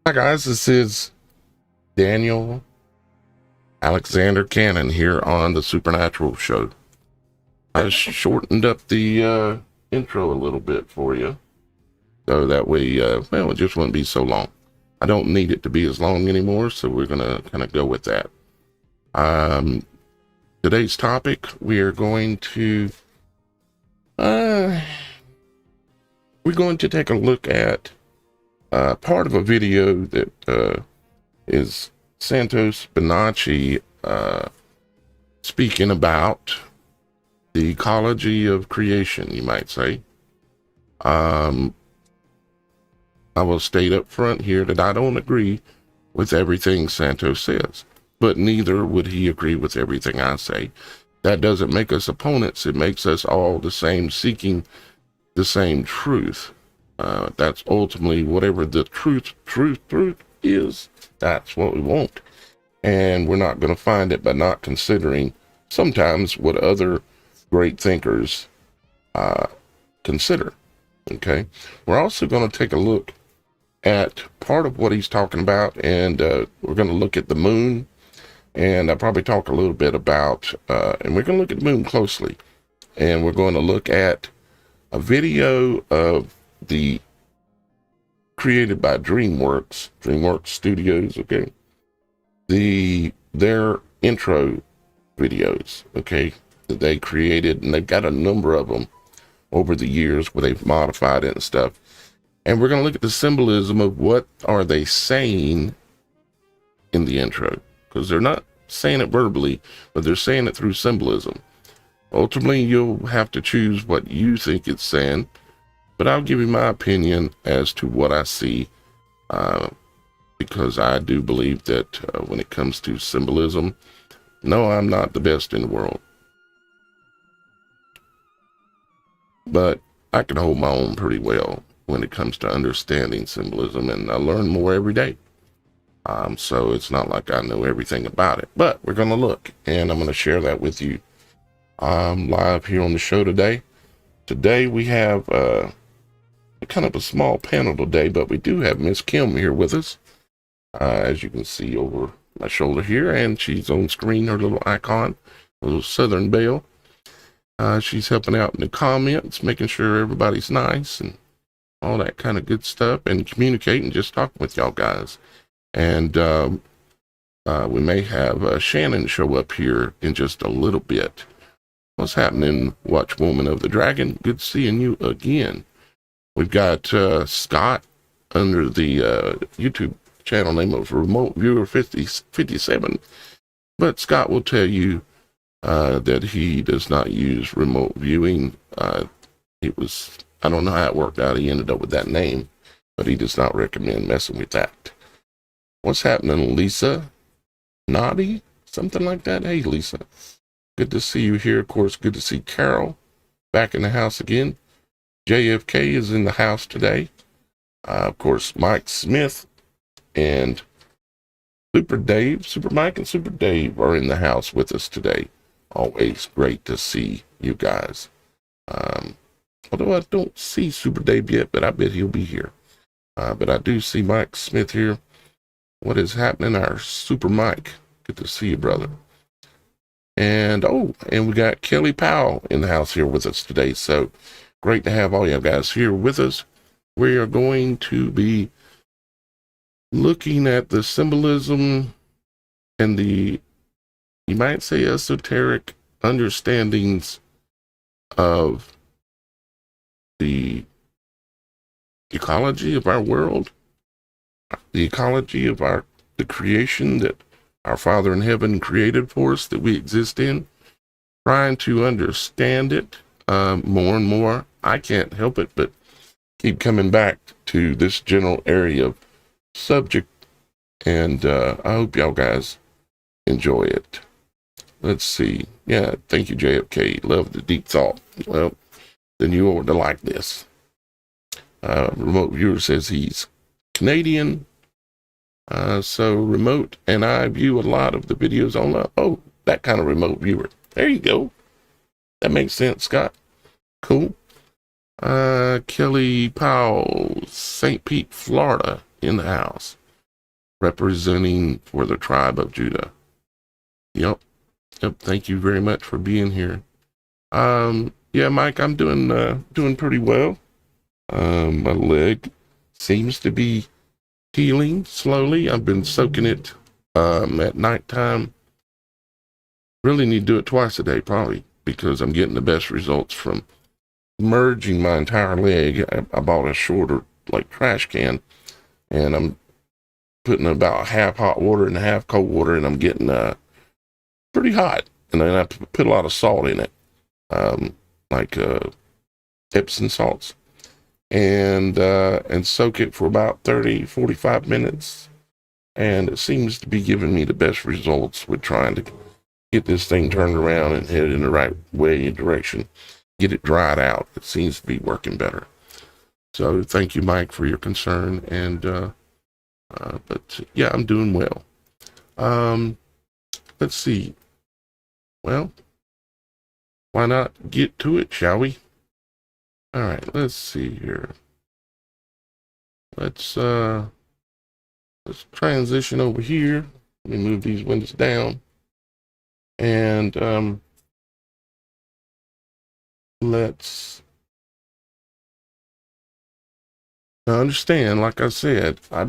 Hi guys, this is Daniel Alexander Cannon here on the Supernatural Show. I shortened up the intro a little bit for you, so that way, well, it just wouldn't be so long. I don't need it to be as long anymore, so we're gonna kind of go with that. Today's topic, we are going to take a look at part of a video that is Santos Bonacci speaking about the ecology of creation, you might say. I will state up front here that I don't agree with everything Santos says, but neither would he agree with everything I say. That doesn't make us opponents. It makes us all the same, seeking the same truth. That's ultimately whatever the truth is. That's what we want. And we're not going to find it by not considering sometimes what other great thinkers consider. Okay. We're also going to take a look at part of what he's talking about, and we're going to look at the moon, and I'll probably talk a little bit about, and we're going to look at the moon closely, and we're going to look at a video of the created by DreamWorks Studios, okay? Their intro videos, okay, that they created, and they've got a number of them over the years where they've modified it and stuff. And we're going to look at the symbolism of what are they saying in the intro, because they're not saying it verbally, but they're saying it through symbolism. Ultimately, you'll have to choose what you think it's saying, but I'll give you my opinion as to what I see, because I do believe that when it comes to symbolism, no, I'm not the best in the world, but I can hold my own pretty well when it comes to understanding symbolism, and I learn more every day. So it's not like I know everything about it, but we're going to look, and I'm going to share that with you live here on the show today. Today we have kind of a small panel today, but we do have Miss Kim here with us, as you can see over my shoulder here, and she's on screen, her little icon, a little Southern Belle. She's helping out in the comments, making sure everybody's nice and all that kind of good stuff, and communicating, just talking with y'all guys. And we may have Shannon show up here in just a little bit. What's happening, Watchwoman of the Dragon? Good seeing you again. We've got Scott under the YouTube channel name of Remote Viewer 57, but Scott will tell you that he does not use remote viewing. I don't know how it worked out. He ended up with that name, but he does not recommend messing with that. What's happening, Lisa? Naughty? Something like that? Hey, Lisa. Good to see you here. Of course, good to see Carol back in the house again. JFK is in the house today. Of course, Mike Smith and Super Mike and Super Dave are in the house with us today. Always great to see you guys. Although I don't see Super Dave yet, but I bet he'll be here. But I do see Mike Smith here. What is happening, our Super Mike? Good to see you, brother. And we got Kelly Powell in the house here with us today. So great to have all you guys here with us. We are going to be looking at the symbolism and the, you might say, esoteric understandings of the ecology of our world, the ecology of the creation that our Father in Heaven created for us, that we exist in, trying to understand it more and more. I can't help it but keep coming back to this general area of subject, and I hope y'all guys enjoy it. Let's see. Yeah, thank you, JFK. Love the deep thought. Well, then you ought to like this. Remote viewer says he's Canadian. So remote, and I view a lot of the videos on that kind of remote viewer. There you go. That makes sense, Scott. Cool. Kelly Powell, St. Pete, Florida, in the house. representing for the tribe of Judah. Yep. Thank you very much for being here. Yeah, Mike, I'm doing pretty well. My leg seems to be healing slowly. I've been soaking it at nighttime. Really need to do it twice a day, probably, because I'm getting the best results from merging my entire leg. I bought a shorter, like, trash can, and I'm putting about half hot water and half cold water, and I'm getting pretty hot. And then I put a lot of salt in it, like Epsom salts, and soak it for about 30-45 minutes. And it seems to be giving me the best results with trying to get this thing turned around and head in the right way and direction, get it dried out. It seems to be working better. So thank you, Mike, for your concern. And but yeah, I'm doing well. Let's see. Well, why not get to it, shall we? All right, let's see here. Let's transition over here. Let me move these windows down. And let's understand, like I said, I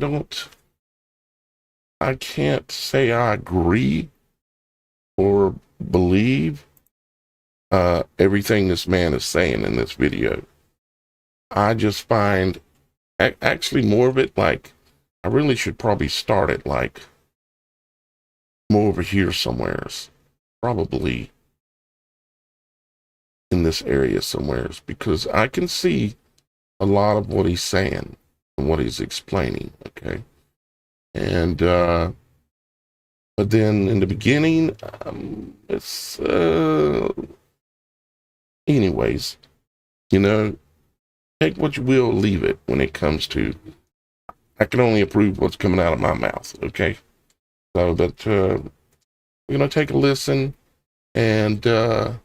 can't say I agree or believe everything this man is saying in this video. I just find actually more of it, like, I really should probably start it like more over here somewheres, probably in this area somewheres, because I can see a lot of what he's saying and what he's explaining, okay? And but then in the beginning, it's anyways, you know, take what you will, leave it when it comes to, I can only approve what's coming out of my mouth, okay? So, but we're going to take a listen, and then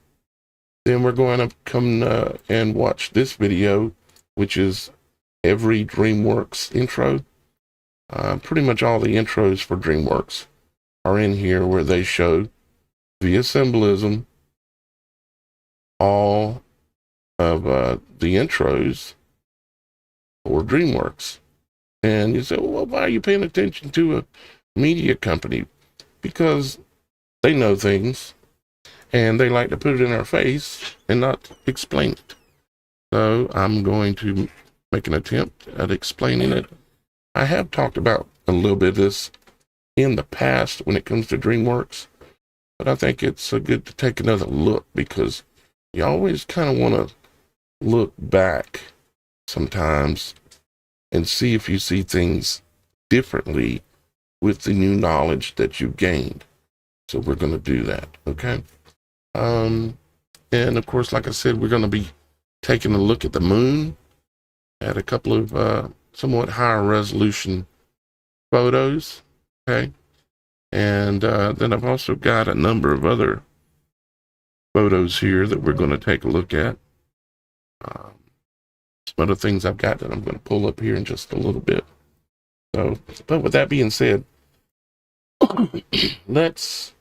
we're going to come and watch this video, which is every DreamWorks intro. Pretty much all the intros for DreamWorks are in here, where they show, via symbolism, all of the intros for DreamWorks. And you say, well, why are you paying attention to a media company? Because they know things, and they like to put it in our face and not explain it. So I'm going to make an attempt at explaining it. I have talked about a little bit of this in the past when it comes to DreamWorks, but I think it's good to take another look, because you always kind of want to look back sometimes and see if you see things differently with the new knowledge that you've gained. So we're going to do that, okay? And of course, like I said, we're going to be taking a look at the moon, at a couple of somewhat higher resolution photos, okay? And then I've also got a number of other photos here that we're going to take a look at. Some other things I've got that I'm going to pull up here in just a little bit. So, but with that being said, let's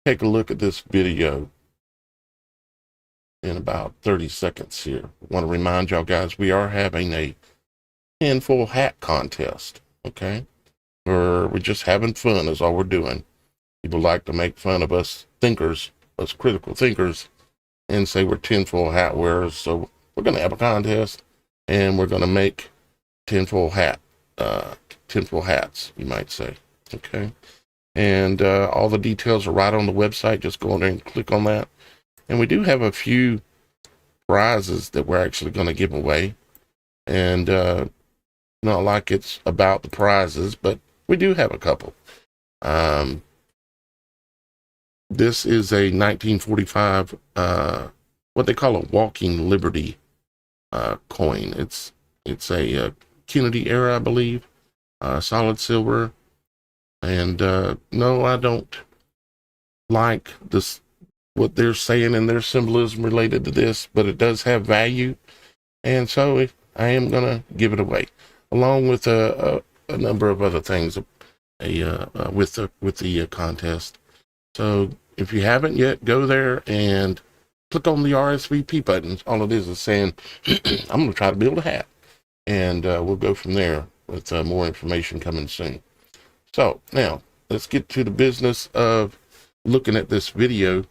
take a look at this video in about 30 seconds here. I want to remind y'all guys, we are having a tinfoil hat contest, okay? We're just having fun is all we're doing. People like to make fun of us thinkers, us critical thinkers, and say we're tinfoil hat wearers. So we're going to have a contest, and we're going to make tinfoil hats, you might say, okay? And all the details are right on the website. Just go in there and click on that. And we do have a few prizes that we're actually going to give away. And not like it's about the prizes, but we do have a couple. This is a 1945, what they call a Walking Liberty coin. It's a Kennedy era, I believe, solid silver. And no, I don't like this, what they're saying in their symbolism related to this, but it does have value. And so I am going to give it away, along with a a number of other things with the contest. So if you haven't yet, go there and click on the RSVP button. All it is saying, I'm going to try to build a hat. And we'll go from there with more information coming soon. So now let's get to the business of looking at this video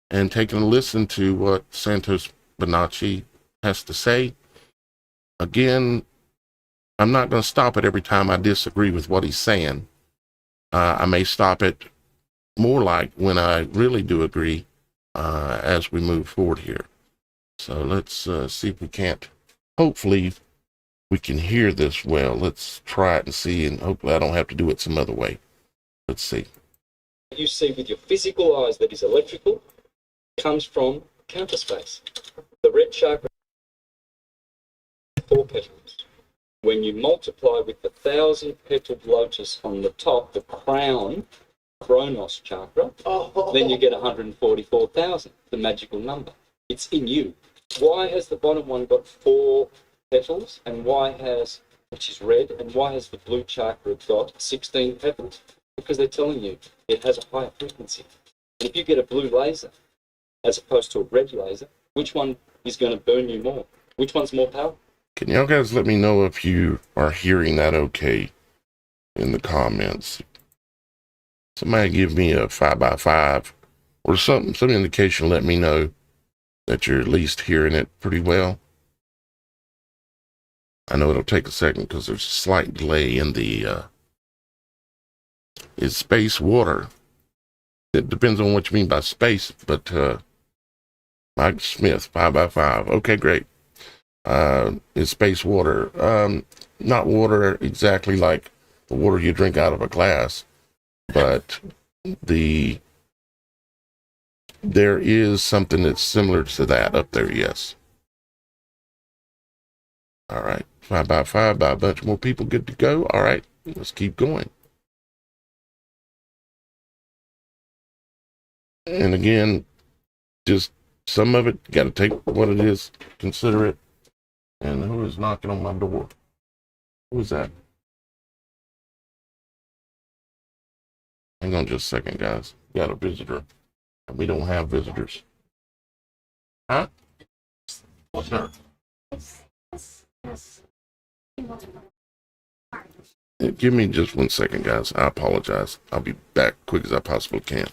and taking a listen to what Santos Bonacci has to say. Again, I'm not going to stop it every time I disagree with what he's saying. I may stop it more like when I really do agree as we move forward here. So let's see if we can't, hopefully we can hear this well. Let's try it and see, and hopefully I don't have to do it some other way. Let's see. You see with your physical eyes that is electrical comes from counter space. The red chakra has 4 petals. When you multiply with the 1,000-petaled lotus on the top, the crown, Chronos chakra, then you get 144,000, the magical number. It's in you. Why has the bottom one got 4 petals, and why has, which is red, and why has the blue chakra got 16 petals? Because they're telling you it has a higher frequency. And if you get a blue laser as opposed to a red laser, which one is going to burn you more? Which one's more powerful? Can y'all guys let me know if you are hearing that okay in the comments? Somebody give me a 5x5 or something, some indication. Let me know that you're at least hearing it pretty well. I know it'll take a second because there's a slight delay in the is space water. It depends on what you mean by space, but Mike Smith, 5x5. Okay, great. Is space water. Not water exactly like the water you drink out of a glass, but there is something that's similar to that up there, yes. All right, 5x5 by a bunch more people, good to go. All right, let's keep going. And again, just some of it, got to take what it is, consider it. And who is knocking on my door? Who is that? Hang on just a second, guys. Got a visitor. And we don't have visitors. Huh? What's her? Give me just 1 second, guys. I apologize. I'll be back quick as I possibly can.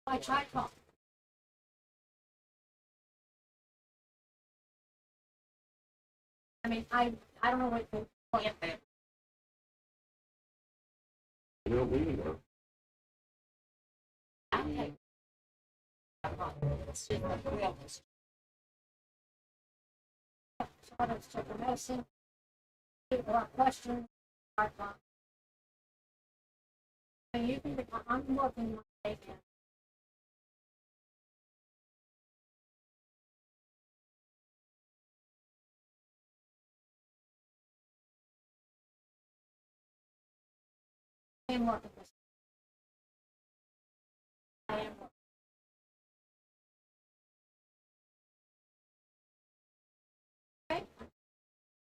I tried talking. I mean, I don't know what the point is. You know, we know. Okay. Let's see what the real is. So let's take a medicine. People have questions. So you can, I'm working my day now. I am working this. I am working. Okay.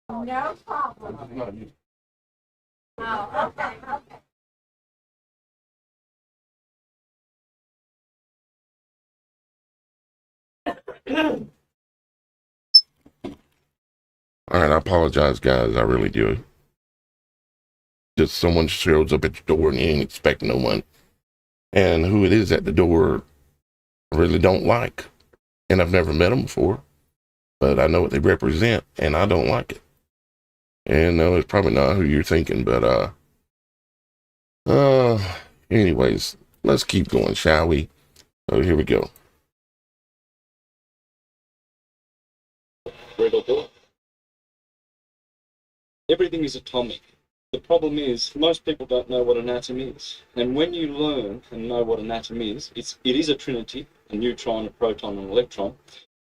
No problem. Oh, okay, okay. All right, I apologize, guys. I really do. Just someone shows up at your door and you ain't expect no one. And who it is at the door, I really don't like. And I've never met them before, but I know what they represent, and I don't like it. And no, it's probably not who you're thinking, but anyways, let's keep going, shall we? So here we go. Red or blue. Everything is atomic. The problem is most people don't know what an atom is. And when you learn and know what an atom is, it is a trinity, a neutron, a proton, and an electron.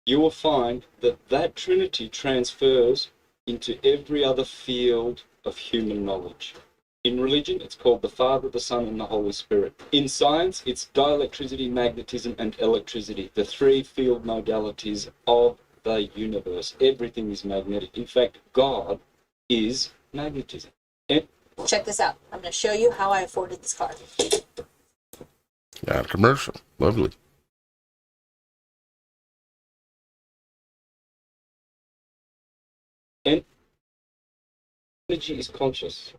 You will find that that trinity transfers into every other field of human knowledge. In religion, it's called the Father, the Son, and the Holy Spirit. In science, it's dielectricity, magnetism, and electricity, the three field modalities of the universe. Everything is magnetic. In fact, God is magnetism. Check this out. I'm going to show you how I afforded this card. Got a commercial. Lovely. And energy is conscious.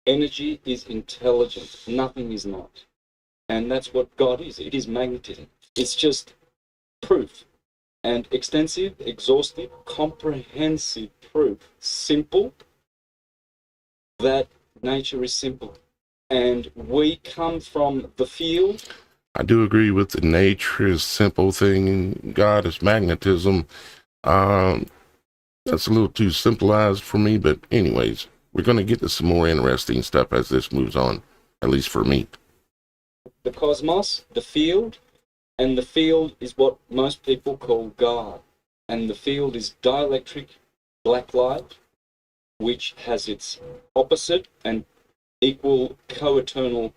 Energy is intelligent. Nothing is not. And that's what God is. It is magnetism. It's just proof. And extensive, exhaustive, comprehensive proof. Simple, that nature is simple. And we come from the field. I do agree with the nature is simple thing, and God is magnetism. That's a little too simplified for me, but anyways, we're going to get to some more interesting stuff as this moves on, at least for me. The cosmos, the field, and the field is what most people call God. And the field is dielectric black light, which has its opposite and equal co-eternal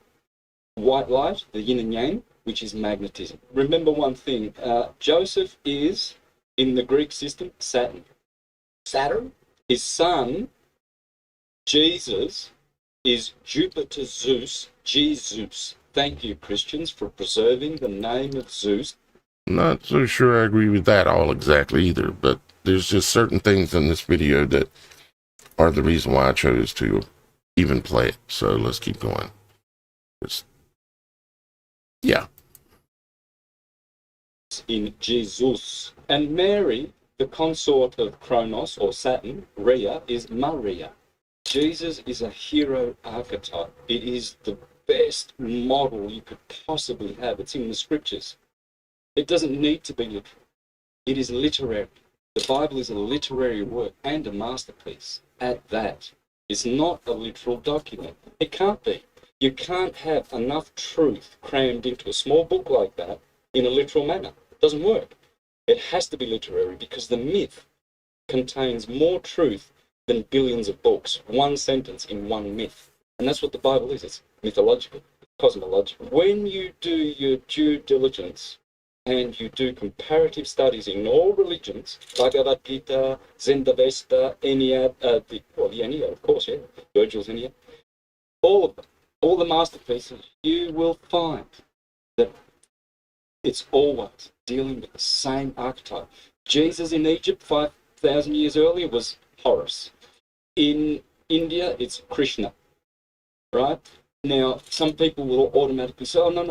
white light, the yin and yang, which is magnetism. Remember one thing, Joseph is, in the Greek system, Saturn. His son, Jesus, is Jupiter Zeus, Jesus. Thank you, Christians, for preserving the name of Zeus. Not so sure I agree with that all exactly either, but there's just certain things in this video that are the reason why I chose to even play it. So let's keep going. Yeah. In Jesus. And Mary, the consort of Kronos or Saturn, Rhea, is Maria. Jesus is a hero archetype. It is the best model you could possibly have. It's in the scriptures. It doesn't need to be literal. It is literary. The Bible is a literary work and a masterpiece at that. It's not a literal document. It can't be. You can't have enough truth crammed into a small book like that in a literal manner. It doesn't work. It has to be literary because the myth contains more truth than billions of books. One sentence in one myth. And that's what the Bible is. It's mythological, cosmological. When you do your due diligence and you do comparative studies in all religions, Bhagavad Gita, Zendavesta, Ennead, the Ennead, of course, yeah, Virgil's Ennead, all of them, all the masterpieces, you will find that it's always dealing with the same archetype. Jesus in Egypt 5,000 years earlier was Horus. In India, it's Krishna, right? Now, some people will automatically say, oh, no.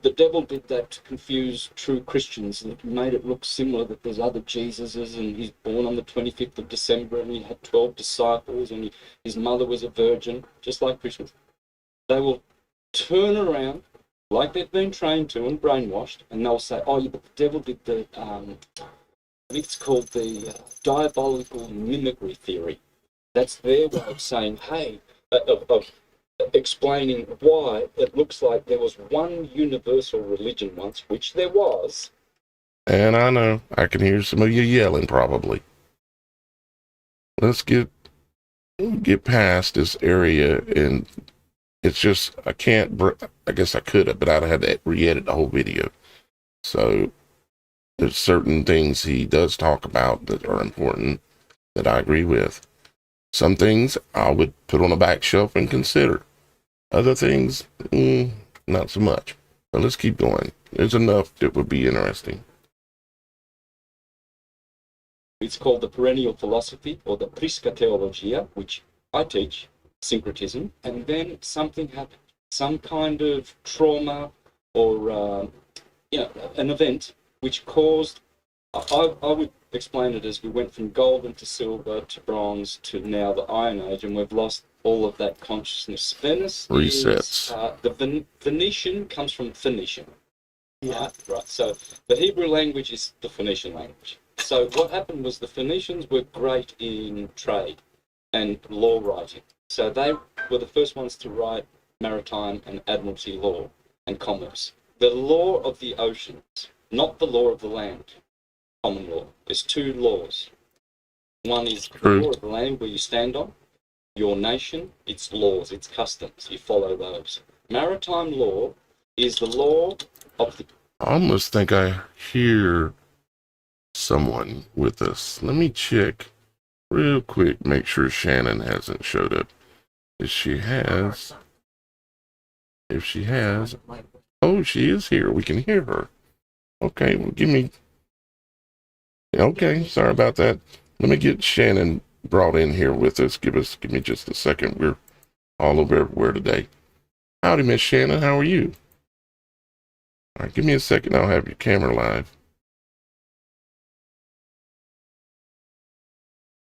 The devil did that to confuse true Christians and made it look similar that there's other Jesuses and he's born on the 25th of December and he had 12 disciples and his mother was a virgin, just like Christians. They will turn around like they've been trained to and brainwashed, and they'll say, oh, yeah, but the devil did the, I think it's called the diabolical mimicry theory. That's their way of saying, hey, of explaining why it looks like there was one universal religion once, which there was. And I know, I can hear some of you yelling probably. Let's get past this area, and it's just, I guess I could have, but I'd have to re-edit the whole video. So there's certain things he does talk about that are important that I agree with. Some things I would put on a back shelf and consider. Other things, not so much. But let's keep going. There's enough that would be interesting. It's called the perennial philosophy or the Prisca Theologia, which I teach, syncretism, and then something happened. Some kind of trauma or an event which caused, I would explain it as we went from golden to silver to bronze to now the Iron Age, and we've lost all of that consciousness. Venice Resets. is, the Venetian comes from Phoenician. Yeah. Right. So the Hebrew language is the Phoenician language. So what happened was the Phoenicians were great in trade and law writing. So they were the first ones to write maritime and admiralty law and commerce. The law of the oceans, not the law of the land, common law. There's two laws. One is the law of the land where you stand on, your nation, its laws, its customs. You follow those. Maritime law is the law of the... I almost think I hear someone with us. Let me check real quick, make sure Shannon hasn't showed up. If she has, oh, she is here. We can hear her. Okay, well, okay, sorry about that. Let me get Shannon brought in here with us. Give me just a second. We're all over everywhere today. Howdy, Miss Shannon. How are you? All right, give me a second. I'll have your camera live.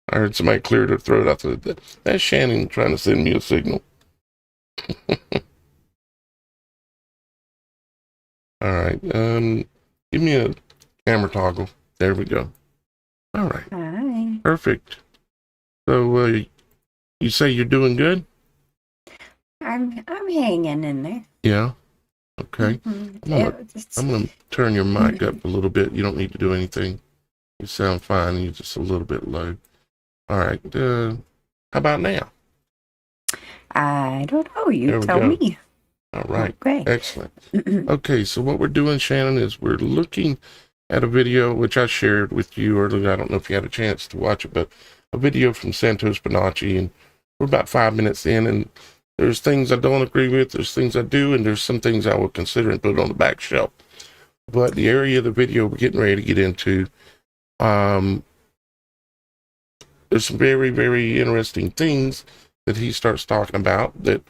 I heard somebody clear their throat. I thought, that's Shannon trying to send me a signal. All right, give me a camera toggle. There we go. All right. Hi. Perfect. So, you say you're doing good? I'm hanging in there. Yeah. Okay. Mhm. I'm gonna turn your mic up a little bit. You don't need to do anything. You sound fine. You're just a little bit low. All right. How about now? I don't know. There You we tell go. me. All right. Okay. Excellent. Okay. So what we're doing, Shannon, is we're looking at a video which I shared with you earlier. I don't know if you had a chance to watch it, but a video from Santos Bonacci, and we're about 5 minutes in, and there's things I don't agree with, there's things I do, and there's some things I will consider and put on the back shelf. But the area of the video we're getting ready to get into, there's some very, very interesting things that he starts talking about that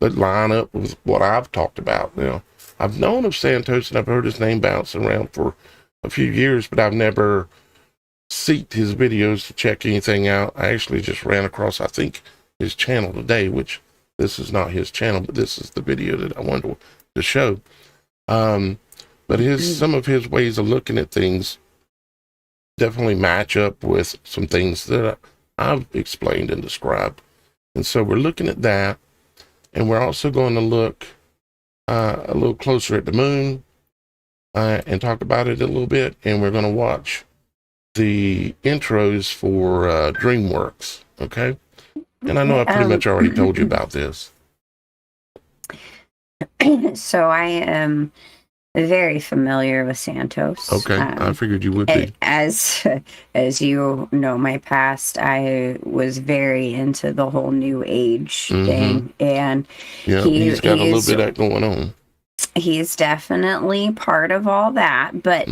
line up with what I've talked about. Now, I've known of Santos and I've heard his name bouncing around for a few years, but I've never seeked his videos to check anything out. I actually just ran across, I think, his channel today, which this is not his channel, but this is the video that I wanted to show. But some of his ways of looking at things definitely match up with some things that I've explained and described. And so we're looking at that, and we're also going to look a little closer at the moon and talk about it a little bit, and we're going to watch the intros for DreamWorks, okay? And I know I pretty much already told you about this. So I am very familiar with Santos. Okay, I figured you would be. As you know, my past, I was very into the whole New Age thing, and yeah, he's got a little bit of that going on. He's definitely part of all that, but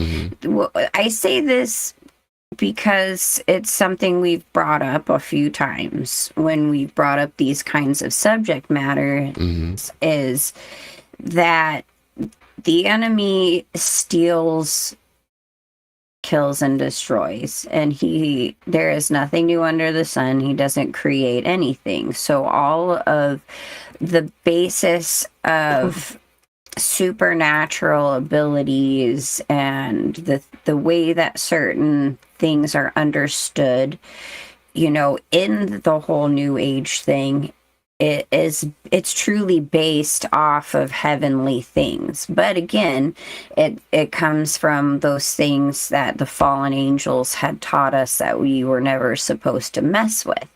I say this because it's something we've brought up a few times when we've brought up these kinds of subject matter, is that the enemy steals, kills, and destroys, and there is nothing new under the sun. He doesn't create anything. So all of the basis of supernatural abilities and the way that certain things are understood, in the whole New Age thing, it's truly based off of heavenly things. But again, it comes from those things that the fallen angels had taught us that we were never supposed to mess with.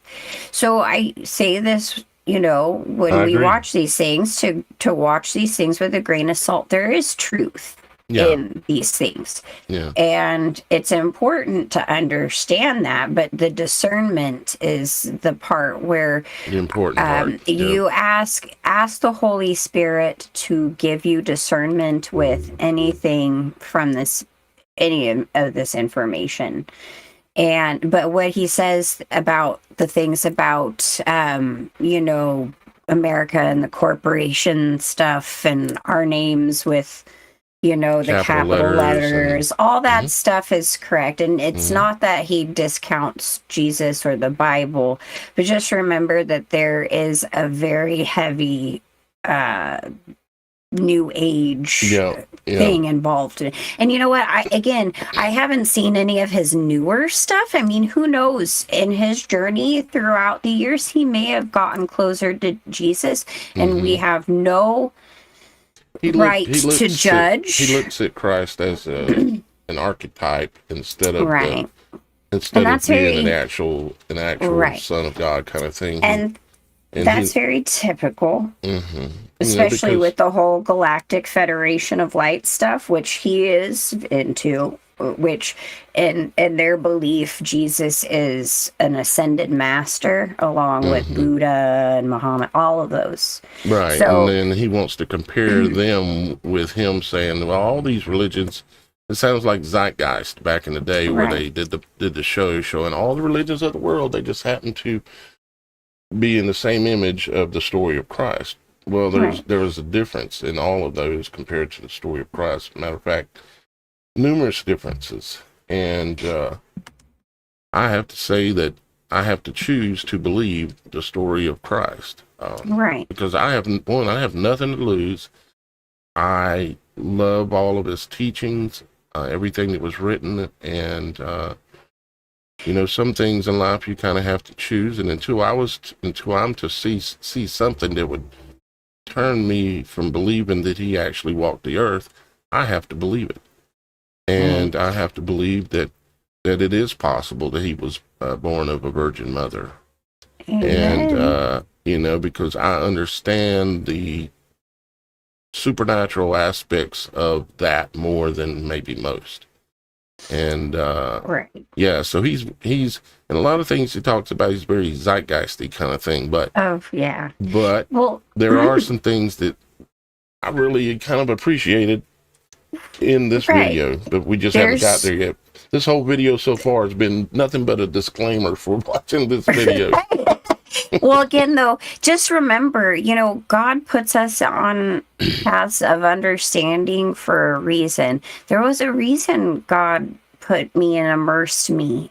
So I say this, when we watch these things, to watch these things with a grain of salt. There is truth in these things. Yeah. And it's important to understand that, but the discernment is the part where the important part. You ask the Holy Spirit to give you discernment with anything from any of this information. But what he says about the things about, America and the corporation stuff and our names with, the capital letters, all that stuff is correct. And it's not that he discounts Jesus or the Bible, but just remember that there is a very heavy New Age thing involved. And you know what? I haven't seen any of his newer stuff. I mean, who knows? In his journey throughout the years, he may have gotten closer to Jesus, and we have no right to judge. He looks at Christ as an archetype instead of instead of that's being very an actual right. Son of God kind of thing. And And that's he, very typical, hmm especially because with the whole Galactic Federation of Light stuff, which he is into, which in their belief, Jesus is an ascended master along with hmm Buddha and Muhammad, all of those. right, and So then he wants to compare them with him, saying, "Well, all these religions." It sounds like Zeitgeist back in the day, where right, they did the show showing all the religions of the world. They just happen to be in the same image of the story of Christ. Well, right. there is a difference in all of those compared to the story of Christ. Matter of fact, numerous differences, and I have to say that I have to choose to believe the story of Christ, Right. because I have nothing to lose. I love all of his teachings, everything that was written, and some things in life you kind of have to choose. And until I'm to see something that would turn me from believing that he actually walked the earth, I have to believe it, and I have to believe that it is possible that he was born of a virgin mother. And Amen. because I understand the supernatural aspects of that more than maybe most. And Right. yeah, so he's and a lot of things he talks about, he's very zeitgeisty kind of thing, but Oh, yeah. but Well, there are some things that I really kind of appreciated in this right. video, but we just haven't got There's there yet. This whole video so far has been nothing but a disclaimer for watching this video. well, again, though, just remember, God puts us on paths of understanding for a reason. There was a reason God put me and immersed me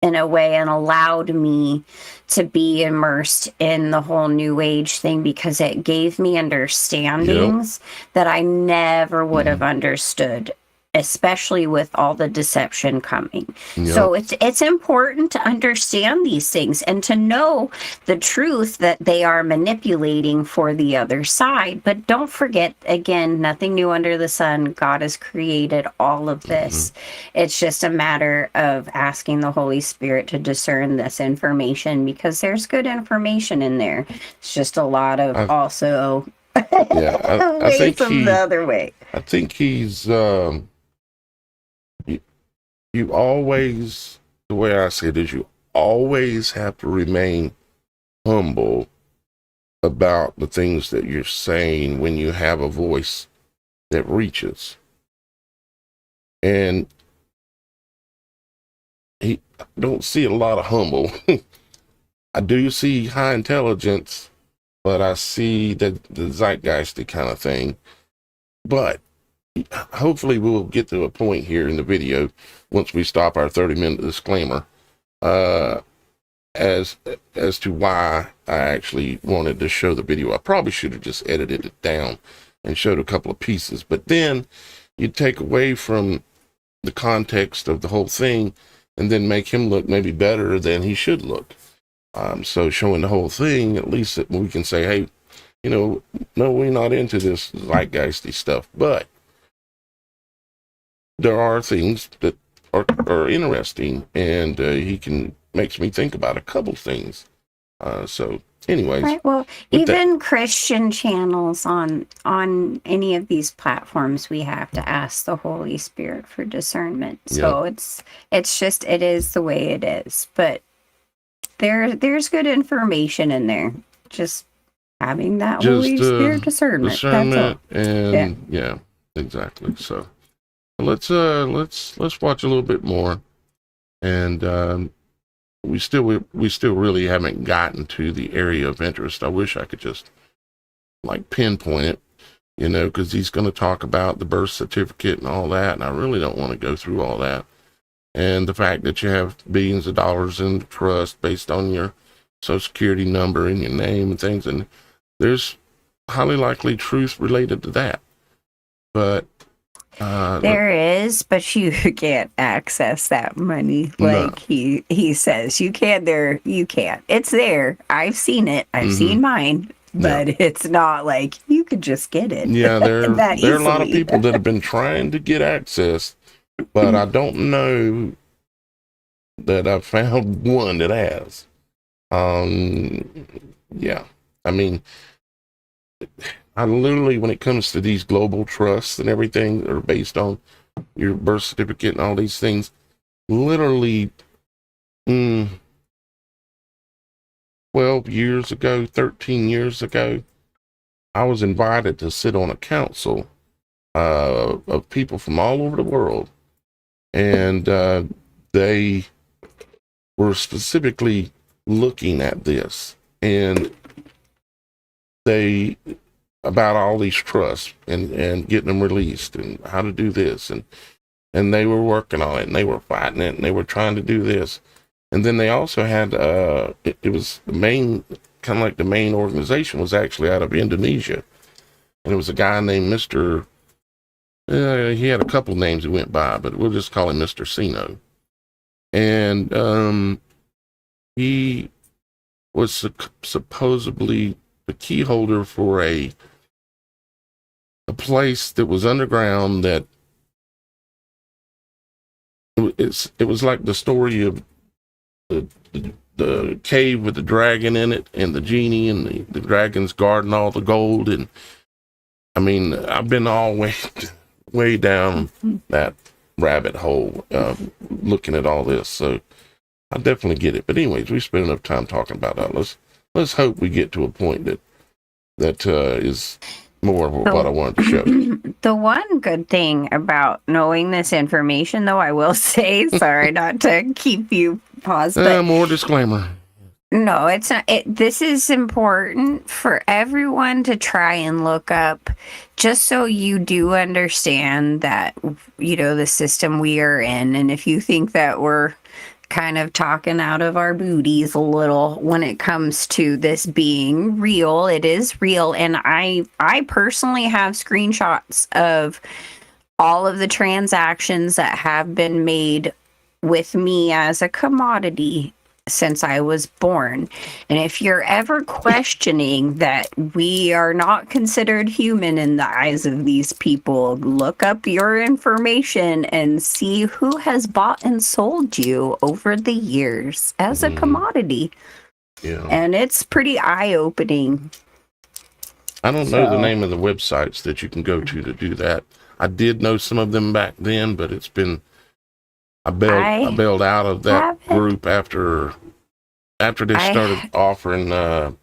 in a way and allowed me to be immersed in the whole new age thing, because it gave me understandings that I never would have understood, especially with all the deception coming. Yep. So it's important to understand these things and to know the truth that they are manipulating for the other side. But don't forget, again, nothing new under the sun. God has created all of this. It's just a matter of asking the Holy Spirit to discern this information, because there's good information in there. It's just a lot of also I away think from the other way. I think he's you always, the way I see it is, you always have to remain humble about the things that you're saying when you have a voice that reaches. And I don't see a lot of humble. I do see high intelligence, but I see the zeitgeisty kind of thing. But hopefully we'll get to a point here in the video, once we stop our 30-minute disclaimer, as to why I actually wanted to show the video. I probably should have just edited it down and showed a couple of pieces, but then you take away from the context of the whole thing and then make him look maybe better than he should look. So showing the whole thing, at least we can say, hey, no, we're not into this zeitgeisty stuff, but there are things that are interesting, and makes me think about a couple things. So anyways. Right. Well, even Christian channels on any of these platforms, we have to ask the Holy Spirit for discernment. So it's just, it is the way it is. But there's good information in there. Just having that Holy Spirit discernment. That's all. And yeah, exactly. So let's watch a little bit more, and we still really haven't gotten to the area of interest. I wish I could just pinpoint it, because he's going to talk about the birth certificate and all that, and I really don't want to go through all that. And the fact that you have billions of dollars in trust based on your Social Security number and your name and things, and there's highly likely truth related to that. But there is, but you can't access that money he says. You can't. You can't. It's there. I've seen it. I've seen mine, but it's not like you could just get it. Yeah, there are a lot of people that have been trying to get access, but I don't know that I've found one that has. Yeah. I mean, I literally, when it comes to these global trusts and everything that are based on your birth certificate and all these things, literally 12 years ago, 13 years ago, I was invited to sit on a council of people from all over the world. And they were specifically looking at this and they about all these trusts and getting them released and how to do this. And they were working on it and they were fighting it and they were trying to do this. And then they also had, it was the main, kind of like the main organization was actually out of Indonesia. And it was a guy named Mr. He had a couple names he went by, but we'll just call him Mr. Sino. And he was supposedly the key holder for a place that was underground that it was like the story of the cave with the dragon in it and the genie and the dragon's guarding all the gold. And I mean, I've been all way down that rabbit hole looking at all this, so I definitely get it. But anyways, we spent enough time talking about that. Let's hope we get to a point that is more of what I wanted to show. The one good thing about knowing this information, though, I will say, sorry not to keep you paused, but more disclaimer. no, it's not. This is important for everyone to try and look up, just so you do understand that, the system we are in. And if you think that we're kind of talking out of our booties a little when it comes to this being real, it is real. And I personally have screenshots of all of the transactions that have been made with me as a commodity since I was born. And if you're ever questioning that we are not considered human in the eyes of these people, look up your information and see who has bought and sold you over the years as a commodity. Yeah. And it's pretty eye-opening. I don't know the name of the websites that you can go to do that. I did know some of them back then, but it's been I bailed out of that group after they started offering for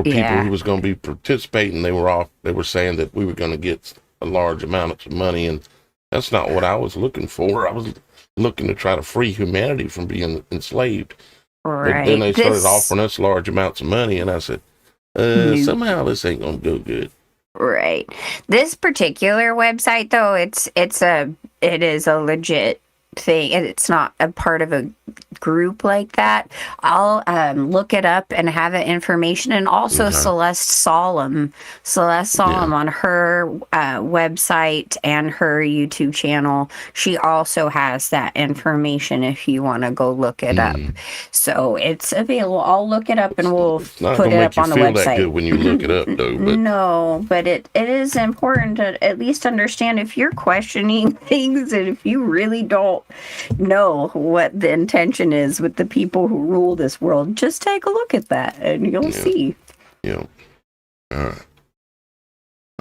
people who was going to be participating. They were saying that we were going to get a large amount of money, and that's not what I was looking for. I was looking to try to free humanity from being enslaved. Right. But then they started offering us large amounts of money, and I said, somehow this ain't going to go good. Right. This particular website, though, it is a legit thing, and it's not a part of a group like that. I'll look it up and have that information. And also Celeste Solemn on her website and her YouTube channel, she also has that information if you want to go look it up. So it's available. I'll look it up and we'll put it up on the website. That good when you look it up, though. But. No, but it is important to at least understand if you're questioning things and if you really don't know what the intention is with the people who rule this world, just take a look at that and you'll see. Yeah. All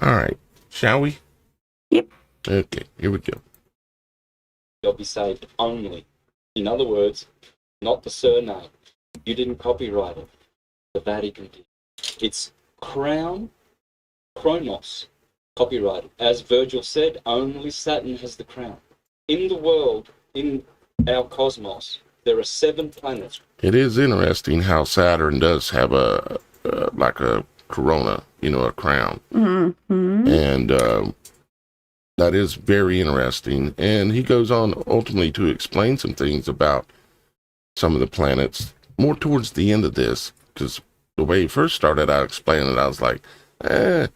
right. Shall we? Yep. Okay, here we go. You'll be saved only. In other words, not the surname. You didn't copyright it. The Vatican did. It's Crown Chronos copyrighted. As Virgil said, only Saturn has the crown. In the world, in our cosmos, there are 7 planets. It is interesting how Saturn does have like a corona, a crown. Mm-hmm. And that is very interesting. And he goes on ultimately to explain some things about some of the planets more towards the end of this, because the way he first started out explaining it, I was like, But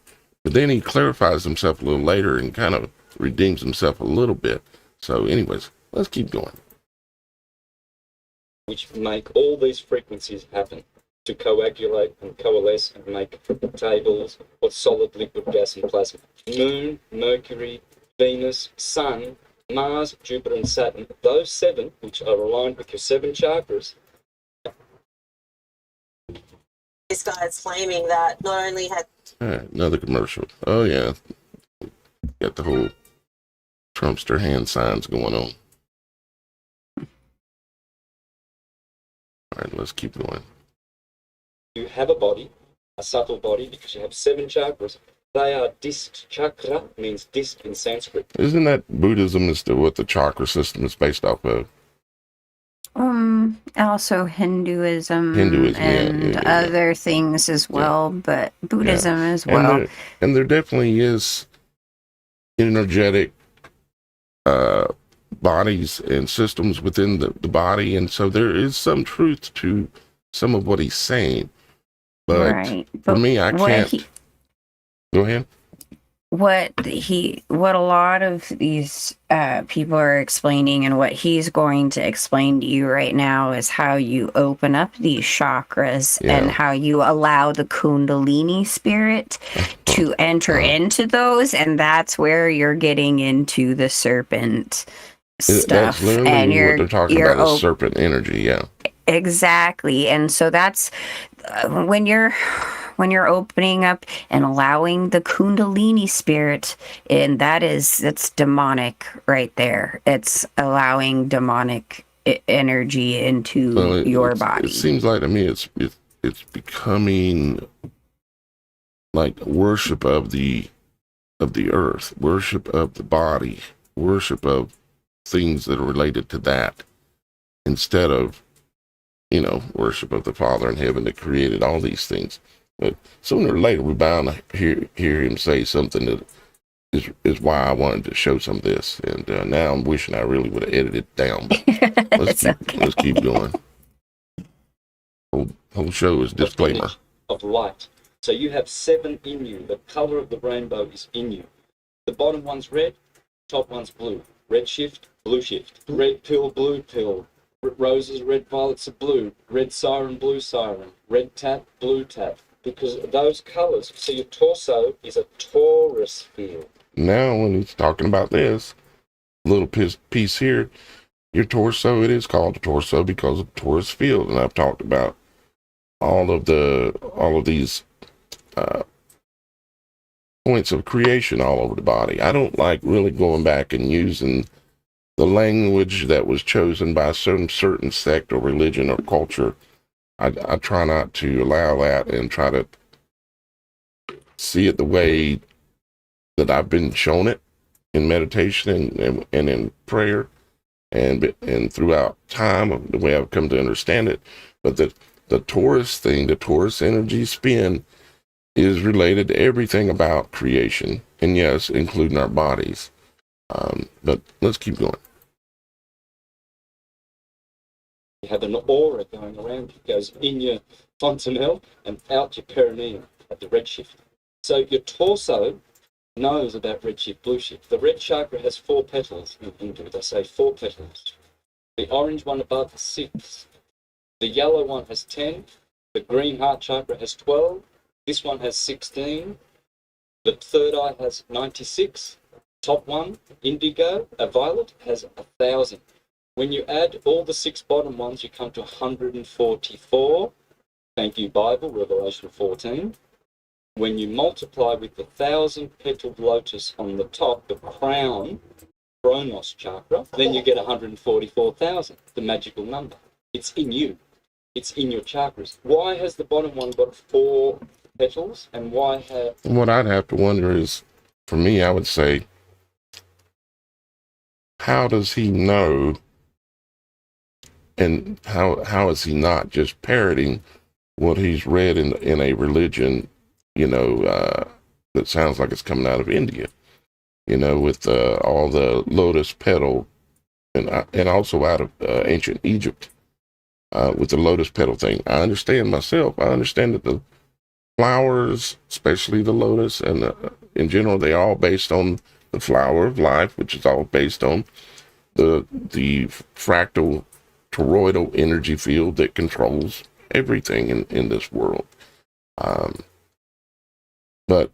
then he clarifies himself a little later and kind of redeems himself a little bit. So anyways, let's keep going. Which make all these frequencies happen to coagulate and coalesce and make tables of solid, liquid, gas, and plasma. Moon, Mercury, Venus, Sun, Mars, Jupiter, and Saturn, those 7, which are aligned with your 7 chakras. This guy's claiming that not only had All right, another commercial. Oh yeah, got the whole Trumpster hand signs going on. All right, let's keep going. You have a body, a subtle body, because you have 7 chakras. They are discs. Chakra means disc in Sanskrit. Isn't that Buddhism is what the chakra system is based off of? Also Hinduism, Hinduism, and yeah. other things as well, but Buddhism as well. And there definitely is energetic bodies and systems within the body, and so there is some truth to some of what he's saying. But Right. for me, I can't. Go ahead. What a lot of these people are explaining, and what he's going to explain to you right now, is how you open up these chakras and how you allow the Kundalini spirit to enter into those, and that's where you're getting into the serpent stuff. That's literally and what they're talking about, is serpent energy. Yeah. Exactly. And so that's when you're opening up and allowing the Kundalini spirit in, that's demonic right there. It's allowing demonic energy into your body. It seems like to me it's becoming like worship of the earth, worship of the body, worship of things that are related to that, instead of worship of the Father in heaven that created all these things. But sooner or later, we're bound to hear him say something that is why I wanted to show some of this. And now I'm wishing I really would have edited it down. Let's keep going. Whole show is disclaimer. Of light. So you have 7 in you. The color of the rainbow is in you. The bottom one's red, top one's blue. Red shift, blue shift. Red pill, blue pill. Roses, red violets are blue. Red siren, blue siren. Red tap, blue tap. Because those colors, so your torso is a Taurus field. Now, when he's talking about this little piece here, your torso, it is called a torso because of Taurus field. And I've talked about all of these points of creation all over the body. I don't like really going back and using the language that was chosen by some certain sect or religion or culture. I try not to allow that, and try to see it the way that I've been shown it in meditation and in prayer and throughout time, the way I've come to understand it. But the Taurus thing, the Taurus energy spin, is related to everything about creation, and yes, including our bodies. But let's keep going. You have an aura going around. It goes in your fontanelle and out your perineum at the redshift. So your torso knows about redshift, blue shift. The red chakra has 4 petals in Hindu. They say 4 petals. The orange one above has 6. The yellow one has 10. The green heart chakra has 12. This one has 16. The third eye has 96. Top one, indigo, a violet, has 1,000. When you add all the 6 bottom ones, you come to 144. Thank you, Bible, Revelation 14. When you multiply with the 1,000-petaled lotus on the top, the crown, Chronos chakra, then you get 144,000, the magical number. It's in you. It's in your chakras. Why has the bottom one got 4 petals, and why have... What I'd have to wonder is, for me, I would say, how does he know, and how is he not just parroting what he's read in a religion, that sounds like it's coming out of India, with all the lotus petal, and also out of ancient Egypt, with the lotus petal thing. I understand myself. I understand that the flowers, especially the lotus, and in general, they're all based on the flower of life, which is all based on the fractal toroidal energy field that controls everything in this world. But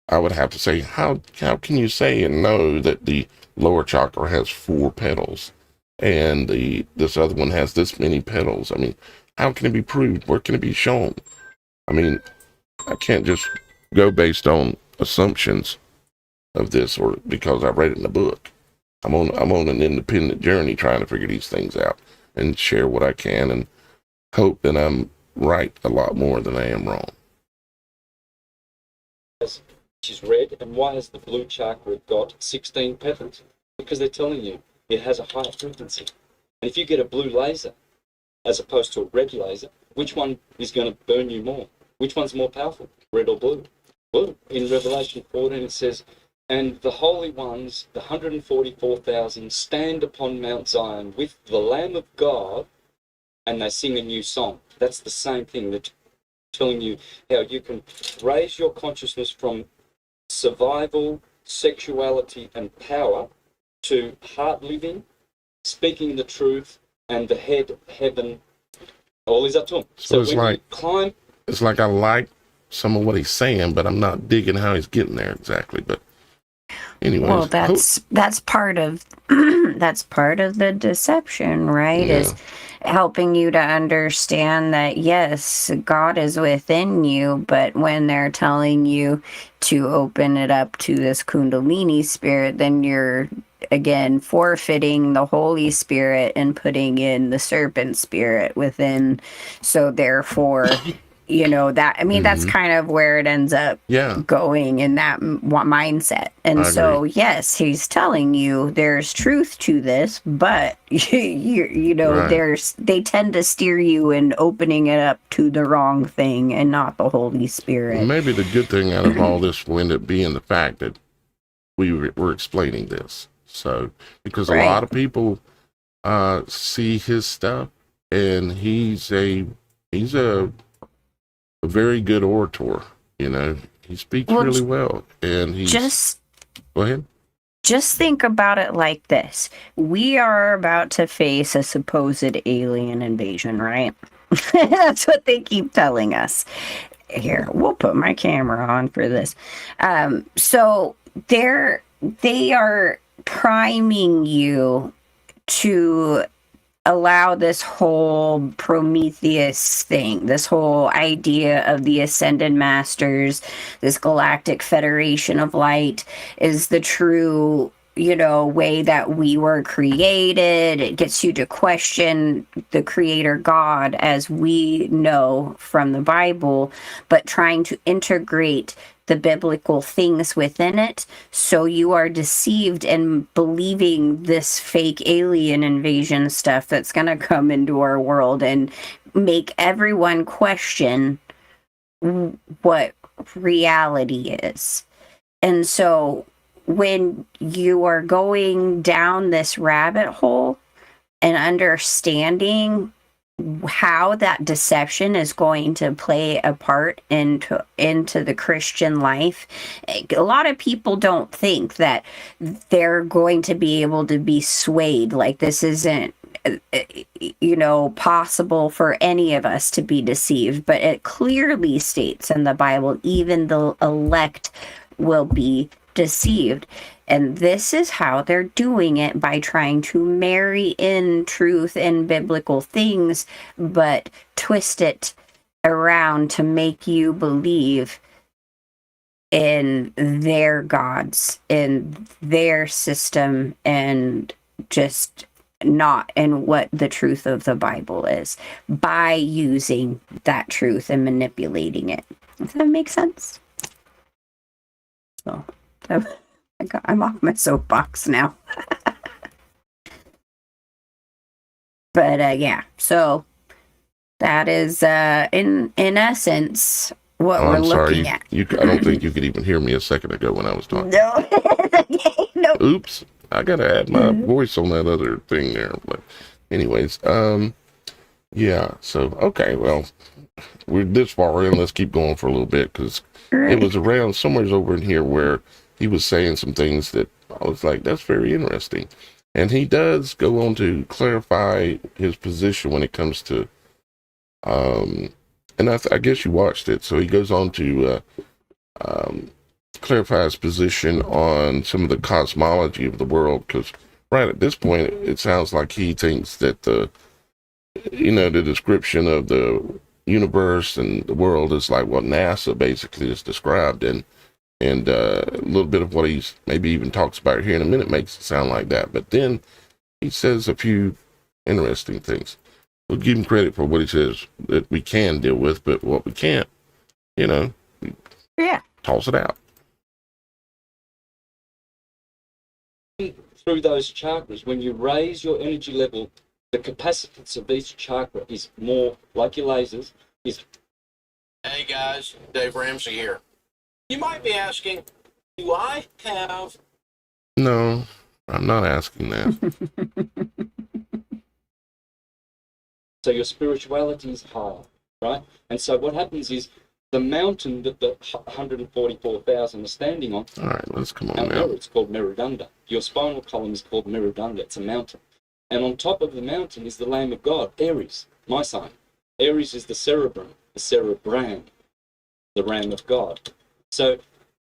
I would have to say, how can you say and know that the lower chakra has 4 petals, and this other one has this many petals. I mean, how can it be proved? Where can it be shown? I mean, I can't just go based on assumptions of this, or because I read it in a book. I'm on an independent journey trying to figure these things out and share what I can, and hope that I'm right a lot more than I am wrong. Which is red, and why has the blue chakra got 16 petals? Because they're telling you it has a higher frequency. And if you get a blue laser as opposed to a red laser, which one is going to burn you more? Which one's more powerful, red or blue? Blue. In Revelation 14 it says, and the holy ones, the 144,000, stand upon Mount Zion with the Lamb of God, and they sing a new song. That's the same thing. They're telling you how you can raise your consciousness from survival, sexuality, and power to heart living, speaking the truth, and the head, heaven. All is up to him. So it's when like, you climb, it's like I like some of what he's saying, but I'm not digging how he's getting there exactly. But anyways, Well, that's part of that's part of the deception, right? Yeah. Is helping you to understand that yes, God is within you, but when they're telling you to open it up to this Kundalini spirit, then you're again forfeiting the Holy Spirit and putting in the serpent spirit within. So therefore, you know, that, I mean, that's kind of where it ends up going in that mindset. And so, yes, he's telling you there's truth to this, but you know, they tend to steer you in opening it up to the wrong thing and not the Holy Spirit. Well, maybe the good thing out of all this will end up being the fact that we're explaining this. So, because a lot of people see his stuff, and he's a very good orator. You know, he speaks really well, and he's go ahead. Just think about it like this. We are about to face a supposed alien invasion, right? That's what they keep telling us. Here, we'll put my camera on for this. So they are priming you to allow this whole Prometheus thing, this whole idea of the Ascended Masters, this Galactic Federation of Light is the true, you know, way that we were created. It gets you to question the Creator God as we know from the Bible, but trying to integrate the biblical things within it, so you are deceived in believing this fake alien invasion stuff that's going to come into our world and make everyone question what reality is. And so when you are going down this rabbit hole and understanding how that deception is going to play a part into the Christian life, a lot of people don't think that they're going to be able to be swayed. Like, this isn't, you know, possible for any of us to be deceived, but it clearly states in the Bible, even the elect will be deceived. And this is how they're doing it, by trying to marry in truth and biblical things, but twist it around to make you believe in their gods, in their system, and just not in what the truth of the Bible is, by using that truth and manipulating it. Does that make sense? So I'm off my soapbox now. But yeah, so that is in essence what we're looking at. I don't think you could even hear me a second ago when I was talking. No. No. Oops, I gotta add my voice on that other thing there. But anyways, yeah. So okay, well, we're this far in. Let's keep going for a little bit, because it was around somewhere over in here where he was saying some things that I was like, that's very interesting. And he does go on to clarify his position when it comes to, and I guess you watched it. So he goes on to clarify his position on some of the cosmology of the world, because right at this point, it sounds like he thinks that the description of the universe and the world is like what NASA basically is described, and a little bit of what he's maybe even talks about here in a minute makes it sound like that. But then he says a few interesting things. We'll give him credit for what he says that we can deal with, but what we can't, Yeah. toss it out. Through those chakras, when you raise your energy level, the capacitance of each chakra is more, like your lasers, is... Hey guys, Dave Ramsey here. You might be asking, do I have... No, I'm not asking that. So your spirituality is higher, right? And so what happens is the mountain that the 144,000 are standing on, All right, let's come on out now. there, it's called Meridunda. Your spinal column is called Meridunda. It's a mountain. And on top of the mountain is the Lamb of God, Aries, my sign. Aries is the cerebrum, the cerebram, the Ram of God. So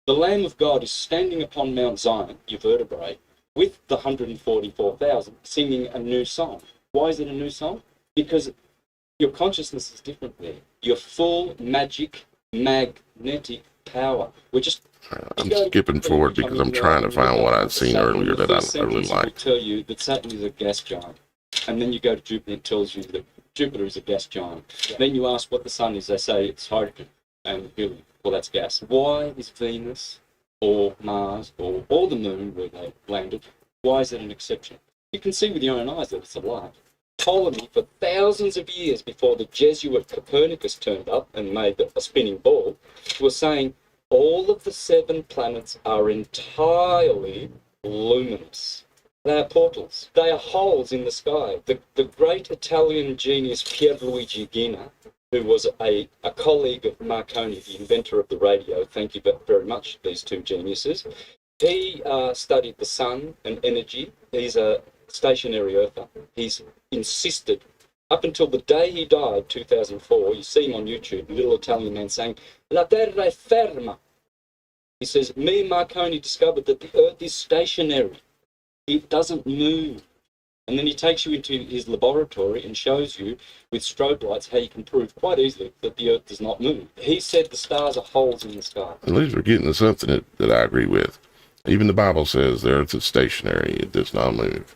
the Lamb of God is standing upon Mount Zion, your vertebrae, with the 144,000 singing a new song. Why is it a new song? Because your consciousness is different there. Your full magic, magnetic power. We're just... I'm skipping forward because I'm trying to find what I'd seen earlier that I really It will liked. tell you that Saturn is a gas giant. And then you go to Jupiter, it tells you that Jupiter is a gas giant. Yeah. Then you ask what the sun is, they say it's hydrogen and helium. Well, that's gas. Why is Venus or Mars or the moon where they landed, why is it an exception? You can see with your own eyes that it's a lie. Ptolemy, for thousands of years before the Jesuit Copernicus turned up and made a spinning ball, was saying all of the 7 planets are entirely luminous. They are portals. They are holes in the sky. The great Italian genius Pierluigi Gina, who was a colleague of Marconi, the inventor of the radio, thank you very much, these two geniuses, he studied the sun and energy. He's a stationary earther. He's insisted, up until the day he died, 2004, you see him on YouTube, a little Italian man saying, La terra è ferma. He says, me and Marconi discovered that the earth is stationary. It doesn't move. And then he takes you into his laboratory and shows you with strobe lights how you can prove quite easily that the earth does not move. He said the stars are holes in the sky. At least we're getting to something that I agree with. Even the Bible says the earth is stationary. It does not move.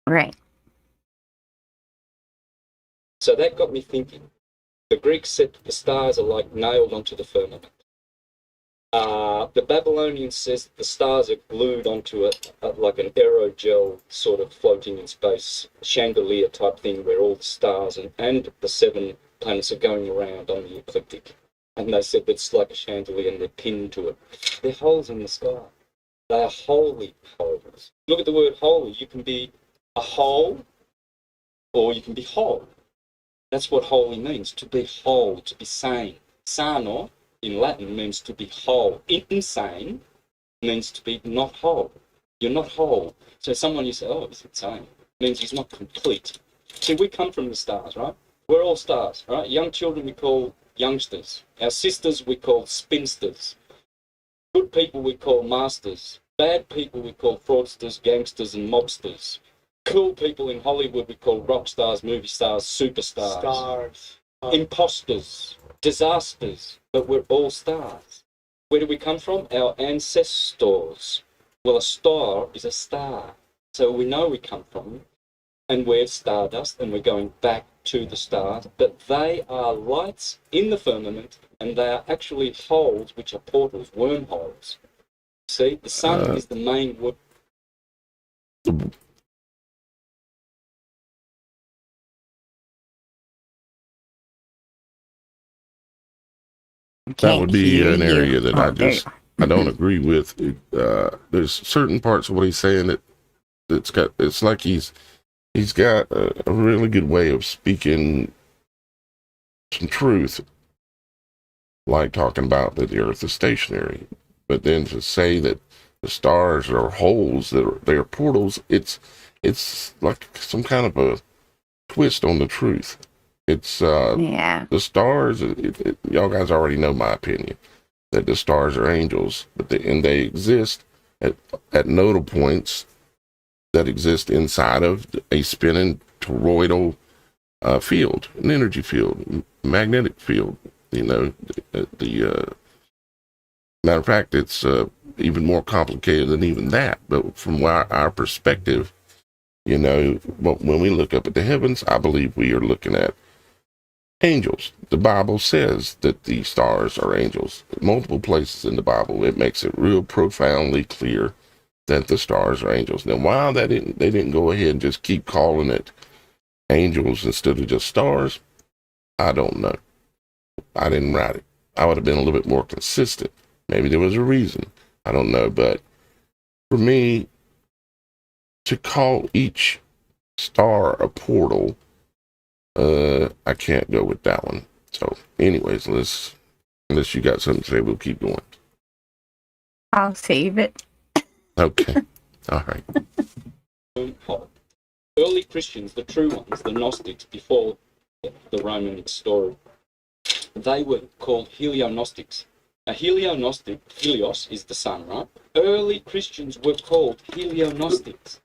Right. So that got me thinking. The Greeks said that the stars are like nailed onto the firmament. The Babylonians says that the stars are glued onto like an aerogel sort of floating in space, chandelier type thing where all the stars and the 7 planets are going around on the ecliptic. And they said that it's like a chandelier and they're pinned to it. They're holes in the sky. They are holy holes. Look at the word holy. You can be a hole or you can be whole. That's what holy means, to be whole, to be sane. Sano, in Latin, means to be whole. Insane means to be not whole. You're not whole. So someone you say, oh, he's insane, means he's not complete. See, we come from the stars, right? We're all stars, right? Young children we call youngsters. Our sisters we call spinsters. Good people we call masters. Bad people we call fraudsters, gangsters, and mobsters. Cool people in Hollywood we call rock stars, movie stars, superstars. Stars. Imposters, disasters, but we're all stars. Where do we come from? Our ancestors. Well, a star is a star. So we know we come from, and we're stardust, and we're going back to the stars, but they are lights in the firmament, and they are actually holes, which are portals, wormholes. See, the sun is the main wood. That would be an area that I don't agree with. There's certain parts of what he's saying it's like he's got a really good way of speaking some truth, like talking about that the earth is stationary. But then to say that the stars are holes, they're portals, it's like some kind of a twist on the truth. It's the stars. Y'all guys already know my opinion. that the stars are angels, but they exist at nodal points that exist inside of a spinning toroidal field, an energy field, magnetic field. You know, the matter of fact, it's even more complicated than even that. But from our perspective, you know, when we look up at the heavens, I believe we are looking at angels. The Bible says that the stars are angels. Multiple places in the Bible, it makes it real profoundly clear that the stars are angels. Now, why they didn't go ahead and just keep calling it angels instead of just stars, I don't know. I didn't write it. I would have been a little bit more consistent. Maybe there was a reason. I don't know. But for me, to call each star a portal, I can't go with that one. So anyways, unless you got something to say, we'll keep going. I'll save it. Okay. All right. Early Christians, the true ones, the Gnostics, before the Roman story, they were called Heliognostics. A Heliognostic, Helios is the sun, right? Early Christians were called Heliognostics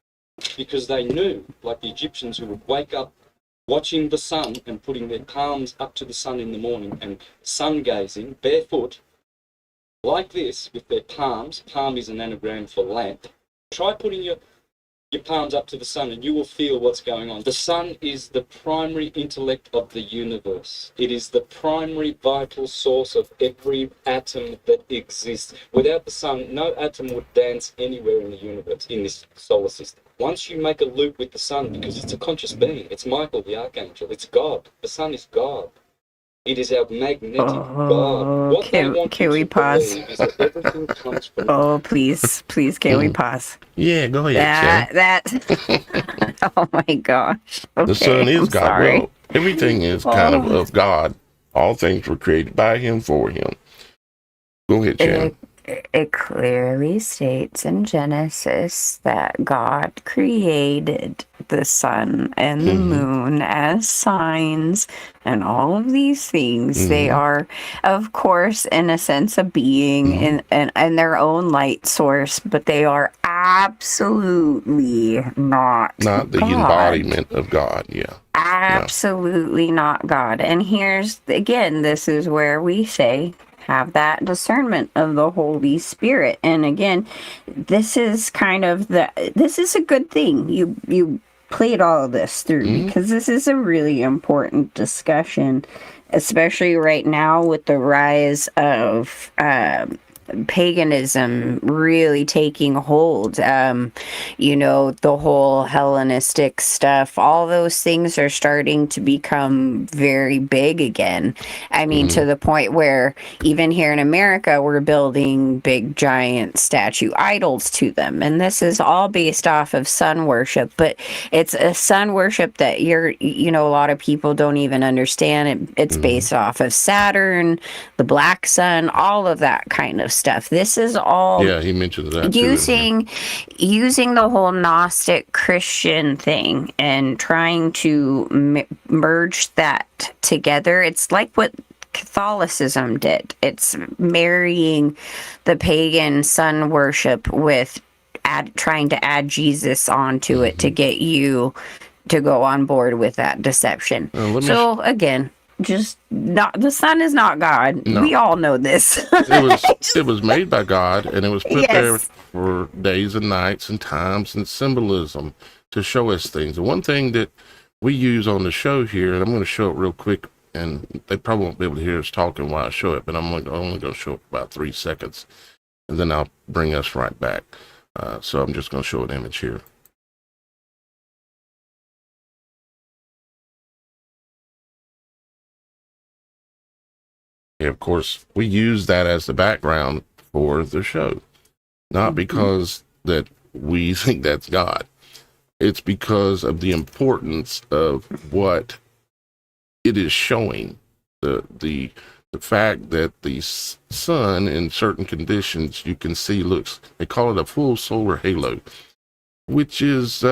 because they knew, like the Egyptians who would wake up watching the sun and putting their palms up to the sun in the morning and sun gazing barefoot like this with their palms. Palm is an anagram for lamp. Try putting your palms up to the sun and you will feel what's going on. The sun is the primary intellect of the universe. It is the primary vital source of every atom that exists. Without the sun, no atom would dance anywhere in the universe, in this solar system. Once you make a loop with the sun, because it's a conscious being, it's Michael the Archangel, it's God. The sun is God. It is our magnetic God. What they want can you we to pause? believe is that everything comes from Oh, please, can we pause? Yeah, go ahead, That. Oh my gosh. Okay, the sun is I'm God. sorry. Well, everything is kind of God. All things were created by him, for him. Go ahead, Shannon. It clearly states in Genesis that God created the sun and the moon as signs and all of these things. They are, of course, in a sense, a being and their own light source, but they are absolutely not the God. embodiment of God. Yeah. Absolutely not God. And here's, again, this is where we say, have that discernment of the Holy Spirit. And again, this is this is a good thing. You played all of this through because this is a really important discussion, especially right now with the rise of paganism really taking hold. You know, the whole Hellenistic stuff, all those things are starting to become very big again. I mean, to the point where even here in America, we're building big giant statue idols to them. And this is all based off of sun worship, but it's a sun worship that a lot of people don't even understand. It's based off of Saturn, the black sun, all of that kind of stuff. This is all he mentioned that using the whole Gnostic Christian thing and trying to merge that together. It's like what Catholicism did. It's marrying the pagan sun worship with trying to add Jesus onto it to get you to go on board with that deception. Again, just not, the sun is not God. No. We all know this. It was made by God, and it was put there for days and nights and times and symbolism to show us things. The one thing that we use on the show here, and I'm going to show it real quick, and they probably won't be able to hear us talking while I show it, but I'm only going to show it for about 3 seconds, and then I'll bring us right back. So I'm just going to show an image here. Of course, we use that as the background for the show, not because that we think that's God. It's because of the importance of what it is showing. The fact that the sun in certain conditions you can see they call it a full solar halo, which is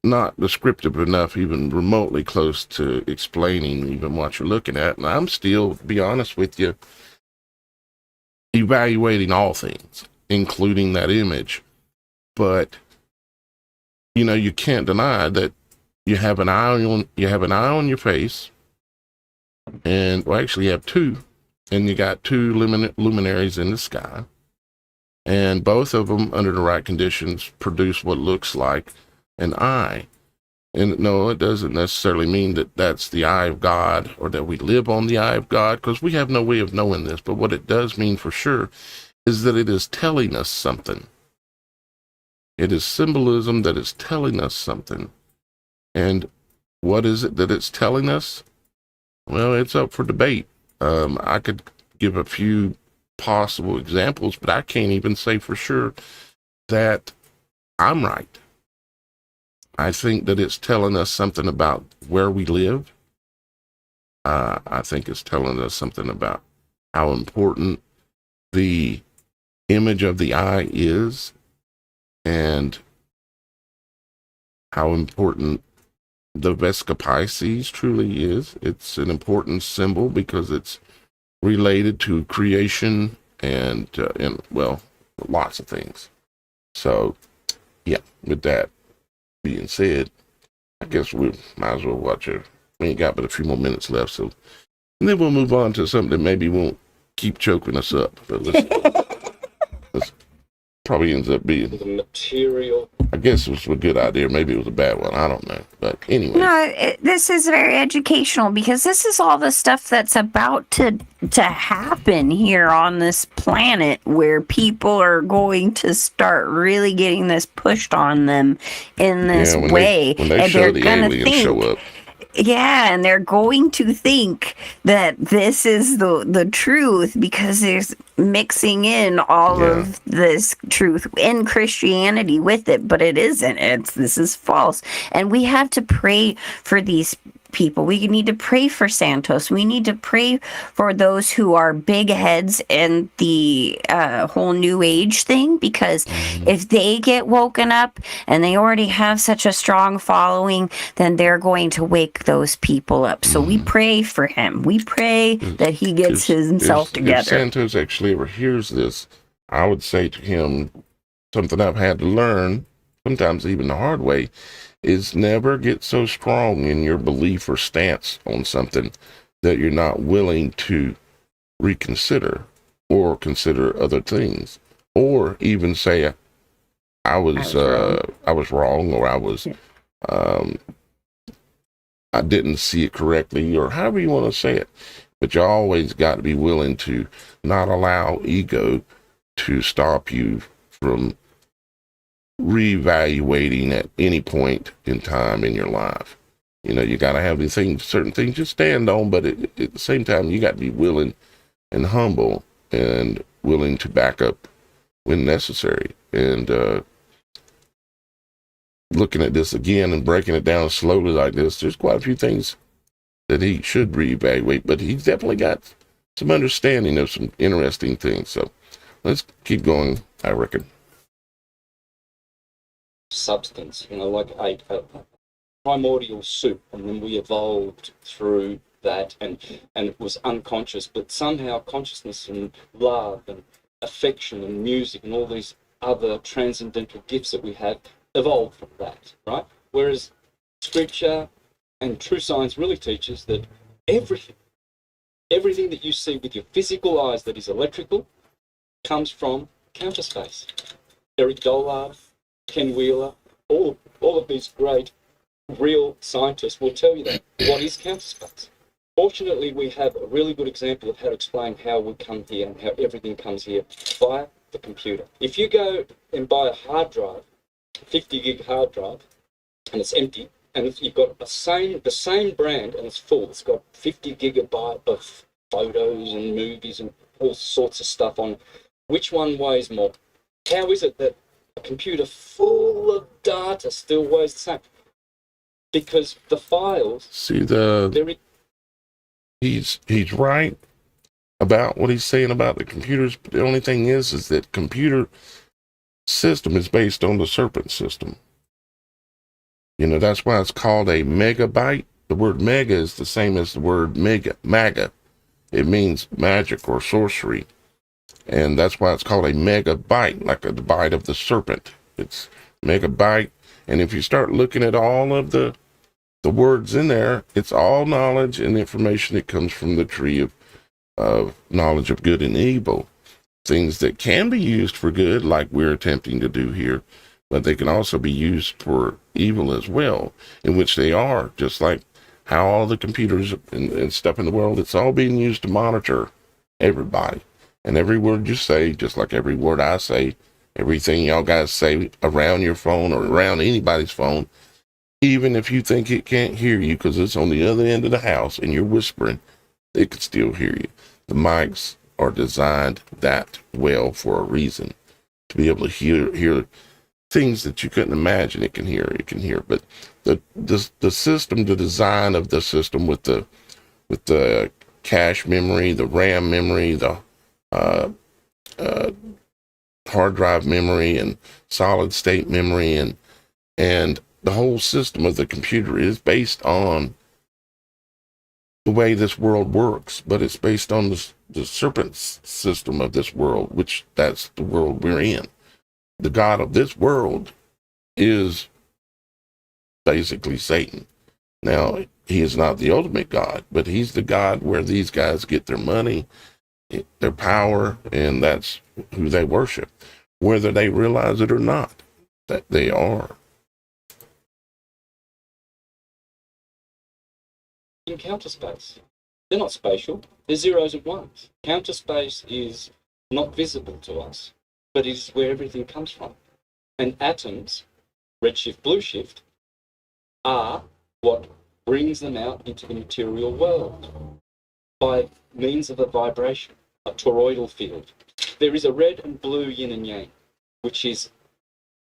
not descriptive enough, even remotely close to explaining even what you're looking at. And I'm still, to be honest with you, evaluating all things, including that image. But you can't deny that you have an eye on your face, and well, actually you have two, and you got two luminaries in the sky, and both of them, under the right conditions, produce what looks like an eye. And no, it doesn't necessarily mean that that's the eye of God, or that we live on the eye of God, because we have no way of knowing this. But what it does mean for sure is that it is telling us something. It is symbolism that is telling us something. And what is it that it's telling us? Well, it's up for debate. I could give a few possible examples, but I can't even say for sure that I'm right. I think that it's telling us something about where we live. I think it's telling us something about how important the image of the eye is, and how important the Vesca Pisces truly is. It's an important symbol because it's related to creation and well, lots of things. So, yeah, with that being said, I guess we might as well watch it. We ain't got but a few more minutes left, so and then we'll move on to something that maybe won't keep choking us up. But let's probably ends up being The material. I guess it was a good idea. Maybe it was a bad one. I don't know. But anyway. No, this is very educational because this is all the stuff that's about to happen here on this planet, where people are going to start really getting this pushed on them in this way. When they and show they're the gonna aliens think, show up. yeah, and they're going to think that this is the truth because there's mixing in all of this truth in Christianity with it, but it isn't. This is false. And we have to pray for these people. We need to pray for Santos. We need to pray for those who are big heads in the whole new age thing, because if they get woken up and they already have such a strong following, then they're going to wake those people up. So we pray for him. We pray that he gets himself together. If Santos actually ever hears this, I would say to him something I've had to learn, sometimes even the hard way, is never get so strong in your belief or stance on something that you're not willing to reconsider or consider other things, or even say I was wrong, or I didn't see it correctly, or however you want to say it. But you always got to be willing to not allow ego to stop you from reevaluating at any point in time in your life. You got to have these things, certain things you stand on, but at the same time, you got to be willing and humble and willing to back up when necessary. And looking at this again and breaking it down slowly like this, there's quite a few things that he should reevaluate, but he's definitely got some understanding of some interesting things. So let's keep going, I reckon. Substance, like a primordial soup, and then we evolved through that, and it was unconscious, but somehow consciousness and love and affection and music and all these other transcendental gifts that we have evolved from that, right? Whereas scripture and true science really teaches that everything that you see with your physical eyes that is electrical comes from counter space. Eric Dollard, Ken Wheeler, all of these great real scientists will tell you that. What is counter space? Fortunately, we have a really good example of how to explain how we come here and how everything comes here via the computer. If you go and buy a hard drive, 50 gig hard drive, and it's empty, and if you've got the same brand and it's full, it's got 50 gigabyte of photos and movies and all sorts of stuff on it, which one weighs more? How is it that a computer full of data still weighs the same? Because the files... See, he's right about what he's saying about the computers, but the only thing is that computer system is based on the serpent system. That's why it's called a megabyte. The word mega is the same as the word maga. It means magic or sorcery. And that's why it's called a megabyte, like the bite of the serpent. It's megabyte. And if you start looking at all of the words in there, it's all knowledge and information that comes from the tree of knowledge of good and evil. Things that can be used for good, like we're attempting to do here, but they can also be used for evil as well, in which they are, just like how all the computers and stuff in the world, it's all being used to monitor everybody. And every word you say, just like every word I say, everything y'all guys say around your phone or around anybody's phone, even if you think it can't hear you because it's on the other end of the house and you're whispering, it can still hear you. The mics are designed that well for a reason, to be able to hear things that you couldn't imagine it can hear. But the system, the design of the system with the cache memory, the RAM memory, the hard drive memory and solid state memory, and the whole system of the computer is based on the way this world works, but it's based on the serpent system of this world, which that's the world we're in. The God of this world is basically Satan. Now, he is not the ultimate God, but he's the God where these guys get their money, their power, and that's who they worship, whether they realize it or not, that they are. In counter space, they're not spatial, they're zeros and ones. Counter space is not visible to us, but it is where everything comes from. And atoms, redshift, blue shift, are what brings them out into the material world by means of a vibration, a toroidal field. There is a red and blue yin and yang, which is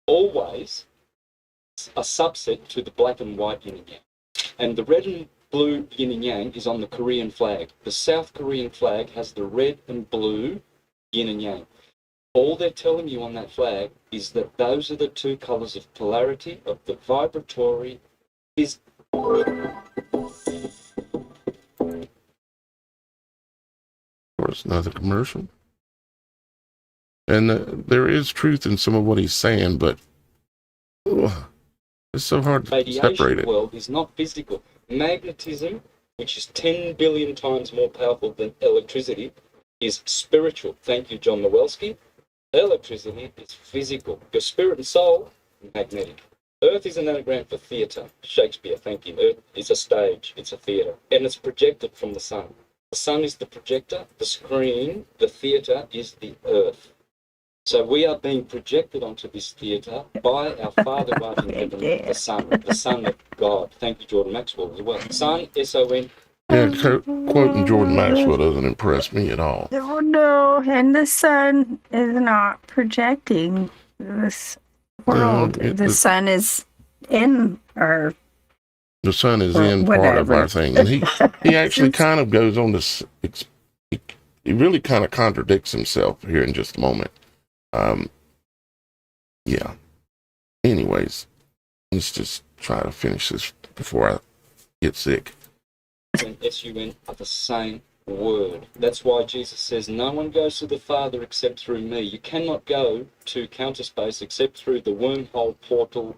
always a subset to the black and white yin and yang. And the red and blue yin and yang is on the Korean flag. The South Korean flag has the red and blue yin and yang. All they're telling you on that flag is that those are the two colors of polarity of the vibratory is. It's another commercial. And there is truth in some of what he's saying, but it's so hard to separate Radiation it. world is not physical. Magnetism, which is 10 billion times more powerful than electricity, is spiritual. Thank you, John Nowelski. Electricity is physical. Your spirit and soul, magnetic. Earth is an anagram for theatre. Shakespeare, thank you. Earth is a stage, it's a theatre. And it's projected from the sun. The sun is the projector, the screen, the theatre is the earth. So we are being projected onto this theatre by our Father right in heaven, the Son of God. Thank you, Jordan Maxwell, as well. Son, S-O-N. Yeah, quoting Jordan Maxwell doesn't impress me at all. Oh, no, and the sun is not projecting this world. The sun is in our... The sun is in part of our thing. And he actually kind of goes on this... He really kind of contradicts himself here in just a moment. Yeah. Anyways, let's just try to finish this before I get sick. And S-U-N are the same word. That's why Jesus says, no one goes to the Father except through me. You cannot go to counter space except through the wormhole portal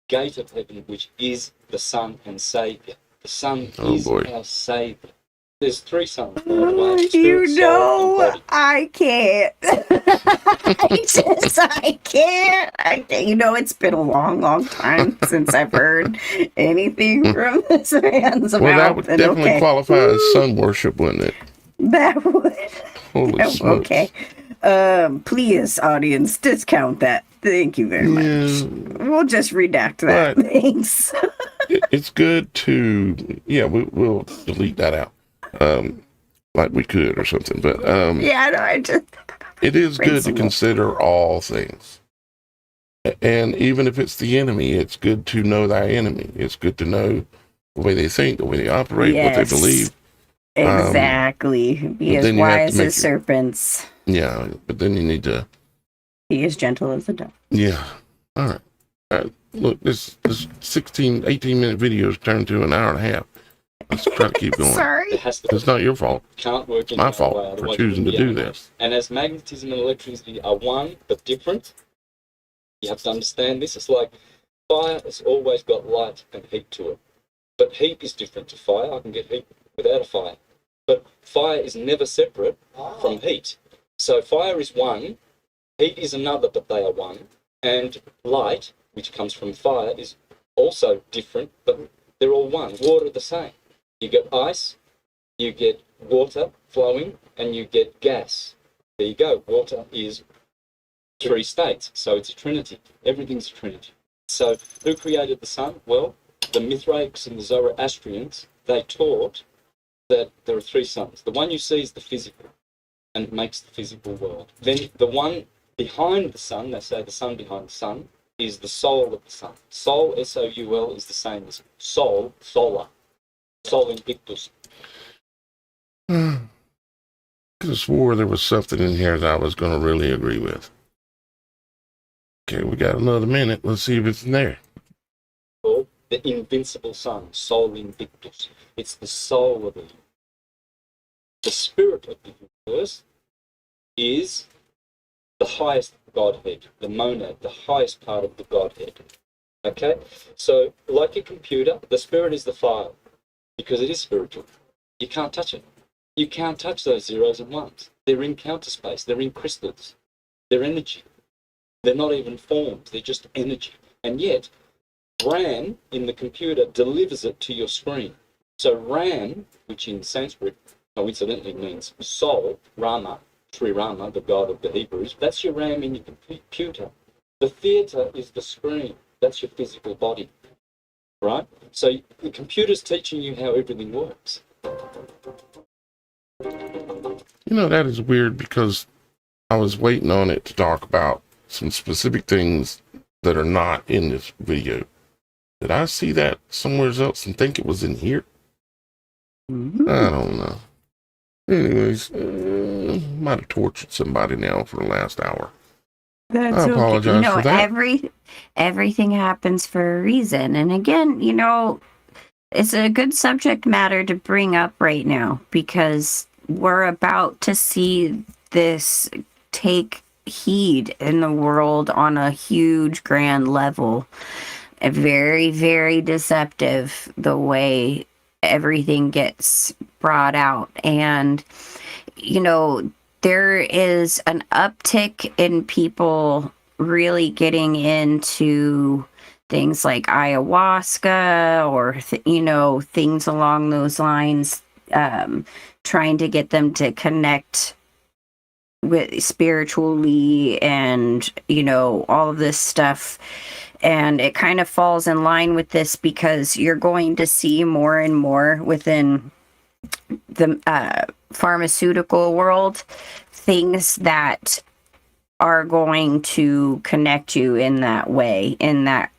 gate of heaven, which is the Son and Saviour. The Son is our Saviour. There's three sons, by the way. Spirit, soul, and body. I can't. I can't. You know, it's been a long, long time since I've heard anything from this man's mouth. Well, that would definitely qualify as sun worship, wouldn't it? That would. Holy smokes. Okay. Please, audience, discount that. Thank you very much. We'll just redact that. But thanks. It's good to, we'll delete that out. Like we could or something, but it is good to consider all things, and even if it's the enemy, it's good to know thy enemy. It's good to know the way they think, the way they operate, what they believe. Exactly. Be as wise as serpents. Yeah, but then you need to be as gentle as a dove. Yeah. All right. Look, this 18 minute video is turned to an hour and a half. Let's try to keep going. Sorry. It has to It's not your fault. can't work in My another fault way, for otherwise it choosing to wouldn't do be animal. this. And as magnetism and electricity are one but different, you have to understand this. It's like fire has always got light and heat to it. But heat is different to fire. I can get heat without a fire. But fire is never separate from heat. So fire is one, heat is another, but they are one. And light, which comes from fire, is also different, but they're all one. Water the same. You get ice, you get water flowing, and you get gas. There you go. Water is 3 states, so it's a trinity. Everything's a trinity. So who created the sun? Well, the Mithraics and the Zoroastrians, they taught that there are 3 suns. The one you see is the physical, and it makes the physical world. Then the one behind the sun, they say the sun behind the sun, is the soul of the sun. Soul, S-O-U-L, is the same as soul, solar. Sol Invictus. I could have swore there was something in here that I was going to really agree with. Okay, we got another minute. Let's see if it's in there. Or the invincible sun, Sol Invictus. It's the soul of the universe. The spirit of the universe is the highest Godhead, the monad, the highest part of the Godhead. Okay? So, like a computer, the spirit is the file, because it is spiritual. You can't touch it. You can't touch those zeros and ones. They're in counter space. They're in crystals. They're energy. They're not even forms. They're just energy. And yet, RAM in the computer delivers it to your screen. So RAM, which in Sanskrit coincidentally means soul, Rama, Sri Rama, the god of the Hebrews, that's your RAM in your computer. The theatre is the screen. That's your physical body. Right? So the computer's teaching you how everything works. You know, that is weird because I was waiting on it to talk about some specific things that are not in this video. Did I see that somewhere else and think it was in here? I don't know. Anyways, might have tortured somebody now for the last hour. That's I apologize okay. You know, for that. everything happens for a reason. And again, you know, it's a good subject matter to bring up right now because we're about to see this take heed in the world on a huge, grand level. Very, very deceptive the way everything gets brought out. And, you know, there is an uptick in people really getting into things like ayahuasca or, you know, things along those lines, trying to get them to connect with spiritually and, you know, all of this stuff. And it kind of falls in line with this because you're going to see more and more within the pharmaceutical world things that are going to connect you in that way, in that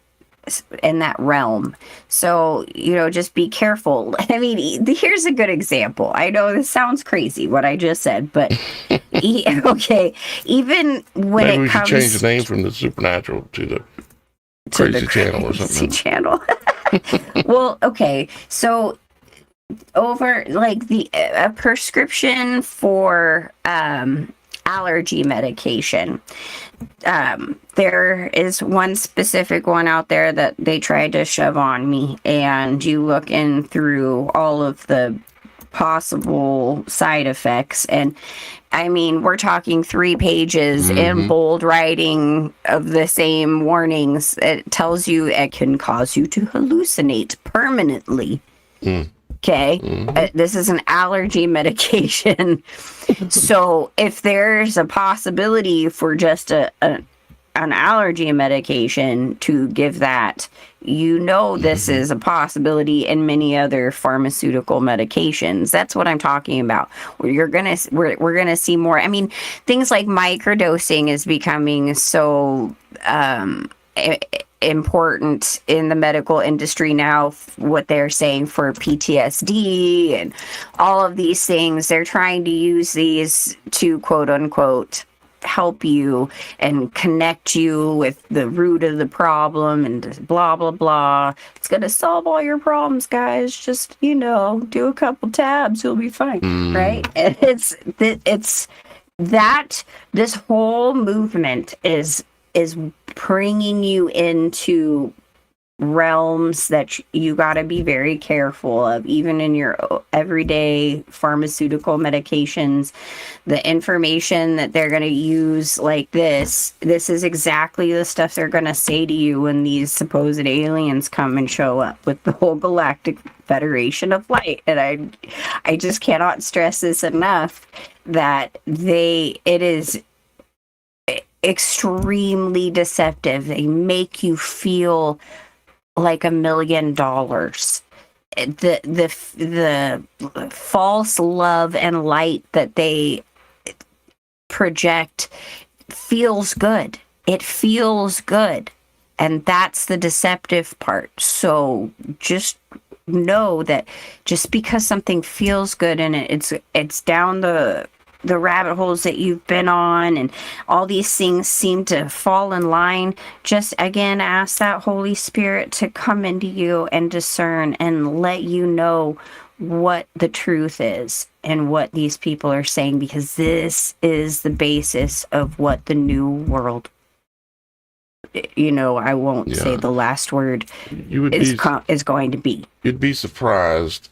realm. So, you know, just be careful. I mean, here's a good example. I know this sounds crazy what I just said, but okay, even when Maybe it comes, we should change the name from the supernatural to the crazy channel or something. Channel. Well, okay, so over like a prescription for allergy medication. There is one specific one out there that they tried to shove on me, and you look in through all of the possible side effects, and I mean, we're talking 3 pages in bold writing of the same warnings. It tells you it can cause you to hallucinate permanently. Okay, this is an allergy medication. So if there's a possibility for just an allergy medication to give that, you know, this is a possibility in many other pharmaceutical medications. That's what I'm talking about. We're gonna see more. I mean, things like microdosing is becoming so important in the medical industry now. What they're saying for PTSD and all of these things, they're trying to use these to quote unquote help you and connect you with the root of the problem and blah blah blah. It's going to solve all your problems, guys. Just, do a couple tabs, you'll be fine. Right? And it's that this whole movement is bringing you into realms that you got to be very careful of, even in your everyday pharmaceutical medications. The information that they're going to use, like this is exactly the stuff they're going to say to you when these supposed aliens come and show up with the whole Galactic Federation of Light. And I just cannot stress this enough, that it is extremely deceptive. They make you feel like $1 million. The false love and light that they project feels good. It feels good. And that's the deceptive part. So just know that just because something feels good and it's down the rabbit holes that you've been on, and all these things seem to fall in line, just again ask that Holy Spirit to come into you and discern and let you know what the truth is and what these people are saying, because this is the basis of what the new world, I won't say the last word, is going to be. You'd be surprised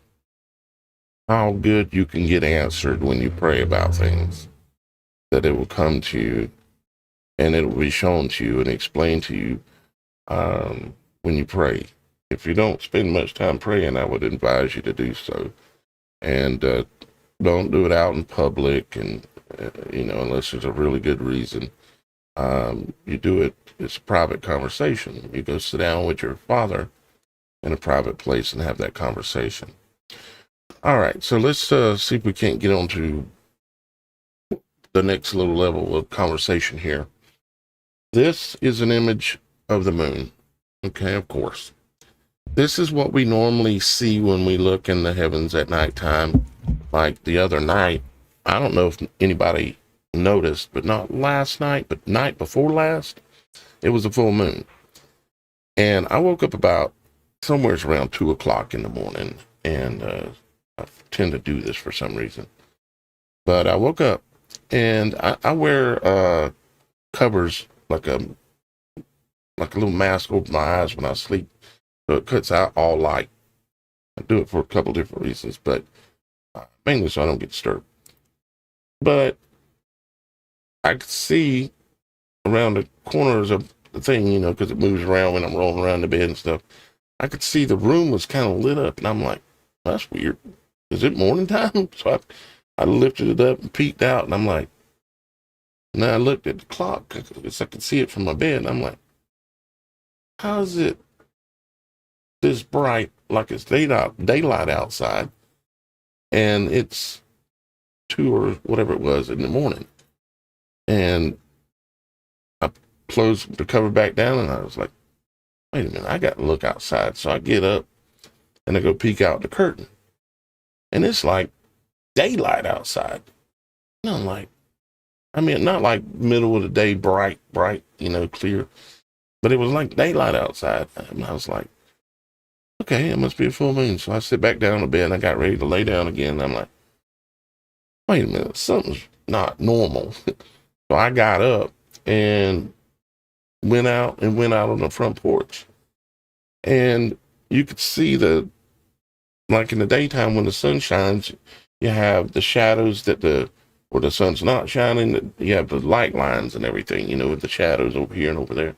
how good you can get answered when you pray about things, that it will come to you and it will be shown to you and explained to you when you pray. If you don't spend much time praying, I would advise you to do so. And don't do it out in public, and unless there's a really good reason. You do it, it's a private conversation. You go sit down with your father in a private place and have that conversation. All right, so let's see if we can't get on to the next little level of conversation here. This is an image of the moon. Okay, of course. This is what we normally see when we look in the heavens at nighttime. Like the other night, I don't know if anybody noticed, but not last night, but night before last, it was a full moon. And I woke up about somewhere around 2 o'clock in the morning, and I tend to do this for some reason. But I woke up, and I wear covers, like a little mask over my eyes when I sleep, so it cuts out all light. I do it for a couple different reasons, but mainly so I don't get disturbed. But I could see around the corners of the thing, because it moves around when I'm rolling around the bed and stuff. I could see the room was kind of lit up, and I'm like, that's weird. Is it morning time? So I lifted it up and peeked out, and I'm like, and then I looked at the clock because I could see it from my bed, and I'm like, how is it this bright, like it's daylight outside, and it's 2 or whatever it was in the morning? And I closed the cover back down, and I was like, wait a minute, I got to look outside. So I get up and I go peek out the curtain, and it's like daylight outside. And I'm like, not like middle of the day, bright, clear, but it was like daylight outside. And I was like, okay, it must be a full moon. So I sit back down in bed, and I got ready to lay down again. And I'm like, wait a minute, something's not normal. So I got up and went out on the front porch. And you could see like in the daytime when the sun shines, you have the shadows where the sun's not shining, you have the light lines and everything, with the shadows over here and over there.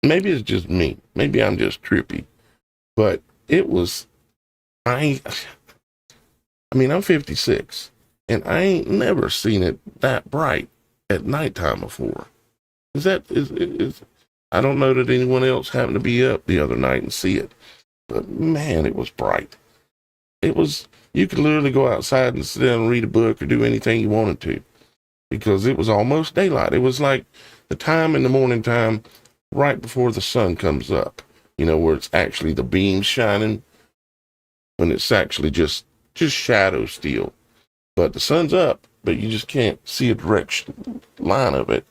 Maybe it's just me. Maybe I'm just trippy. But it was, I'm 56, and I ain't never seen it that bright at nighttime before. I don't know that anyone else happened to be up the other night and see it, but man, it was bright. You could literally go outside and sit down and read a book or do anything you wanted to, because it was almost daylight. It was like the time in the morning time right before the sun comes up, where it's actually the beams shining, when it's actually just shadow still. But the sun's up, but you just can't see a direct line of it,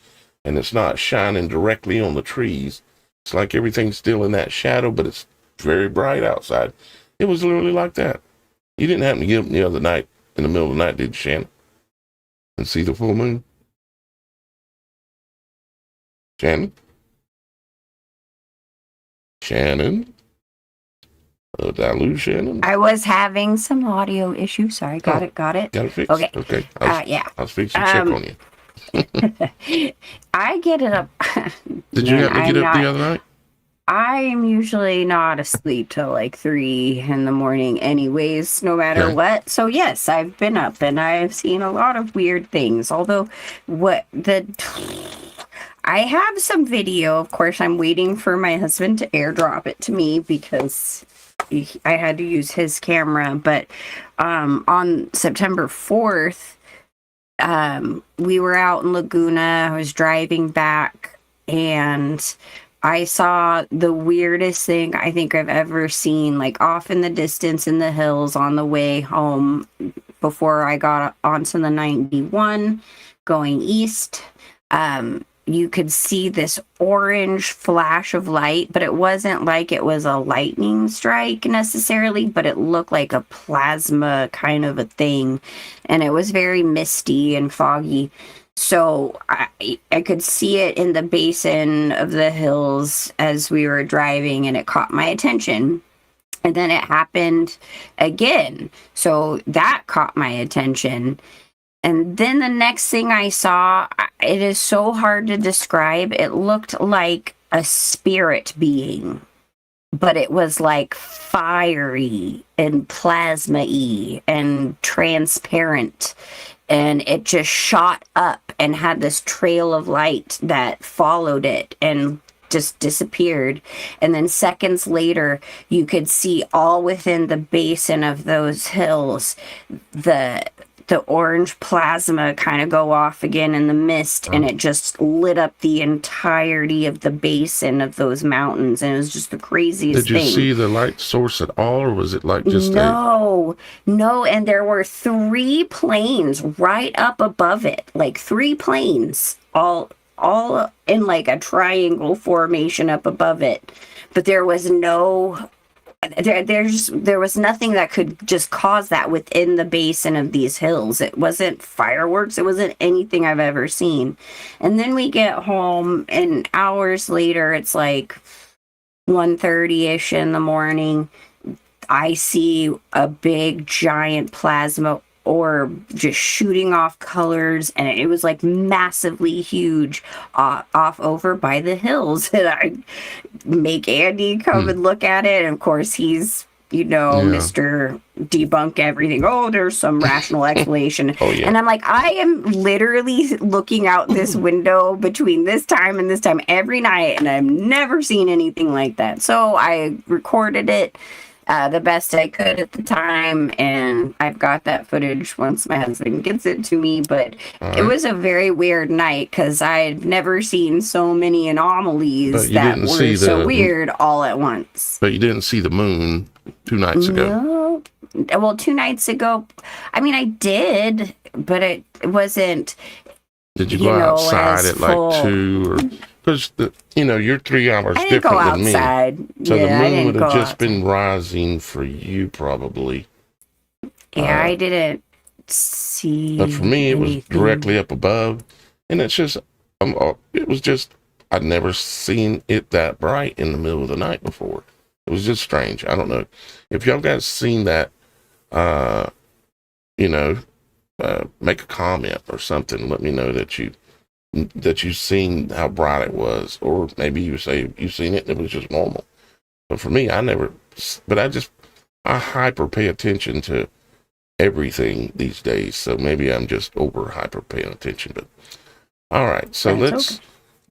and it's not shining directly on the trees. It's like everything's still in that shadow, but it's very bright outside. It was literally like that. You didn't happen to get up the other night, in the middle of the night, did you, Shannon? And see the full moon? Shannon? Shannon? Did I lose Shannon? I was having some audio issues. Sorry, got it. Got it fixed? Okay. Okay. Yeah. I was fixing to check on you. I get it up. Did you Man, have to get up the other night? I'm usually not asleep till like 3 in the morning anyways, no matter Okay. what. So yes, I've been up and I've seen a lot of weird things. Although I have some video. Of course, I'm waiting for my husband to airdrop it to me because I had to use his camera. But on September 4th, we were out in Laguna. I was driving back and I saw the weirdest thing I think I've ever seen, like off in the distance in the hills on the way home before I got onto the 91 going east. You could see this orange flash of light, but it wasn't like it was a lightning strike necessarily, but it looked like a plasma kind of a thing. And it was very misty and foggy. So I could see it in the basin of the hills as we were driving, and it caught my attention. And then it happened again. So that caught my attention. And then the next thing I saw, it is so hard to describe. It looked like a spirit being, but it was like fiery and plasma-y and transparent. And it just shot up and had this trail of light that followed it and just disappeared. And then seconds later, you could see all within the basin of those hills, the orange plasma kind of go off again in the mist, and it just lit up the entirety of the basin of those mountains, and it was just the craziest thing. Did you see the light source at all, or was it like just no, and there were 3 planes right up above it, like 3 planes, all in like a triangle formation up above it, but there was no. There was nothing that could just cause that within the basin of these hills. It wasn't fireworks. It wasn't anything I've ever seen. And then we get home, and hours later, it's like 1:30ish in the morning. I see a big giant plasma orb just shooting off colors, and it was like massively huge off over by the hills. And I make Andy come and look at it, and of course he's Mr. Debunk everything. Oh, there's some rational explanation. And I'm like, I am literally looking out this window between this time and this time every night, and I've never seen anything like that. So I recorded it the best I could at the time, and I've got that footage once my husband gets it to me. But it was a very weird night because I'd never seen so many anomalies that were so weird all at once. But you didn't see the moon 2 nights ago. No. Well, 2 nights ago, I mean, I did, but it wasn't. Did you go outside at like 2 or? Because you're 3 hours different than me. So the moon would have just been rising for you, probably. Yeah, I didn't see. But for me, it was directly up above, and it's just, it was just, I'd never seen it that bright in the middle of the night before. It was just strange. I don't know if y'all guys seen that. Make a comment or something. Let me know that you've seen how bright it was, or maybe you say you've seen it and it was just normal. But for me, I never. But I hyper pay attention to everything these days. So maybe I'm just over hyper paying attention. But all right, so let's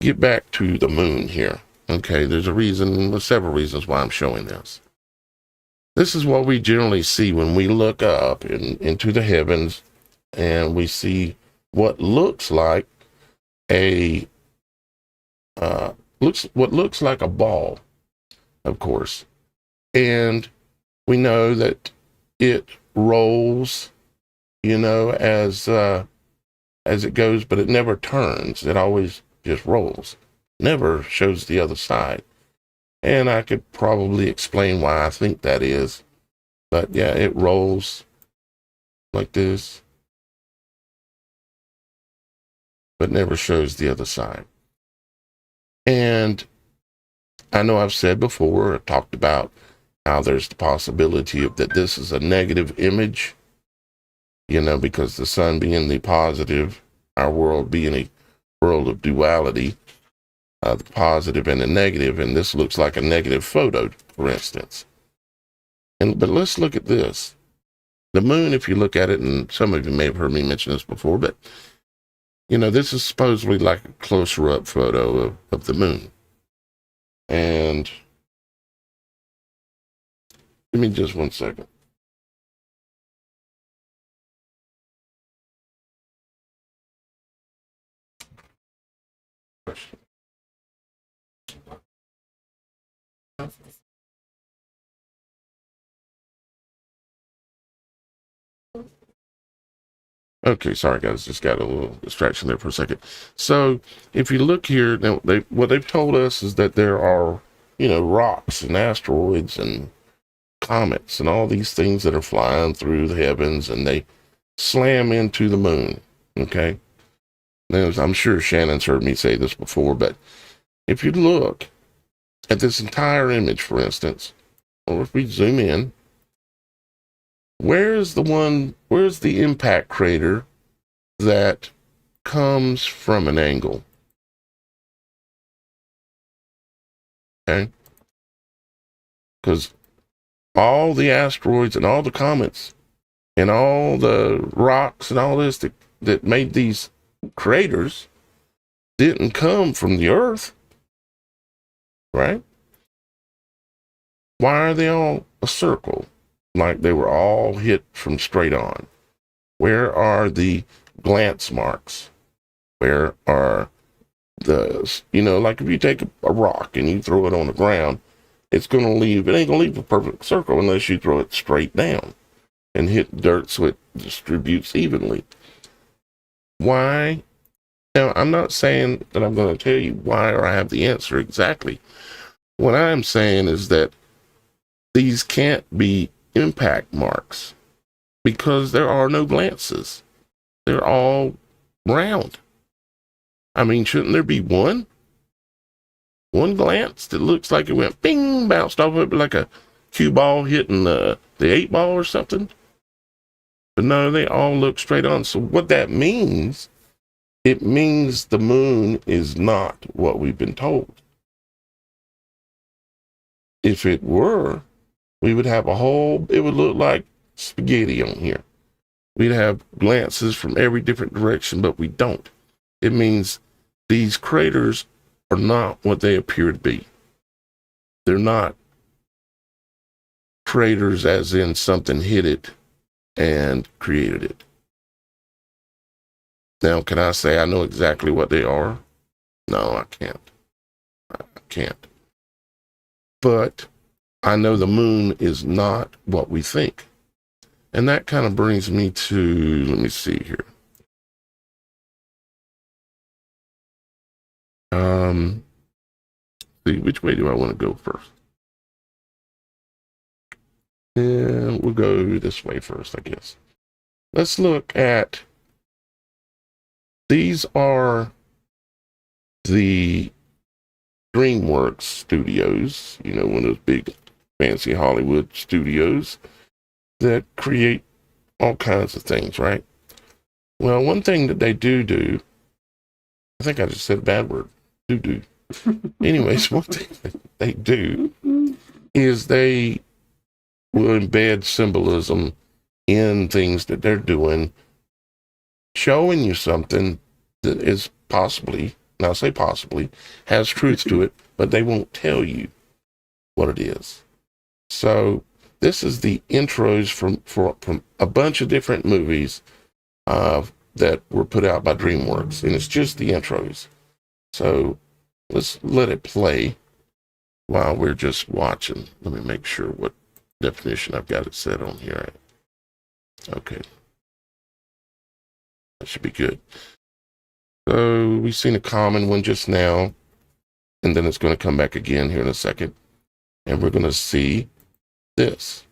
get back to the moon here. Okay, there's several reasons why I'm showing this. This is what we generally see when we look up into the heavens, and we see what looks like what looks like a ball, of course, and we know that it rolls, as as it goes, but it never turns. It always just rolls. Never shows the other side. And I could probably explain why I think that is. But yeah, it rolls like this, but never shows the other side. And I know I've said before, I talked about how there's the possibility of that this is a negative image, because the sun being the positive, our world being a world of duality, the positive and the negative, and this looks like a negative photo, for instance. But let's look at this. The moon, if you look at it, and some of you may have heard me mention this before, but, this is supposedly like a closer up photo of the moon. And give me just 1 second. Okay, sorry guys, just got a little distraction there for a second. So if you look here, now what they've told us is that there are, rocks and asteroids and comets and all these things that are flying through the heavens, and they slam into the moon. Okay, now I'm sure Shannon's heard me say this before, but if you look at this entire image, for instance, or if we zoom in, where's the impact crater that comes from an angle? Okay? Because all the asteroids and all the comets and all the rocks and all this that made these craters didn't come from the Earth, right? Why are they all a circle? Like they were all hit from straight on. Where are the glance marks? Where are like if you take a rock and you throw it on the ground, it ain't going to leave a perfect circle unless you throw it straight down and hit dirt so it distributes evenly. Why? Now, I'm not saying that I'm going to tell you why or I have the answer exactly. What I'm saying is that these can't be impact marks because there are no glances. They're all round. I mean, shouldn't there be one glance that looks like it went bing, bounced off of it like a cue ball hitting the 8-ball or something? But no, they all look straight on. So what that means, it means the moon is not what we've been told. If it were, we would have it would look like spaghetti on here. We'd have glances from every different direction, but we don't. It means these craters are not what they appear to be. They're not craters as in something hit it and created it. Now, can I say I know exactly what they are? No, I can't. I can't. But I know the moon is not what we think. And that kind of brings me to, let me see here. See, which way do I want to go first? And we'll go this way first, I guess. Let's look at, these are the DreamWorks studios, one of those big fancy Hollywood studios that create all kinds of things, right? Well, one thing that they do, I think I just said a bad word, do. Anyways, one thing that they do is they will embed symbolism in things that they're doing, showing you something that is possibly, now I say possibly, has truth to it, but they won't tell you what it is. So this is the intros from a bunch of different movies that were put out by DreamWorks, and it's just the intros. So let's let it play while we're just watching. Let me make sure what definition I've got it set on here. Okay. That should be good. So we've seen a common one just now, and then it's going to come back again here in a second. And we're going to see this.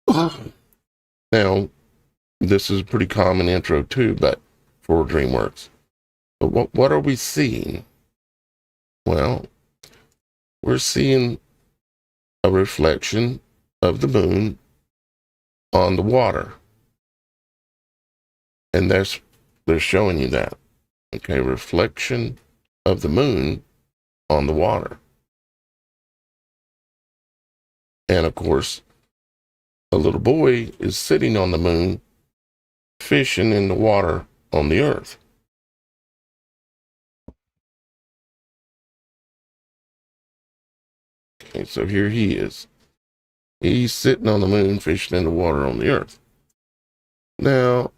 Now, this is a pretty common intro too, but for DreamWorks. But what are we seeing? Well, we're seeing a reflection of the moon on the water. And they're showing you that. Okay, reflection of the moon on the water. And of course, a little boy is sitting on the moon, fishing in the water on the earth. Okay, so here he is. He's sitting on the moon, fishing in the water on the earth. Now,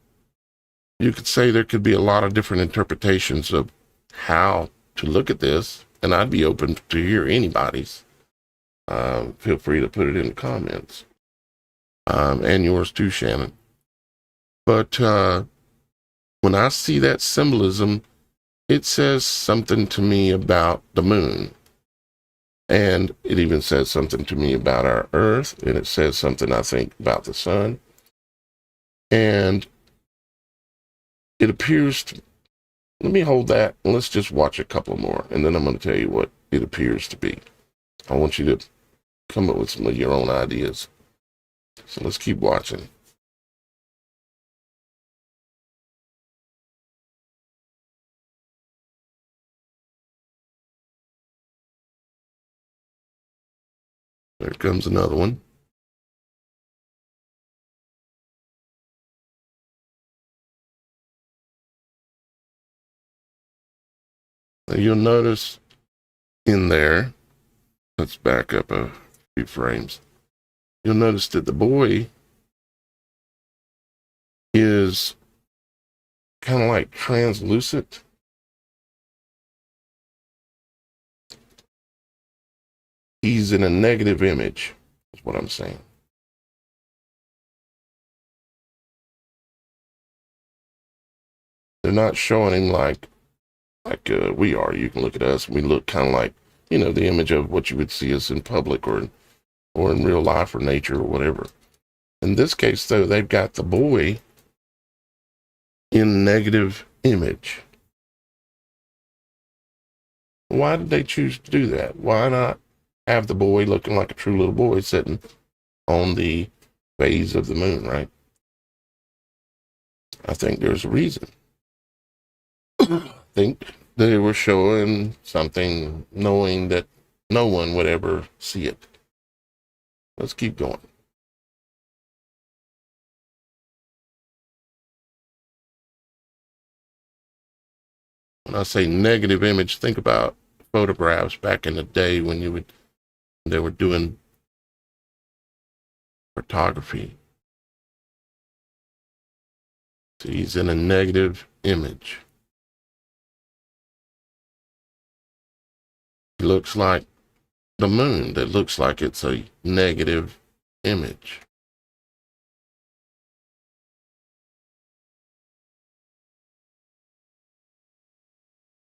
you could say there could be a lot of different interpretations of how to look at this, and I'd be open to hear anybody's. Feel free to put it in the comments. And yours too, Shannon. But when I see that symbolism, it says something to me about the moon. And it even says something to me about our earth. And it says something, I think, about the sun. And it appears to... Let me hold that, and let's just watch a couple more. And then I'm going to tell you what it appears to be. I want you to come up with some of your own ideas. So let's keep watching. There comes another one. Now you'll notice in there, let's back up a few frames. You'll notice that the boy is kind of like translucent. He's in a negative image, is what I'm saying. They're not showing him like we are. You can look at us, and we look kind of like, you know, the image of what you would see us in public or in real life or nature or whatever. In this case, though, they've got the boy in negative image. Why did they choose to do that? Why not have the boy looking like a true little boy sitting on the phase of the moon, right? I think there's a reason. I think they were showing something, knowing that no one would ever see it. Let's keep going. When I say negative image, think about photographs back in the day when they were doing photography. So he's in a negative image. He looks like the moon, that looks like it's a negative image.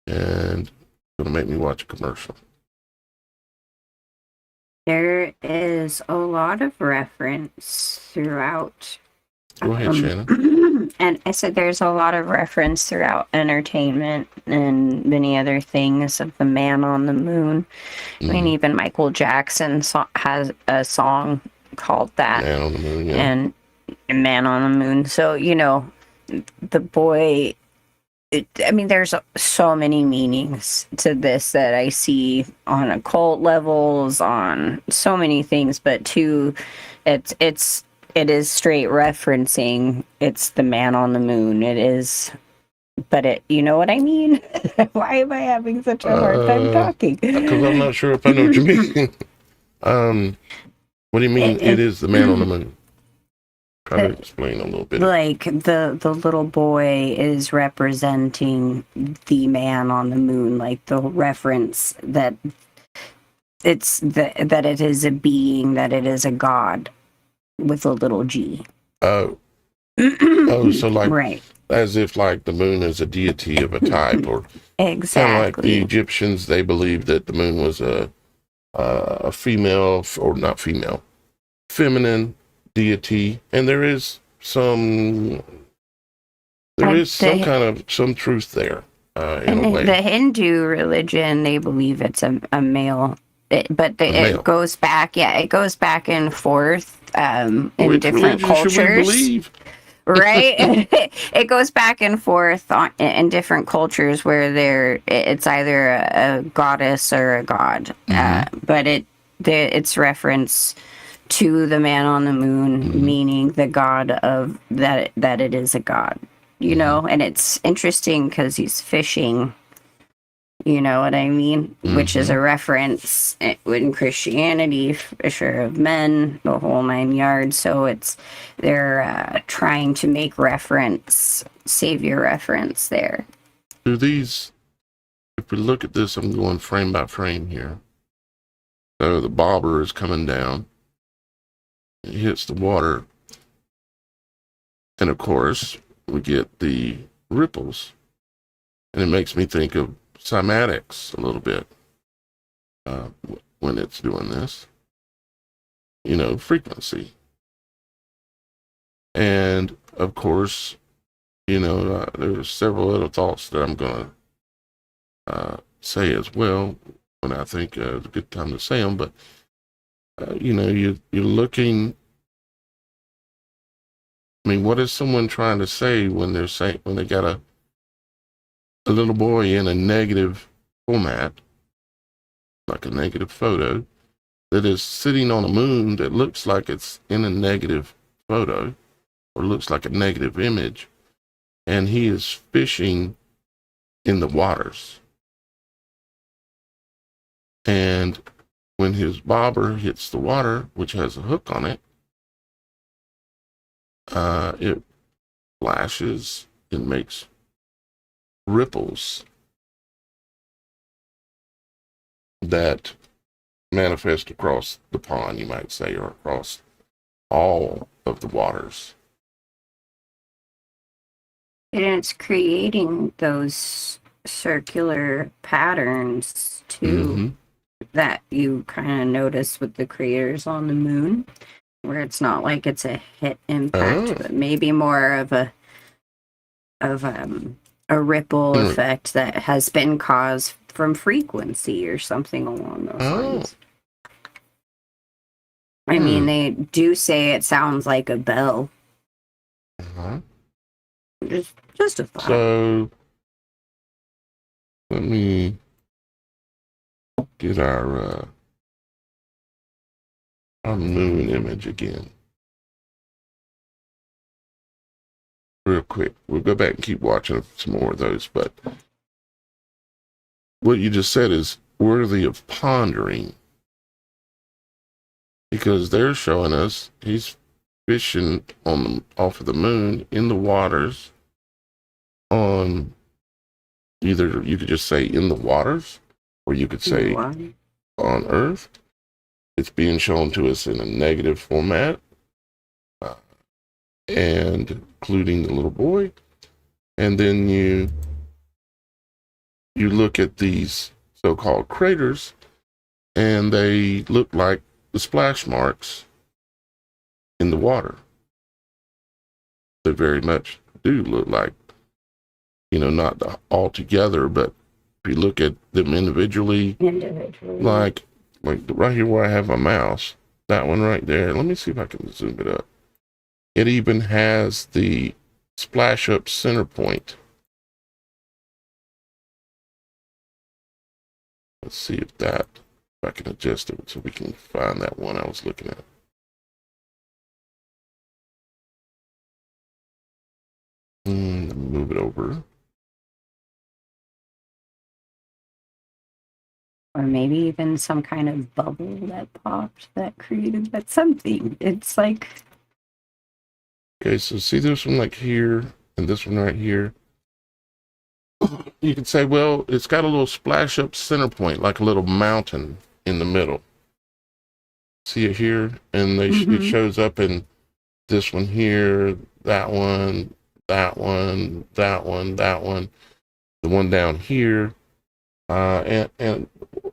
And it's going to make me watch a commercial. There is a lot of reference throughout. Go ahead, Shannon. And I said there's a lot of reference throughout entertainment and many other things of the man on the moon. I mean, even Michael Jackson has a song called that. Man on the moon, yeah. And Man on the Moon. So, you know, the boy... I mean, there's so many meanings to this that I see on occult levels, on so many things, but too, it is straight referencing. It's the man on the moon. It is, but it, you know what I mean? Why am I having such a hard time talking? Because I'm not sure if I know what you mean. What do you mean? It is the man on the moon. Try to explain a little bit. Like the little boy is representing the man on the moon, like the reference that that it is a being, that it is a god with a little g. Oh, so like right. as if like the moon is a deity of a type, or kind of like the Exactly. Egyptians. They believed that the moon was a female, or not female, feminine deity, and there is some kind of some truth there, in a And way. the Hindu religion, they believe it's a male, Male. it goes back. Yeah, it goes back and forth in Which different religion should we cultures, believe? right? It goes back and forth in different cultures where it's either a goddess or a god, but it's reference to the man on the moon, meaning the god of that it is a god, and it's interesting because he's fishing, you know what I mean, which is a reference in Christianity, fisher of men, the whole 9 yards. So they're trying to make savior reference there. Do these, if we look at this, I'm going frame by frame here. So the bobber is coming down. It hits the water. And of course, we get the ripples. And it makes me think of cymatics a little bit when it's doing this. Frequency. And of course, there's several other thoughts that I'm going to say as well when I think it's a good time to say them. But, you're looking. I mean, what is someone trying to say when they got a little boy in a negative format, like a negative photo, that is sitting on a moon that looks like it's in a negative photo, or looks like a negative image, and he is fishing in the waters. And when his bobber hits the water, which has a hook on it, it flashes and makes ripples that manifest across the pond, you might say, or across all of the waters. And it's creating those circular patterns too, that you kind of notice with the craters on the moon, where it's not like it's a hit impact, but maybe more of a ripple effect that has been caused from frequency or something along those lines. I mean, they do say it sounds like a bell. Just a thought. So let me get our moon image again real quick. We'll go back and keep watching some more of those, but what you just said is worthy of pondering, because they're showing us he's fishing off of the moon in the waters, on either, you could just say in the waters, or you could say on Earth. It's being shown to us in a negative format, and including the little boy. And then you look at these so-called craters, and they look like the splash marks in the water. They very much do look like, not all together, but if you look at them individually, like right here where I have my mouse, that one right there, let me see if I can zoom it up. It even has the splash up center point. Let's see if I can adjust it so we can find that one I was looking at. Let me move it over. Or maybe even some kind of bubble that popped that created that something. It's like... Okay, so see this one like here, and this one right here? You could say, well, it's got a little splash up center point, like a little mountain in the middle. See it here? And it shows up in this one here, that one, that one, that one, that one, the one down here, and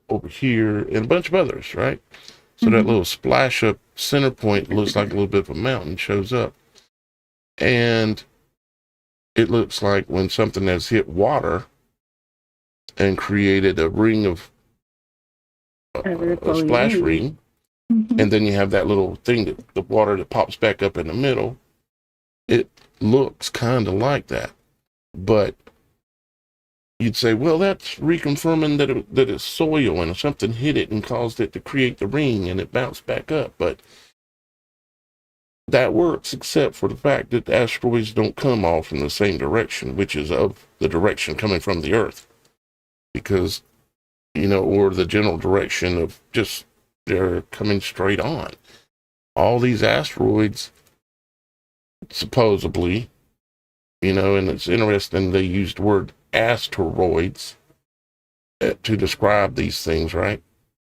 over here, and a bunch of others, right? So that little splash up center point looks like a little bit of a mountain shows up. And it looks like when something has hit water and created a ring of a splash ring, and then you have that little thing that the water that pops back up in the middle. It looks kind of like that, but you'd say, well, that's reconfirming that it's soil and something hit it and caused it to create the ring and it bounced back up. But that works, except for the fact that the asteroids don't come all from the same direction, which is of the direction coming from the Earth, because or the general direction of just they're coming straight on. All these asteroids, supposedly, and it's interesting they used the word asteroids to describe these things, right?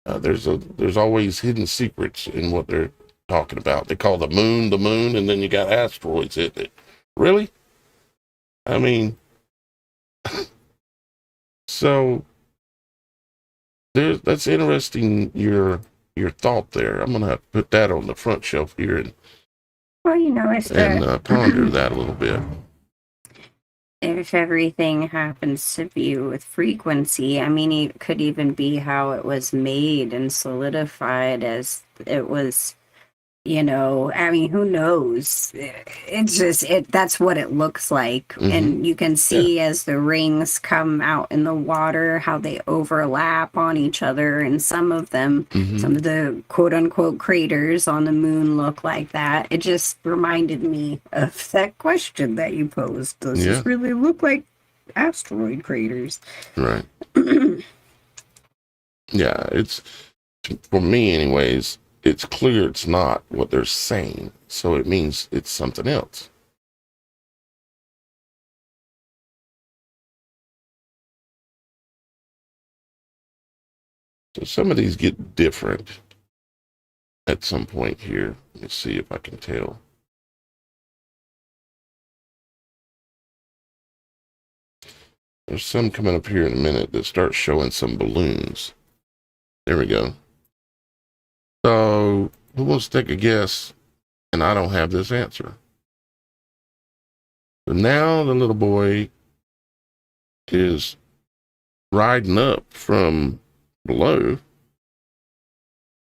There's always hidden secrets in what they're talking about. They call the moon, and then you got asteroids hitting it. Really? I mean, so that's interesting. Your thought there. I'm gonna have to put that on the front shelf here and it's ponder that a little bit. If everything happens to be with frequency, I mean, it could even be how it was made and solidified as it was. I mean, who knows? It's just that's what it looks like. And you can see as the rings come out in the water how they overlap on each other, and some of them, some of the quote unquote craters on the moon look like that. It just reminded me of that question that you posed. Does this really look like asteroid craters? Right. Yeah, it's, for me anyways, it's clear it's not what they're saying, so it means it's something else. So some of these get different at some point here. Let's see if I can tell. There's some coming up here in a minute that start showing some balloons. There we go. So, who wants to take a guess? And I don't have this answer. So now the little boy is riding up from below.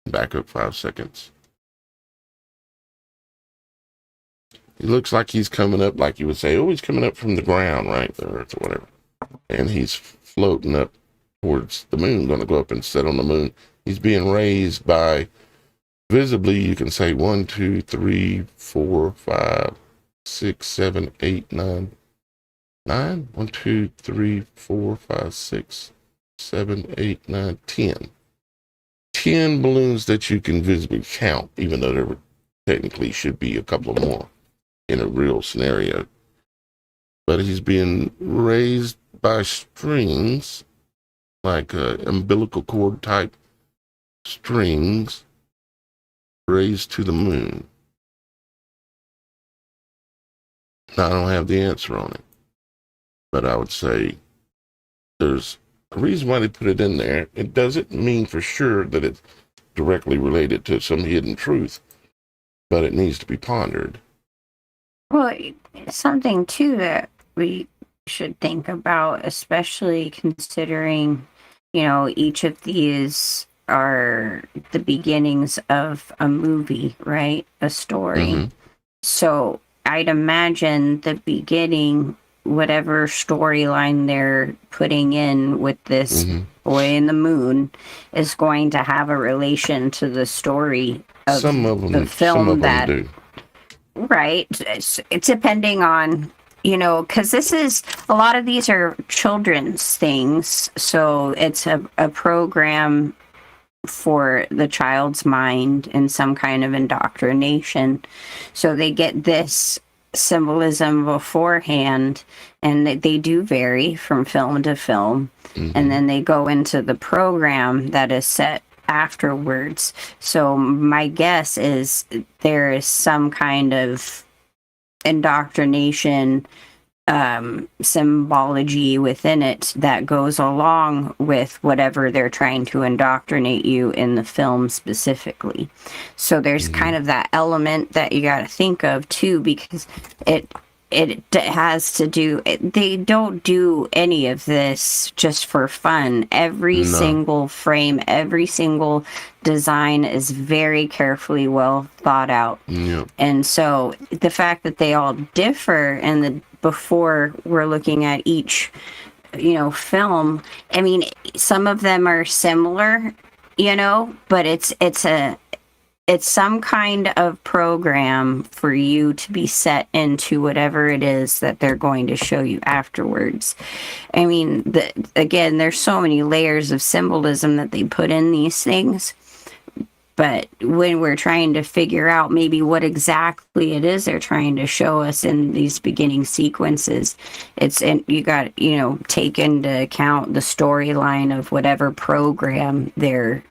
Back up 5 seconds. He looks like he's coming up, like you would say, he's coming up from the ground, right? The Earth or whatever. And he's floating up towards the moon, going to go up and sit on the moon. He's being raised by, visibly, you can say 1, 2, 3, 4, 5, 6, 7, 8, 9. 9? 1, 2, 3, 4, 5, 6, 7, 8, 9, 10. 10 balloons that you can visibly count, even though there technically should be a couple more in a real scenario. But he's being raised by strings, like umbilical cord type strings, raised to the moon. Now, I don't have the answer on it, but I would say there's a reason why they put it in there. It doesn't mean for sure that it's directly related to some hidden truth, but it needs to be pondered. Well, it's something too that we should think about, especially considering, each of these are the beginnings of a movie, right? A story. So I'd imagine the beginning, whatever storyline they're putting in with this boy in the moon, is going to have a relation to the story of the film that do. Right. It's depending on, because this is, a lot of these are children's things. So it's a program for the child's mind and some kind of indoctrination. So they get this symbolism beforehand, and they do vary from film to film. And then they go into the program that is set afterwards. So my guess is there is some kind of indoctrination symbology within it that goes along with whatever they're trying to indoctrinate you in the film specifically. So there's kind of that element that you got to think of too, because it has to do, they don't do any of this just for fun. Every single frame, every single design is very carefully well thought out. And so the fact that they all differ, and before we're looking at each, film, I mean, some of them are similar, but it's some kind of program for you to be set into whatever it is that they're going to show you afterwards. I mean, again, there's so many layers of symbolism that they put in these things. But when we're trying to figure out maybe what exactly it is they're trying to show us in these beginning sequences, you got, take into account the storyline of whatever program they're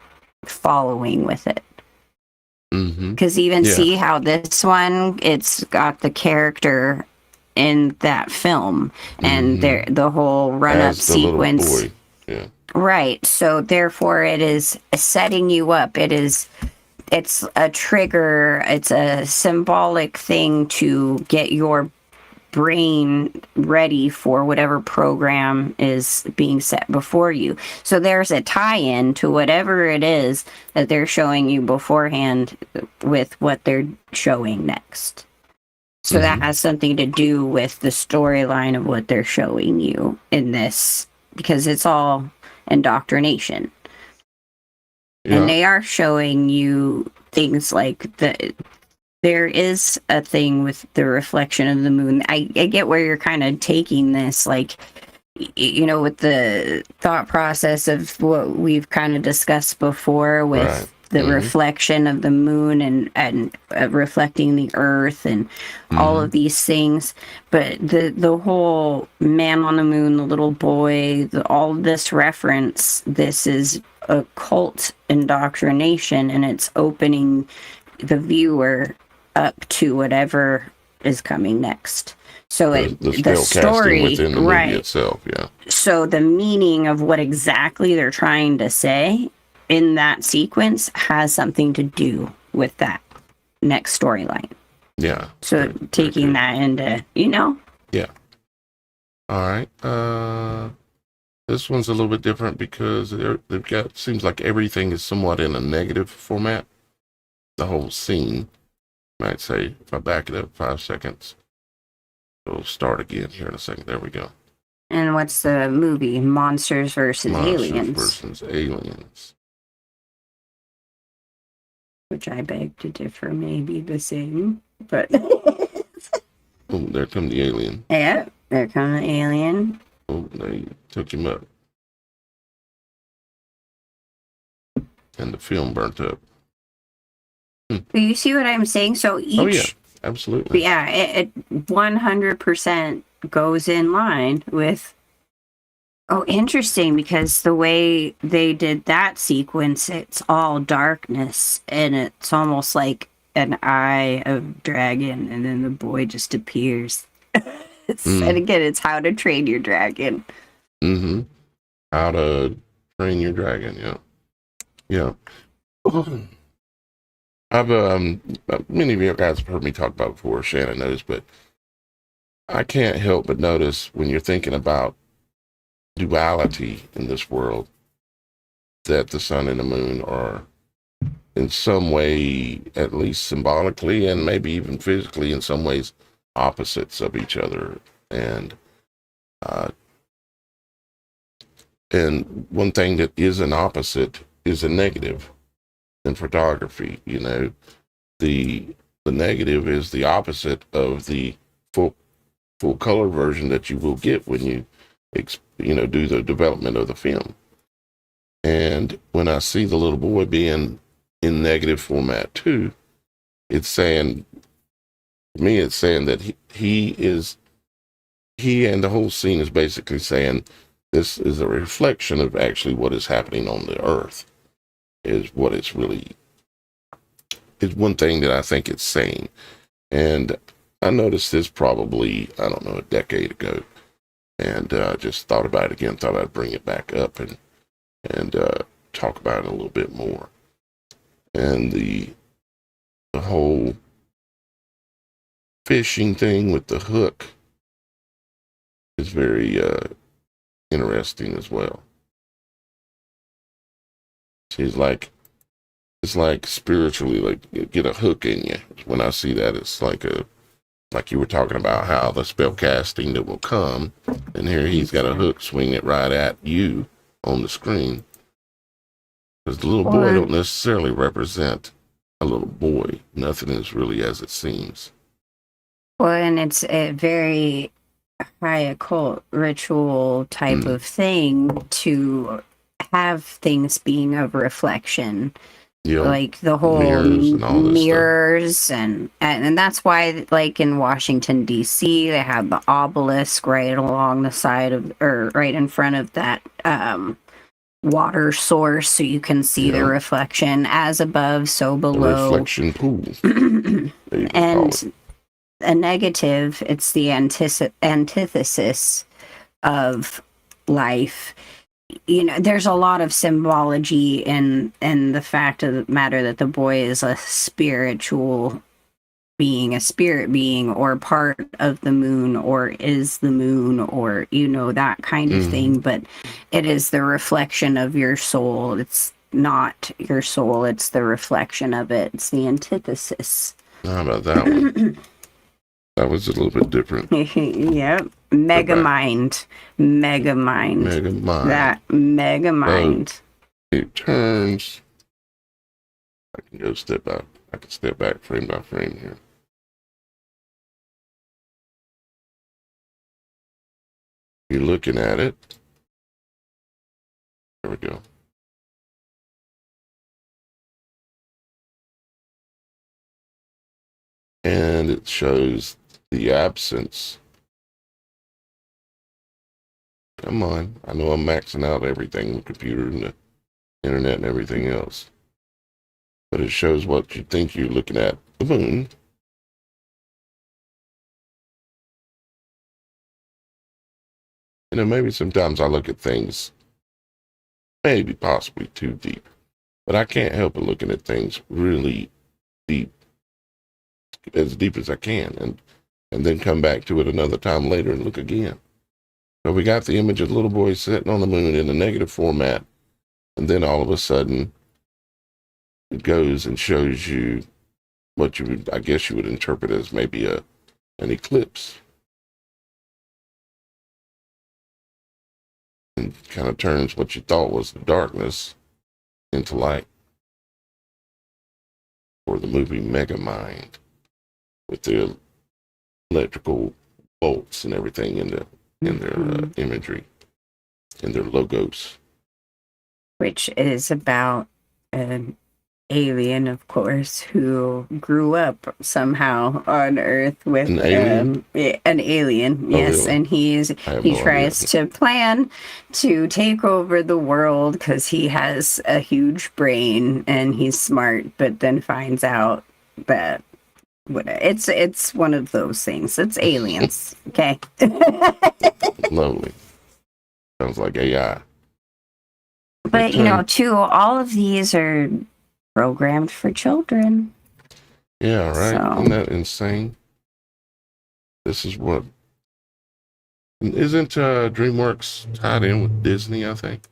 following with it. Because see how this one, it's got the character in that film, and the whole run-up sequence. Little boy. Yeah. Right. So therefore it is setting you up. It's a trigger. It's a symbolic thing to get your brain ready for whatever program is being set before you. So there's a tie-in to whatever it is that they're showing you beforehand with what they're showing next. So that has something to do with the storyline of what they're showing you in this, because it's all indoctrination. And they are showing you things like there is a thing with the reflection of the moon. I get where you're kind of taking this, like, with the thought process of what we've kind of discussed before with the reflection of the moon and reflecting the earth and all of these things. But the whole man on the moon, the little boy, all this reference, this is occult indoctrination, and it's opening the viewer up to whatever is coming next. So the story within the movie itself, So the meaning of what exactly they're trying to say in that sequence has something to do with that next storyline. Yeah. So taking that into, Yeah. All right. This one's a little bit different because they've got, seems like everything is somewhat in a negative format. The whole scene, you might say, if I back it up 5 seconds, it'll start again here in a second. There we go. And what's the movie? Monsters versus Aliens. Monsters versus Aliens. Which I beg to differ, may be the same, but... Oh, there come the alien. Yeah, there come the alien. Oh, they took him up. And the film burnt up. You see what I'm saying? So each... Oh, yeah, absolutely. Yeah, it 100% goes in line with... Oh, interesting, because the way they did that sequence, it's all darkness, and it's almost like an eye of dragon, and then the boy just appears. And again, it's How to Train Your Dragon. How to Train Your Dragon, yeah. I've many of you guys have heard me talk about it before, Shannon knows, but I can't help but notice when you're thinking about duality in this world, that the sun and the moon are in some way, at least symbolically and maybe even physically in some ways, opposites of each other. And one thing that is an opposite is a negative in photography. The negative is the opposite of the full color version that you will get when you do the development of the film. And when I see the little boy being in negative format too, it's saying that he and the whole scene is basically saying this is a reflection of actually what is happening on the earth, is what it's really, is one thing that I think it's saying. And I noticed this probably, I don't know, a decade ago, and just thought about it again. Thought I'd bring it back up and talk about it a little bit more. And the whole fishing thing with the hook is very interesting as well. It's like spiritually, like you get a hook in you. When I see that, it's like you were talking about how the spell casting that will come, and here he's got a hook swinging it right at you on the screen. Because the little boy don't necessarily represent a little boy. Nothing is really as it seems. Well, and it's a very high occult ritual type of thing to have things being of reflection. Like the whole mirrors and that's why, like in Washington D.C., they have the obelisk right along the side of, or right in front of that water source, so you can see the reflection. As above, so below. The reflection pool. And a negative, it's the antithesis of life. You know, there's a lot of symbology in the fact of the matter that the boy is a spiritual being, a spirit being, or part of the moon, or is the moon, or, you know, that kind of thing. But it is the reflection of your soul. It's not your soul, it's the reflection of it. It's the antithesis. How about that one? That was a little bit different. Yep. Megamind. That Megamind. It turns. I can go step out. I can step back frame by frame here. You're looking at it. There we go. And it shows the absence. Come on. I know I'm maxing out everything, the computer and the internet and everything else. But it shows what you think you're looking at, the moon. You know, maybe sometimes I look at things maybe possibly too deep. But I can't help but looking at things really deep, as deep as I can, and then come back to it another time later and look again. So we got the image of the little boy sitting on the moon in a negative format, and then all of a sudden it goes and shows you what you would, I guess you would interpret as maybe an eclipse. And kind of turns what you thought was the darkness into light. Or the movie Megamind, with the electrical bolts and everything in their imagery, in their logos. Which is about an alien, of course, who grew up somehow on Earth with an alien. Yes, really? And he tries to plan to take over the world because he has a huge brain and he's smart, but then finds out that it's one of those things. It's aliens. Okay. Lovely. Sounds like AI. But you know, too, all of these are programmed for children. Yeah, right. So. Isn't that insane? This is what... Isn't DreamWorks tied in with Disney, I think?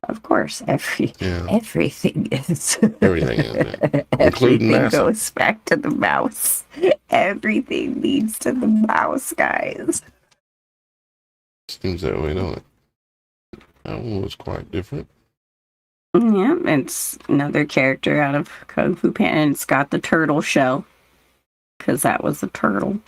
Of course, everything is. Everything is, yeah. Including Everything NASA. goes back to the mouse. Everything leads to the mouse, guys. Seems that way, don't it? That one was quite different. Yeah, it's another character out of Kung Fu Panda, and it's got the turtle shell, because that was a turtle.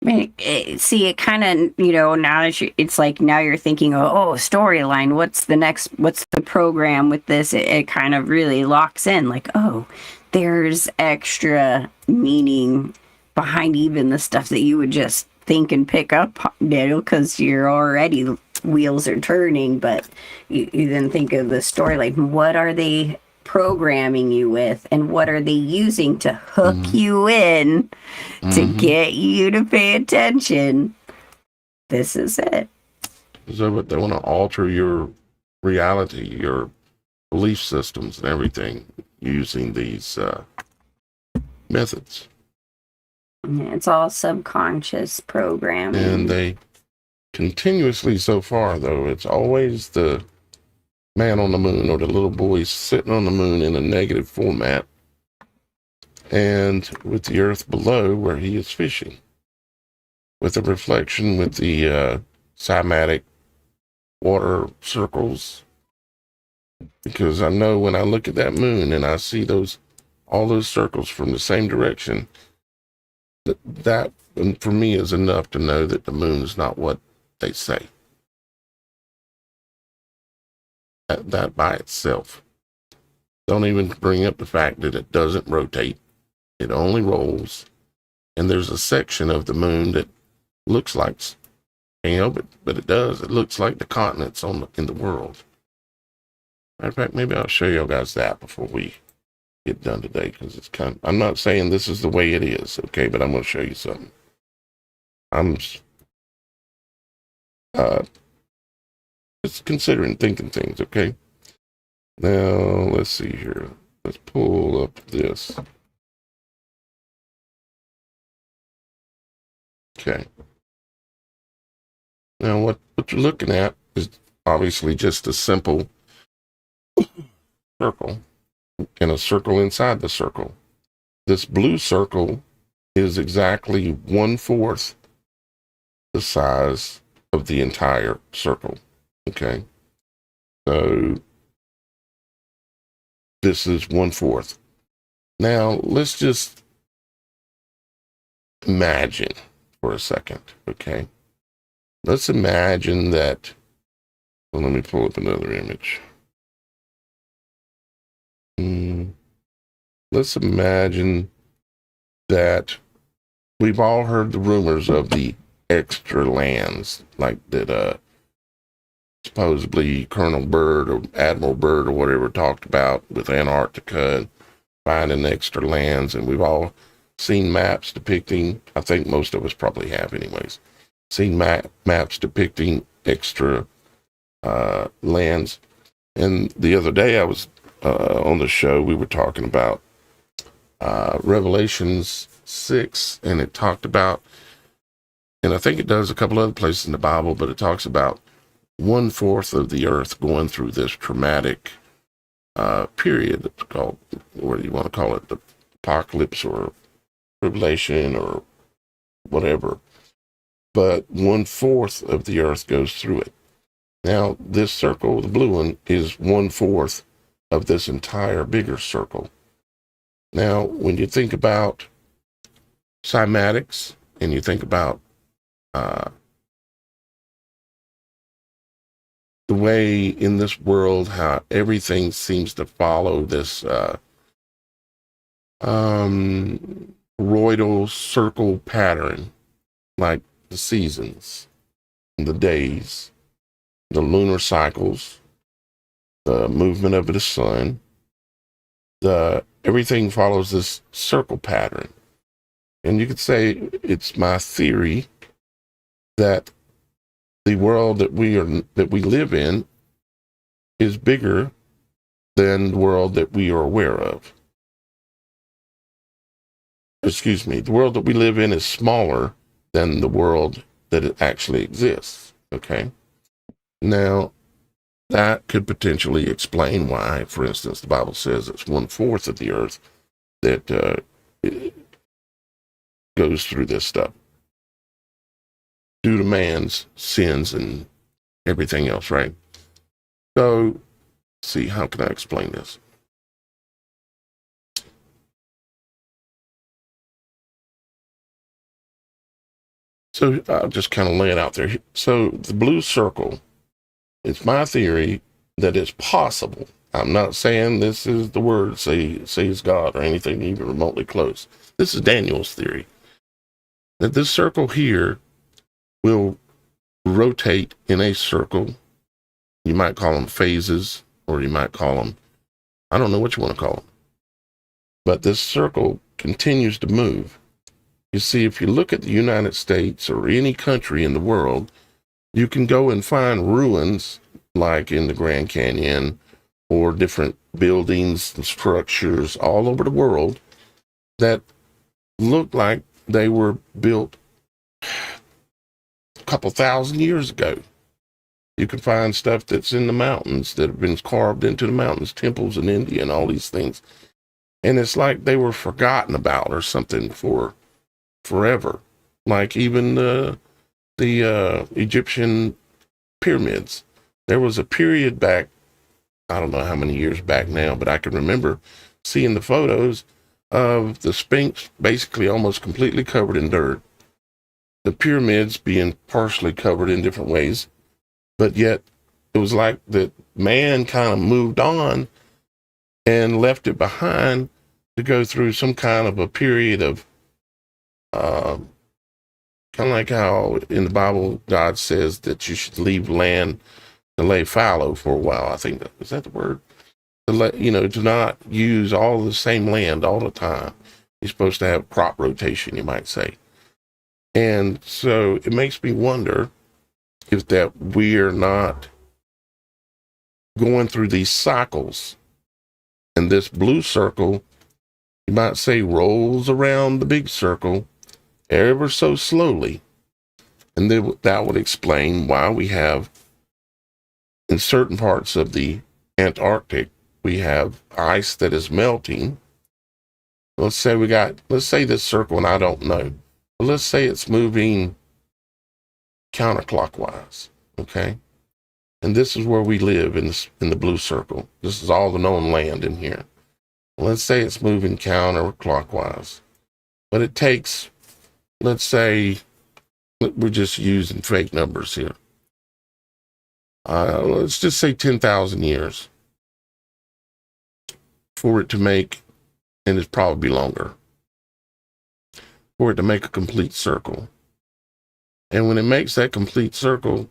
I mean, it kind of, you know, now that it's like now you're thinking, oh, storyline, what's the program with this? It kind of really locks in, like, oh, there's extra meaning behind even the stuff that you would just think and pick up, Daniel, because you're already wheels are turning, but you then think of the story, like, what are they programming you with, and what are they using to hook Mhm. you in to Mhm. get you to pay attention. This is it. So, but they want to alter your reality, your belief systems, and everything using these methods. It's all subconscious programming. And they continuously, so far, though, it's always the man on the moon or the little boy sitting on the moon in a negative format, and with the earth below where he is fishing, with the reflection, with the cymatic water circles. Because I know when I look at that moon and I see all those circles from the same direction, that for me is enough to know that the moon is not what they say. That by itself. Don't even bring up the fact that it doesn't rotate. It only rolls. And there's a section of the moon that looks like, but it does. It looks like the continents in the world. Matter of fact, maybe I'll show you guys that before we get done today, because it's I'm not saying this is the way it is, okay, but I'm going to show you something. I'm just considering thinking things, okay? Now, let's see here. Let's pull up this. Okay. Now, what you're looking at is obviously just a simple circle and a circle inside the circle. This blue circle is exactly 1/4 the size of the entire circle. Okay. So this is 1/4. Now let's just imagine for a second. Okay. Let's imagine that. Well, let me pull up another image. Let's imagine that we've all heard the rumors of the extra lands, like that supposedly Colonel Byrd or Admiral Byrd or whatever talked about with Antarctica and finding extra lands. And we've all seen maps depicting, I think most of us probably have anyways, seen maps depicting extra lands. And the other day I was on the show, we were talking about Revelations 6, and it talked about, and I think it does a couple other places in the Bible, but it talks about 1/4 of the earth going through this traumatic period. It's called, what do you want to call it, the apocalypse or tribulation or whatever. But 1/4 of the earth goes through it. Now, this circle, the blue one, is 1/4 of this entire bigger circle. Now, when you think about cymatics and you think about the way in this world how everything seems to follow this toroidal circle pattern, like the seasons, the days, the lunar cycles, the movement of the sun, everything follows this circle pattern. And you could say it's my theory that the world that we live in is bigger than the world that we are aware of. Excuse me, the world that we live in is smaller than the world that it actually exists. Okay. Now, that could potentially explain why, for instance, the Bible says it's 1/4 of the earth that goes through this stuff due to man's sins and everything else, right? So, let's see, how can I explain this? So I'll just kind of lay it out there. So the blue circle, it's my theory that it's possible. I'm not saying this is the word, says God, or anything even remotely close. This is Daniel's theory, that this circle here will rotate in a circle. You might call them phases, or you might call them I don't know what you want to call them. But this circle continues to move. You see, if you look at the United States or any country in the world, you can go and find ruins like in the Grand Canyon or different buildings and structures all over the world that look like they were built a couple thousand years ago. You can find stuff that's in the mountains that have been carved into the mountains, temples in India and all these things. And it's like they were forgotten about or something for forever. Like even the Egyptian pyramids. There was a period back, I don't know how many years back now, but I can remember seeing the photos of the Sphinx basically almost completely covered in dirt. The pyramids being partially covered in different ways, but yet it was like that man kind of moved on and left it behind to go through some kind of a period of kind of like how in the Bible God says that you should leave land to lay fallow for a while. I think is that the word? To let to not use all the same land all the time. You're supposed to have crop rotation, you might say. And so it makes me wonder if that we're not going through these cycles. And this blue circle, you might say, rolls around the big circle ever so slowly. And then that would explain why we have, in certain parts of the Antarctic, we have ice that is melting. Let's say this circle, and I don't know, but let's say it's moving counterclockwise, okay? And this is where we live in the blue circle. This is all the known land in here. Let's say it's moving counterclockwise, but it takes, let's say, we're just using fake numbers here. Let's just say 10,000 years for it to make, and it's probably longer, for it to make a complete circle. And when it makes that complete circle,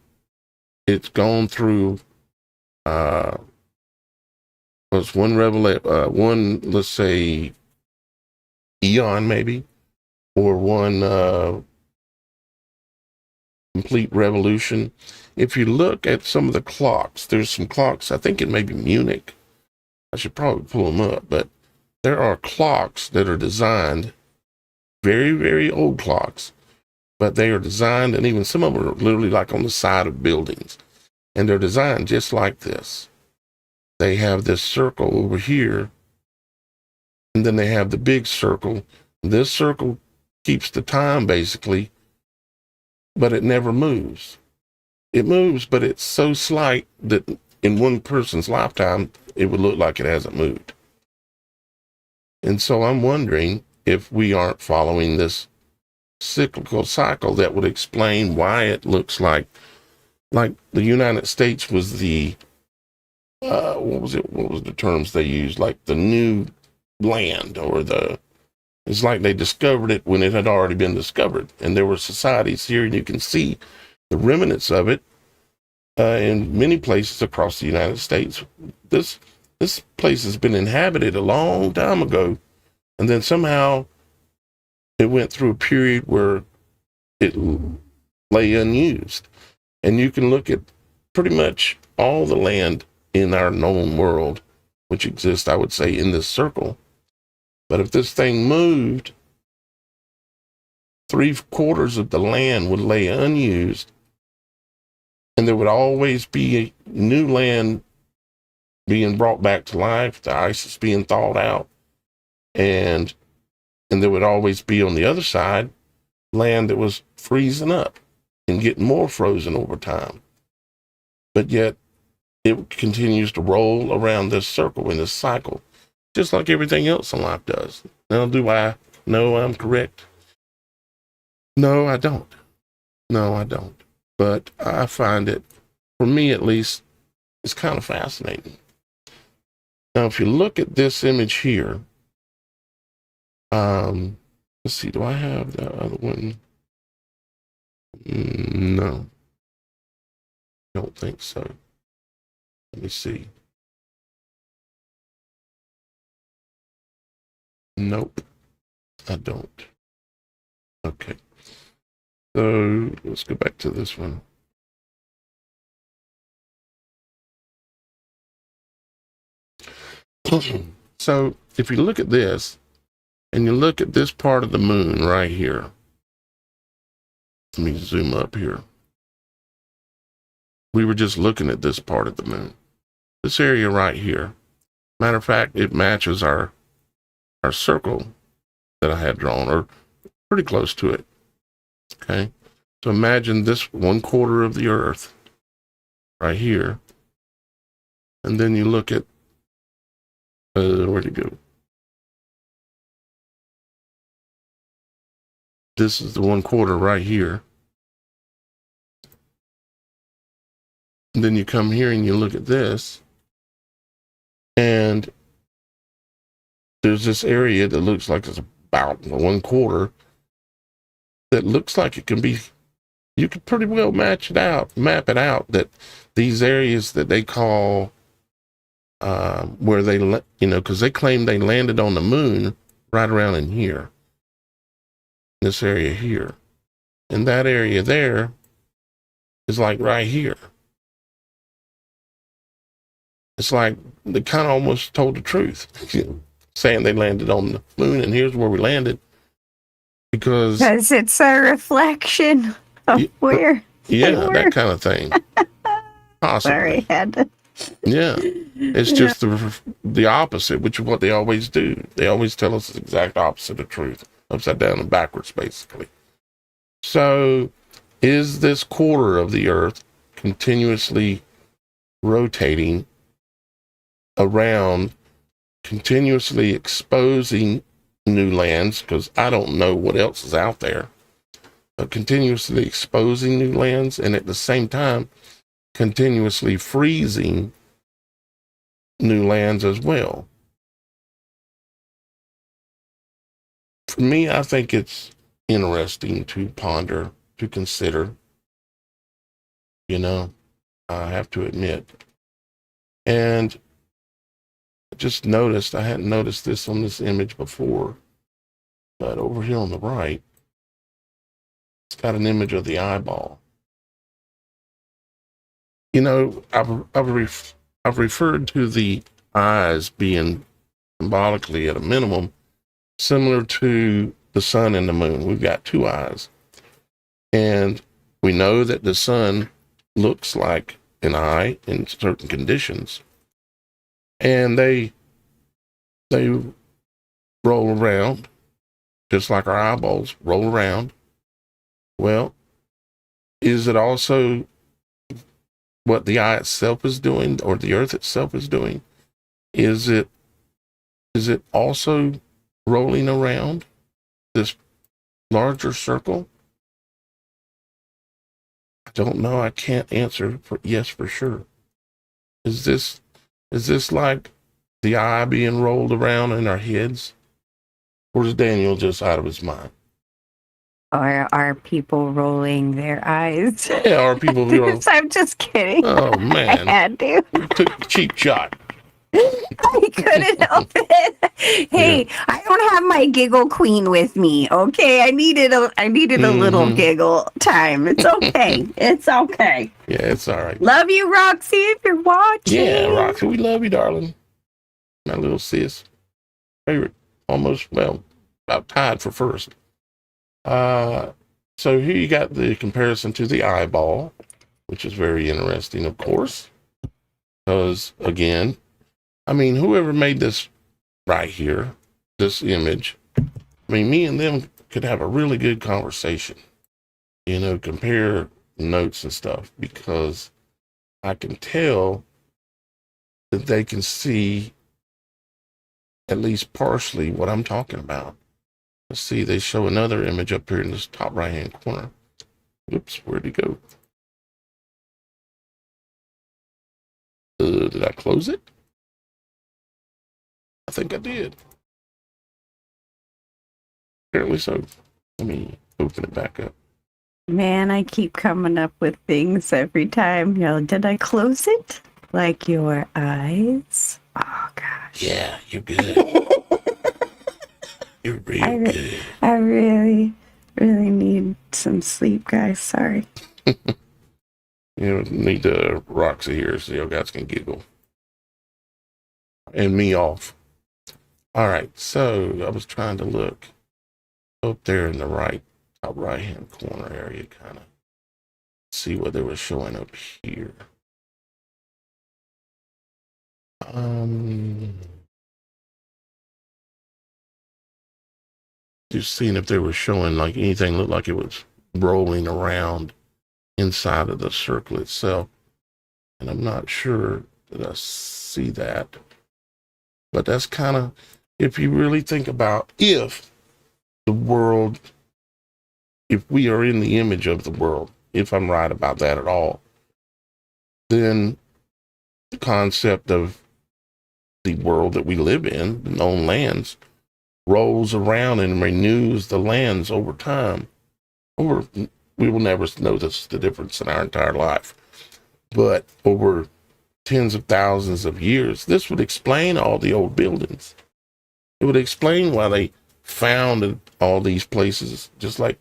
it's gone through it's one, let's say, eon maybe, or one complete revolution. If you look at some of the clocks, there's some clocks, I think it may be Munich. I should probably pull them up, but there are clocks that are designed, very, very old clocks, but they are designed, and even some of them are literally like on the side of buildings, and they're designed just like this. They have this circle over here, and then they have the big circle. This circle keeps the time, basically, but it never moves. It moves, but it's so slight that in one person's lifetime, it would look like it hasn't moved. And so I'm wondering if we aren't following this cyclical cycle that would explain why it looks like the United States was the, what was the terms they used? Like the new land, or it's like they discovered it when it had already been discovered. And there were societies here, and you can see the remnants of it in many places across the United States. This place has been inhabited a long time ago, and then somehow it went through a period where it lay unused. And you can look at pretty much all the land in our known world, which exists, I would say, in this circle. But if this thing moved, 3/4 of the land would lay unused, and there would always be new land being brought back to life, the ice is being thawed out, and there would always be on the other side land that was freezing up and getting more frozen over time. But yet it continues to roll around this circle in this cycle, just like everything else in life does. Now, do I know I'm correct? No, I don't. No, I don't. But I find it, for me at least, it's kind of fascinating. Now, if you look at this image here, let's see, do I have that other one? No, I don't think so. Let me see. Nope, I don't. Okay. So let's go back to this one. So if you look at this, and you look at this part of the moon right here. Let me zoom up here. We were just looking at this part of the moon. This area right here. Matter of fact, it matches our circle that I had drawn, or pretty close to it. Okay. So imagine this 1/4 of the Earth right here. And then you look at, where'd it go? This is the 1/4 right here. And then you come here and you look at this. And there's this area that looks like it's about 1/4 that looks like it can be, you could pretty well map it out, that these areas that they call, where they, because they claim they landed on the moon right around in here. This area here. And that area there is like right here. It's like they kind of almost told the truth, saying they landed on the moon, and here's where we landed. Because it's a reflection of where. Yeah, that kind of thing. Possibly. Sorry, had to. Yeah, it's just the opposite, which is what they always do. They always tell us the exact opposite of truth, upside down and backwards, basically. So, is this 1/4 of the Earth continuously rotating around, continuously exposing new lands? Because I don't know what else is out there, but continuously exposing new lands, and at the same time, continuously freezing new lands as well. For me, I think it's interesting to ponder, to consider, I have to admit. And I just noticed, I hadn't noticed this on this image before, but over here on the right, it's got an image of the eyeball. I've referred to the eyes being symbolically at a minimum similar to the sun and the moon. We've got 2 eyes. And we know that the sun looks like an eye in certain conditions. And they roll around just like our eyeballs roll around. Well, is it also what the eye itself is doing, or the Earth itself is doing? Is it also rolling around this larger circle? I don't know. I can't answer for sure. Is this like the eye being rolled around in our heads? Or is Daniel just out of his mind? Or are people rolling their eyes? Yeah, are people rolling? I'm just kidding. Oh, man. I had to. We took a cheap shot. I couldn't help it. Hey, yeah. I don't have my giggle queen with me. Okay, I needed a little giggle time. It's okay. It's okay. Yeah, it's all right. Love you, Roxy, if you're watching. Yeah, Roxy, we love you, darling. My little sis. Favorite, about tied for first. So here you got the comparison to the eyeball, which is very interesting, of course, because again, whoever made this right here, this image, me and them could have a really good conversation, compare notes and stuff, because I can tell that they can see at least partially what I'm talking about. Let's see, they show another image up here in this top right-hand corner. Oops, where'd it go? Did I close it? I think I did. Apparently so. Let me open it back up. Man, I keep coming up with things every time. Did I close it? Like your eyes? Oh, gosh. Yeah, you're good. You're real I, re- good. I really, really need some sleep, guys. Sorry. You need Roxy here so you guys can giggle. And me off. All right, so I was trying to look up there in the top right hand corner area, kind of see what they were showing up here. Just seeing if they were showing like anything looked like it was rolling around inside of the circle itself. And I'm not sure that I see that. But that's kind of, if you really think about if the world, if we are in the image of the world, if I'm right about that at all, then the concept of the world that we live in, the known lands, rolls around and renews the lands over time. We will never notice the difference in our entire life. But over tens of thousands of years, this would explain all the old buildings. It would explain why they founded all these places. Just like,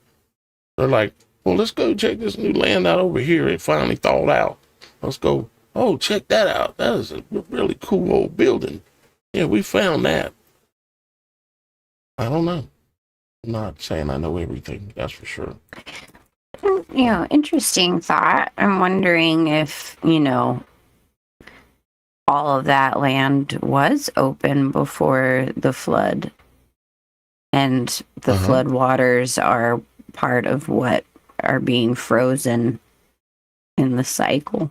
they're like, well, let's go check this new land out over here. It finally thawed out. Let's go, oh, check that out. That is a really cool old building. Yeah, we found that. I don't know. I'm not saying I know everything, that's for sure. Interesting thought. I'm wondering if, all of that land was open before the flood, and the flood waters are part of what are being frozen in the cycle.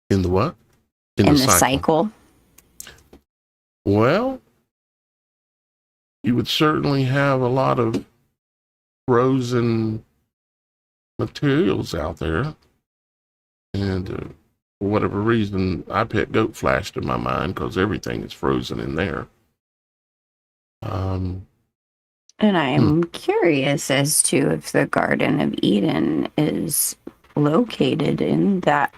In the what? In the cycle. Well, you would certainly have a lot of frozen materials out there. And for whatever reason, iPet Goat flashed in my mind because everything is frozen in there. And I'm curious as to if the Garden of Eden is located in that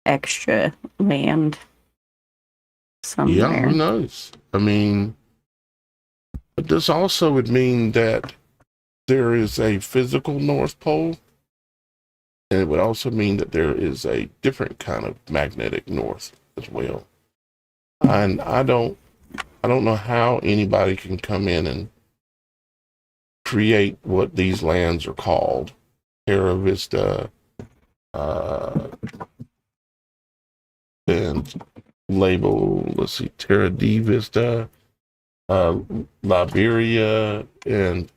extra land somewhere. Yeah, who knows? I mean, but this also would mean that there is a physical North Pole, and it would also mean that there is a different kind of magnetic north as well. And I don't know how anybody can come in and create what these lands are called. Terra Vista, and label, let's see, Terra D Vista, Liberia, and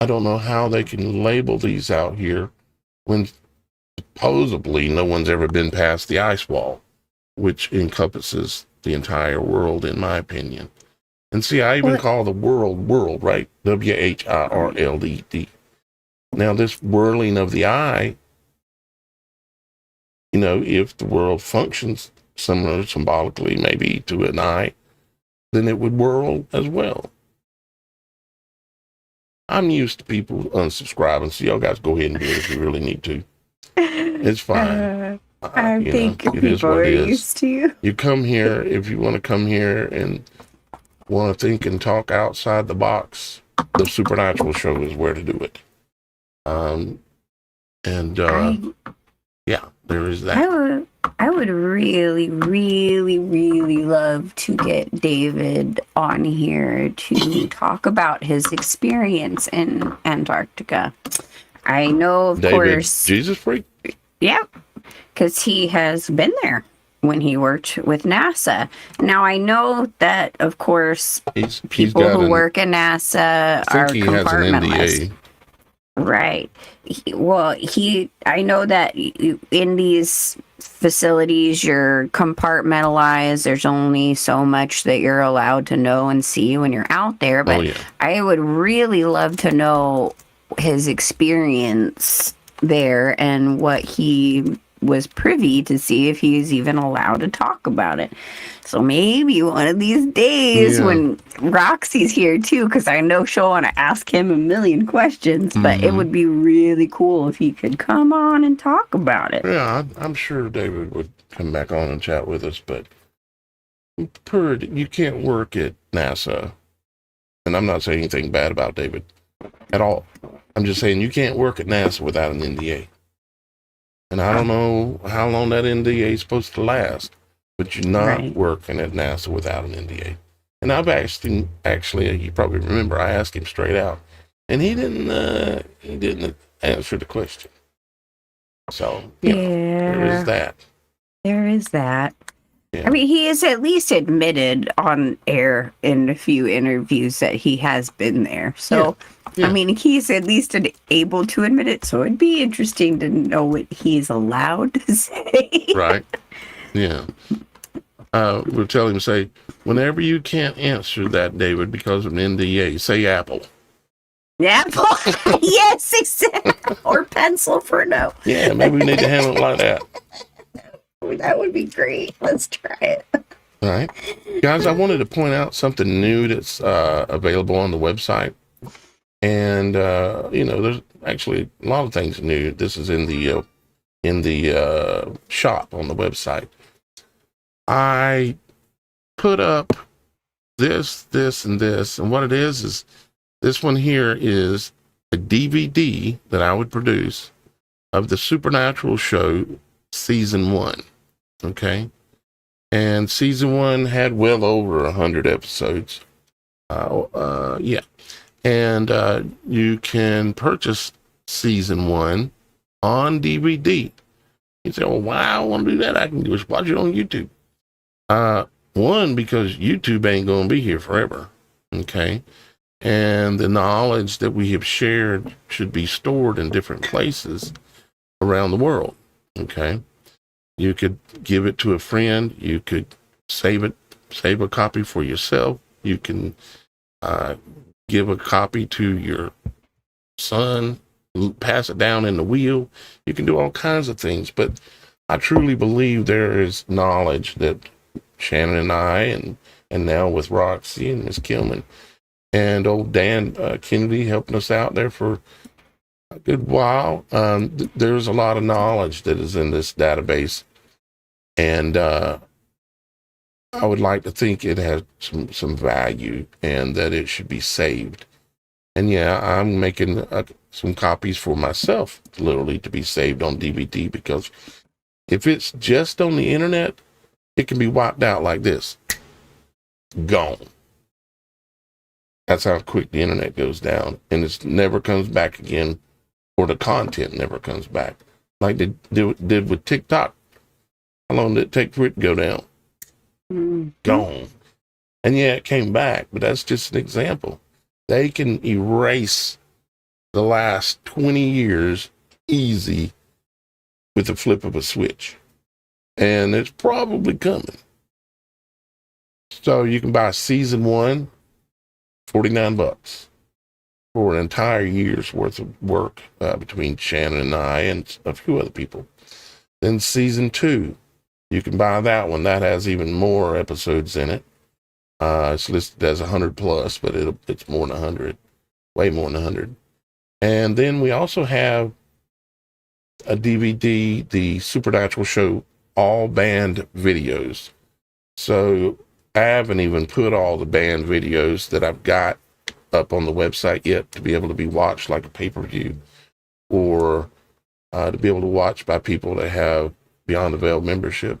I don't know how they can label these out here when supposedly no one's ever been past the ice wall, which encompasses the entire world, in my opinion. And see, I even call the world, right? WHIRLD. Now, this whirling of the eye, if the world functions similar symbolically, maybe to an eye, then it would whirl as well. I'm used to people unsubscribing, so y'all guys go ahead and do it if you really need to. It's fine. I think people are used to you. You come here, if you want to come here and want to think and talk outside the box, the Supernatural Show is where to do it. Yeah, there is that. I would really, really, really love to get David on here to talk about his experience in Antarctica. I know, of course. Jesus freak? Yeah, because he has been there when he worked with NASA. Now, I know that, of course, people who work at NASA are compartmentalized. Right. I know that in these facilities, you're compartmentalized. There's only so much that you're allowed to know and see when you're out there. But I would really love to know his experience there and what he was privy to, see if he's even allowed to talk about it. So maybe one of these days when Roxy's here too, because I know she'll want to ask him a million questions, but it would be really cool if he could come on and talk about it. Yeah, I'm sure David would come back on and chat with us, but you can't work at NASA And I'm not saying anything bad about David at all. I'm just saying you can't work at NASA without an NDA. And I don't know how long that NDA is supposed to last, but you're not Right. working at NASA without an NDA. And I've asked him, actually, you probably remember, I asked him straight out, and he didn't answer the question. So, there is that. There is that. Yeah. I mean, he is at least admitted on air in a few interviews that he has been there. So, Yeah. I mean, he's at least able to admit it. So it'd be interesting to know what he's allowed to say. Right. Yeah. We'll tell him, say, whenever you can't answer that, David, because of an NDA, say Apple. Apple. Yes, exactly. Or pencil for no. Yeah, maybe we need to handle it like that. That would be great. Let's try it. All right. Guys, I wanted to point out something new that's available on the website. And, there's actually a lot of things new. This is in the shop on the website. I put up this, and this. And what it is this one here is a DVD that I would produce of the Supernatural show season 1. Okay. And season 1 had well over 100 episodes. Yeah. And you can purchase season 1 on DVD. You say, well, why I want to do that? I can just watch it on YouTube. One, because YouTube ain't going to be here forever. Okay. And the knowledge that we have shared should be stored in different places around the world. Okay. You could give it to a friend. You could save a copy for yourself. You can give a copy to your son, pass it down in the wheel. You can do all kinds of things. But I truly believe there is knowledge that Shannon and I, and now with Roxy and Miss Kilman, and old Dan Kennedy helping us out there for a good while. There's a lot of knowledge that is in this database. And I would like to think it has some value and that it should be saved. And yeah, I'm making some copies for myself, literally, to be saved on DVD, because if it's just on the internet, it can be wiped out like this. Gone. That's how quick the internet goes down, and it never comes back again, or the content never comes back. Like they did with TikTok. How long did it take for it to go down? Gone. And yeah, it came back, but that's just an example. They can erase the last 20 years easy with the flip of a switch. And it's probably coming. So you can buy season 1, $49 for an entire year's worth of work between Shannon and I and a few other people. Then season 2, you can buy that one. That has even more episodes in it. It's listed as 100 plus, but it's more than 100, way more than 100. And then we also have a DVD, the Supernatural show, all banned videos. So I haven't even put all the banned videos that I've got up on the website yet to be able to be watched like a pay-per-view, or to be able to watch by people that have Beyond the Veil membership.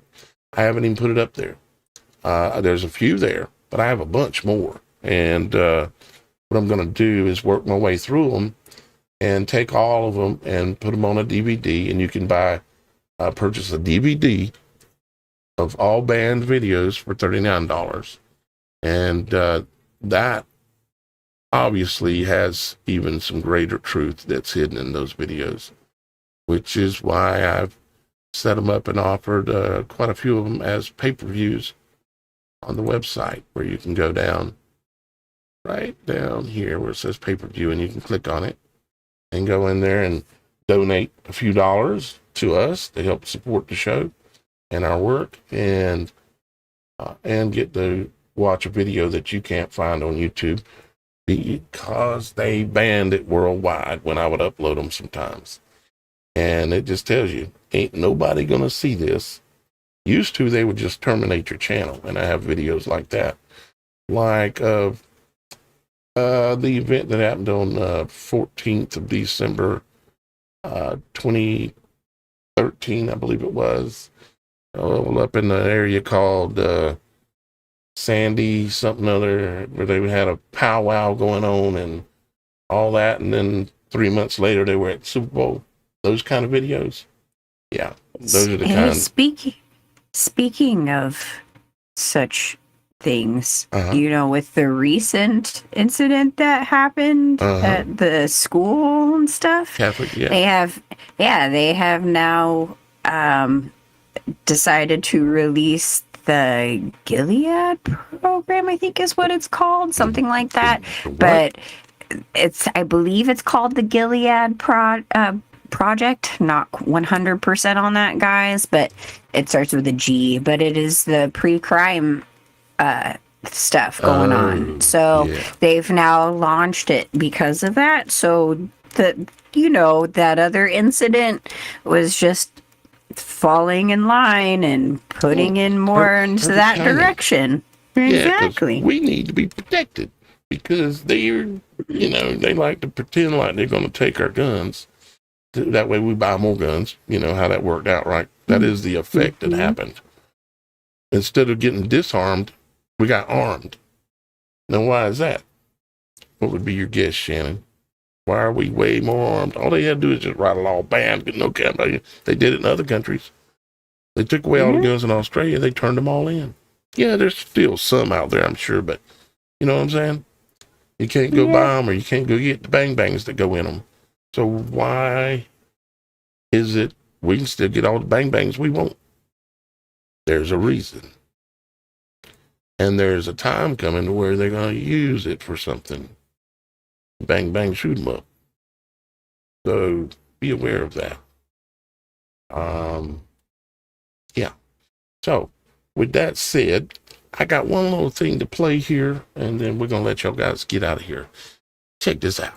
I haven't even put it up there. There's a few there, but I have a bunch more. And what I'm going to do is work my way through them and take all of them and put them on a DVD. And you can purchase a DVD of all banned videos for $39. And that obviously has even some greater truth that's hidden in those videos, which is why I've set them up and offered quite a few of them as pay-per-views on the website, where you can go down, right down here where it says pay-per-view, and you can click on it and go in there and donate a few dollars to us to help support the show and our work, and get to watch a video that you can't find on YouTube because they banned it worldwide when I would upload them sometimes. And it just tells you, ain't nobody gonna see this. Used to, they would just terminate your channel, and I have videos like that, like The event that happened on 14th of December, 2013, I believe it was, up in the area called Sandy something other, where they had a powwow going on and all that, and then 3 months later they were at Super Bowl. Those kind of videos. Yeah, those are the Hey, kind. speaking of such things, Uh-huh. with the recent incident that happened at the school and stuff, Catholic, yeah. they have now decided to release the Gilead program, I think is what it's called, something like that. What? But I believe it's called the Gilead project. Not 100% on that, guys, but it starts with a G. But it is the pre-crime stuff going on. So they've now launched it because of that. So that other incident was just falling in line and putting in more into that direction. Exactly. We need to be protected because they're, they like to pretend like they're going to take our guns. That way we buy more guns. You know how that worked out, right? That is the effect that happened. Instead of getting disarmed, we got armed. Now, why is that? What would be your guess, Shannon? Why are we way more armed? All they had to do is just write a law, bam, get no campaign. They did it in other countries. They took away all the guns in Australia. They turned them all in. Yeah, there's still some out there, I'm sure, but you know what I'm saying? You can't go buy them or you can't go get the bang bangs that go in them. So why is it we can still get all the bang bangs we want? There's a reason. And there's a time coming where they're going to use it for something. Bang, bang, shoot 'em up. So be aware of that. Yeah. So with that said, I got one little thing to play here, and then we're going to let y'all guys get out of here. Check this out.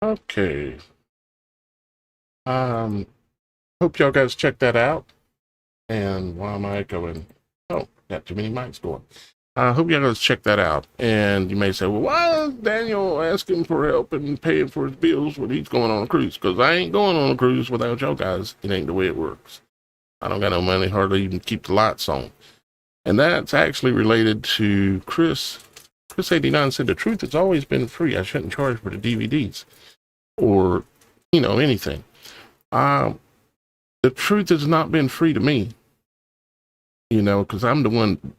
Okay. Hope y'all guys check that out. And why am I echoing? Oh, got too many mics going. I hope y'all guys check that out. And you may say, well, why is Daniel asking for help and paying for his bills when he's going on a cruise? Because I ain't going on a cruise without y'all guys. It ain't the way it works. I don't got no money hardly even keep the lights on. And that's actually related to Chris. Chris 89 said the truth has always been free. I shouldn't charge for the DVDs or, anything. The truth has not been free to me, because I'm the one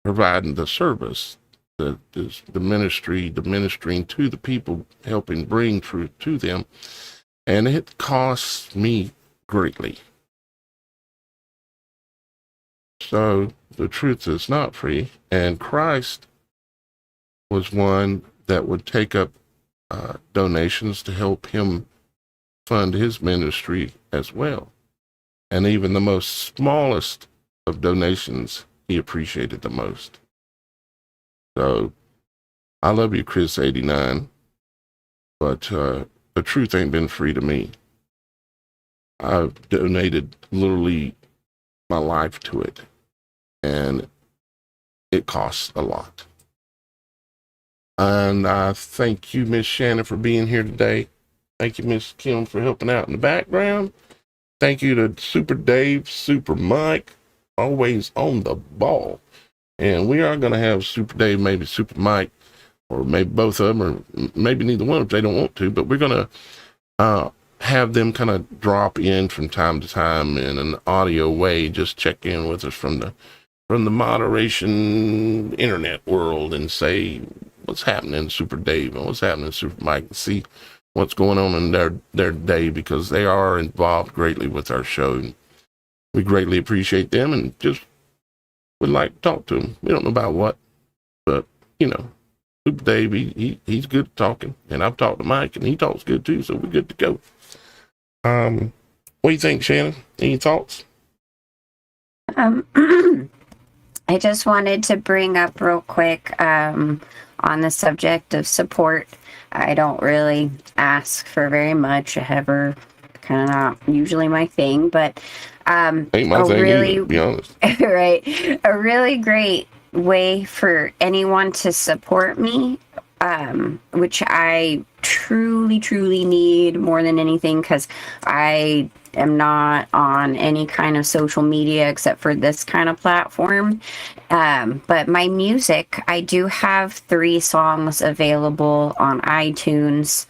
providing the service, the ministry, the ministering to the people, helping bring truth to them. And it costs me greatly. So the truth is not free. And Christ was one that would take up donations to help him fund his ministry as well. And even the most smallest of donations, he appreciated the most. So I love you, Chris 89, but the truth ain't been free to me. I've donated literally my life to it, and it costs a lot. And I thank you, Miss Shannon, for being here today. Thank you, Miss Kim, for helping out in the background. Thank you to Super Dave, Super Mike, always on the ball. And we are going to have Super Dave, maybe Super Mike, or maybe both of them, or maybe neither one if they don't want to, but we're going to have them kind of drop in from time to time in an audio way, just check in with us from the moderation internet world and say what's happening, Super Dave, and what's happening, Super Mike, and see what's going on in their day, because they are involved greatly with our show. And we greatly appreciate them and just would like to talk to them. We don't know about what, but, Super Dave, he's good at talking. And I've talked to Mike, and he talks good too, so we're good to go. What do you think, Shannon? Any thoughts? I just wanted to bring up real quick on the subject of support. I don't really ask for very much. Ever kind of not usually my thing, but Ain't my thing either, to be honest. right, a really great way for anyone to support me, which I truly need more than anything, because I am not on any kind of social media except for this kind of platform. But my music, I do have 3 songs available on iTunes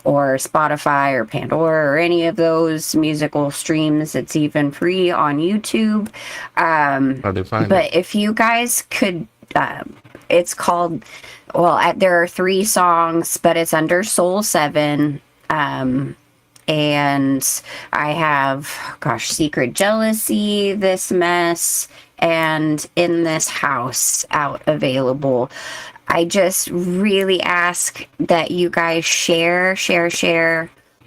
or Spotify or Pandora or any of those musical streams. It's even free on YouTube. How do you find but it? if you guys could, it's called, there are 3 songs, but it's under Soul 7. And I have, Secret Jealousy, This Mess, and In This House out available. I just really ask that you guys share,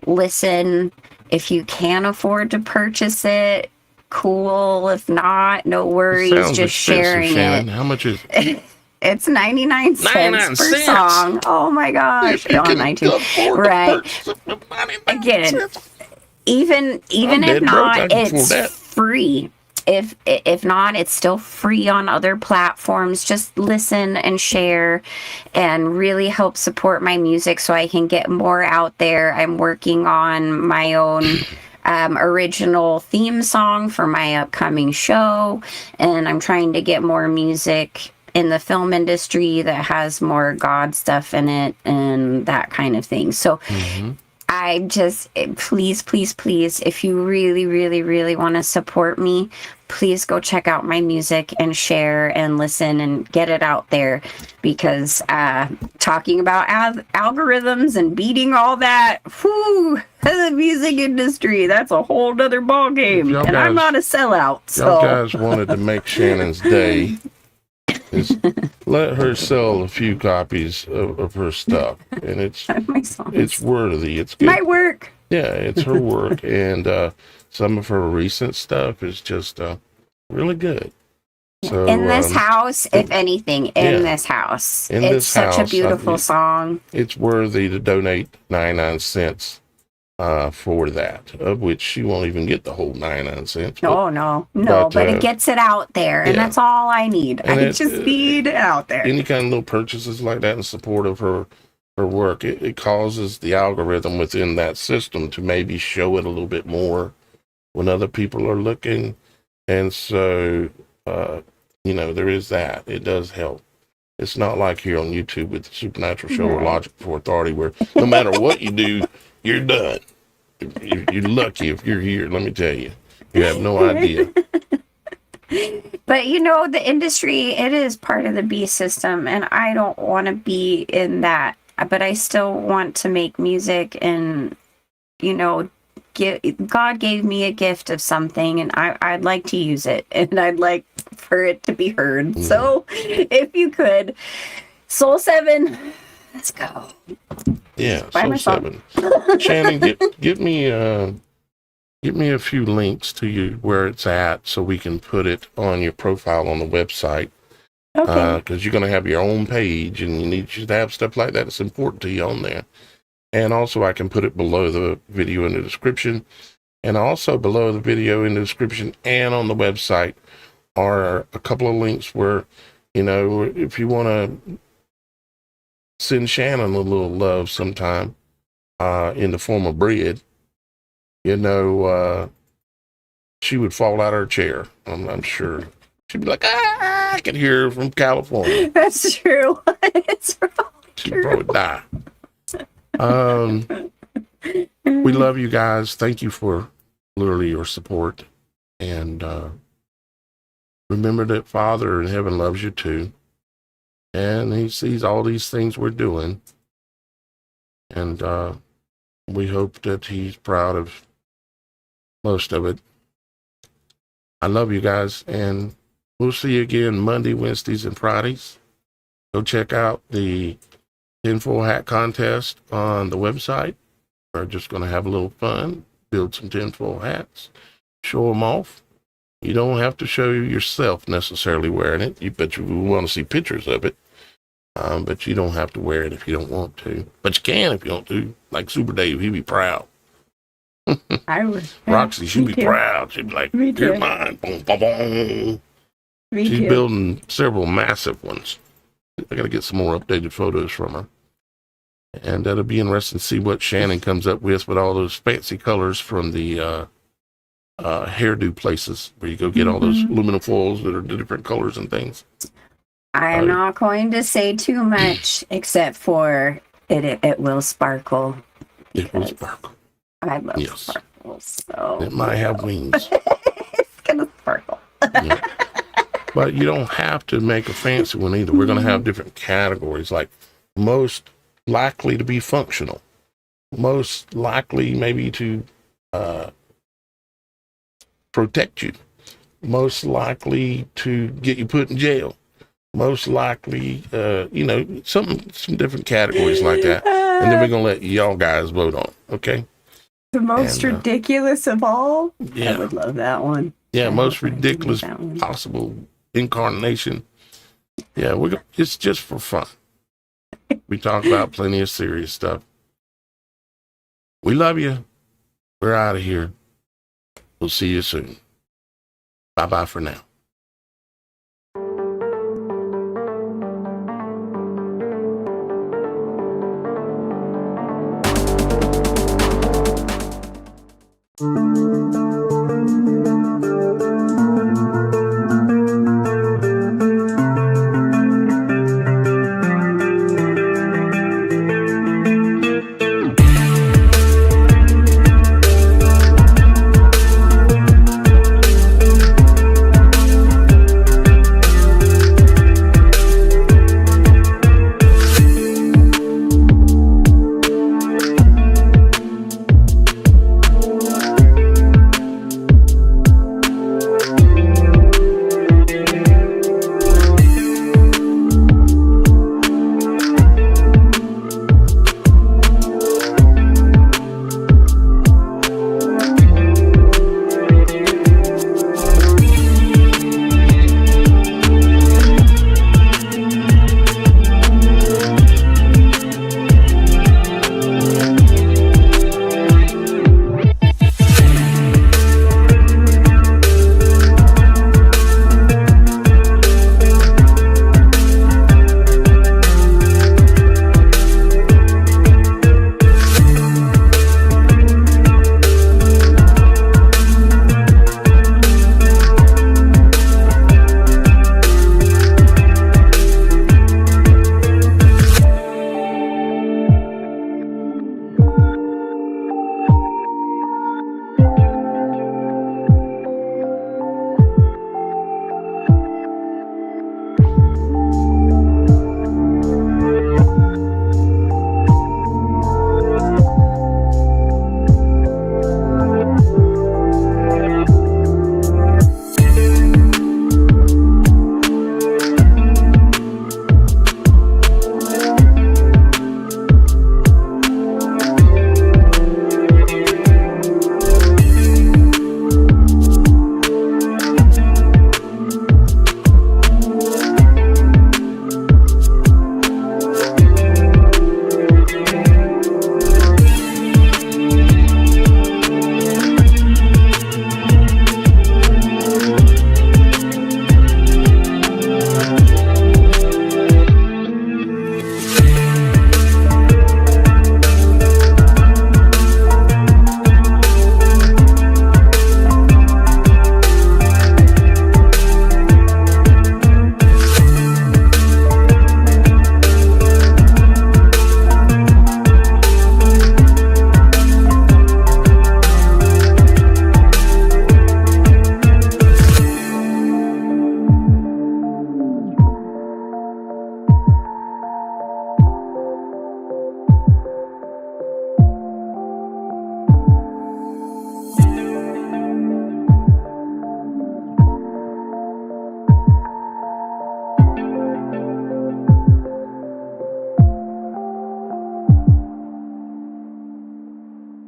listen. If you can afford to purchase it, cool. If not, no worries. Sounds just expensive, sharing Shannon. it. How much is it? It's 99 cents 99 per cents. song. Oh my gosh. If you can 19. afford Right. to purchase it for 99 Again, cents. even I'm if dead broke. I not, can afford it's that. free. If not, it's still free on other platforms. Just listen and share and really help support my music so I can get more out there. I'm working on my own original theme song for my upcoming show, and I'm trying to get more music in the film industry that has more God stuff in it and that kind of thing. So I just, please, if you really want to support me, please go check out my music and share and listen and get it out there, because talking about algorithms and beating all that, the music industry, that's a whole nother ball game. And I'm not a sellout. Y'all guys wanted to make Shannon's day. Is let her sell a few copies of her stuff, and it's worthy. It's good. My work. Yeah, it's her work, and some of her recent stuff is just really good. So In This House, if anything, In This House. In It's This such House, a beautiful song. It's worthy to donate 99 cents for that, of which she won't even get the whole 99 cents. No, but it gets it out there, and that's all I need. And I just need it out there. Any kind of little purchases like that in support of her work, it causes the algorithm within that system to maybe show it a little bit more when other people are looking. And so, you know, there is that. It does help. It's not like here on YouTube with the Supernatural Show or Logic Before Authority, where no matter what you do, you're done. You're lucky if you're here. Let me tell you, you have no idea. But you know, the industry, it is part of the beast system, and I don't want to be in that. But I still want to make music, and you know, God gave me a gift of something, and I'd like to use it, and I'd like for it to be heard. Mm. So, if you could, Soul 7, let's go. Yeah, Buy so my song. 7. Shannon, get me a few links to you where it's at, so we can put it on your profile on the website. Okay. Because you're going to have your own page, and you to have stuff like that. It's important to you on there. And also, I can put it below the video in the description. And also below the video in the description and on the website are a couple of links where, you know, if you want to send Shannon a little love sometime, in the form of bread, you know, she would fall out of her chair. I'm sure. She'd be like, I can hear her from California. That's true. It's probably She'd true. probably die. We love you guys. Thank you for literally your support. And remember that Father in heaven loves you too. And he sees all these things we're doing. And we hope that he's proud of most of it. I love you guys. And we'll see you again Monday, Wednesdays, and Fridays. Go check out the tinfoil hat contest on the website. We're just going to have a little fun, build some tinfoil hats, show them off. You don't have to show yourself necessarily wearing it. But you want to see pictures of it. But you don't have to wear it if you don't want to. But you can if you want to. Like Super Dave, he'd be proud. I would. Roxy, she'd Me be too. proud. She'd be like, Me you're too. mine. Boom, boom, boom. Me She's too. building several massive ones. I got to get some more updated photos from her. And that'll be interesting to see what Shannon comes up with all those fancy colors from the hairdo places where you go get all those aluminum foils that are the different colors and things. I'm not going to say too much, except for it will sparkle. It will sparkle. I love Yes. sparkles. So It might have wings. it's gonna sparkle. Yeah. But you don't have to make a fancy one either. We're going to have different categories, like most likely to be functional, most likely maybe to protect you, most likely to get you put in jail, most likely, you know, some different categories like that. And then we're going to let y'all guys vote on it, okay? The most And, ridiculous of all. Yeah. I would love that one. Yeah, I most would like ridiculous that one. possible incarnation. Yeah, it's just for fun. We talk about plenty of serious stuff. We love you. We're out of here. We'll see you soon. Bye-bye for now.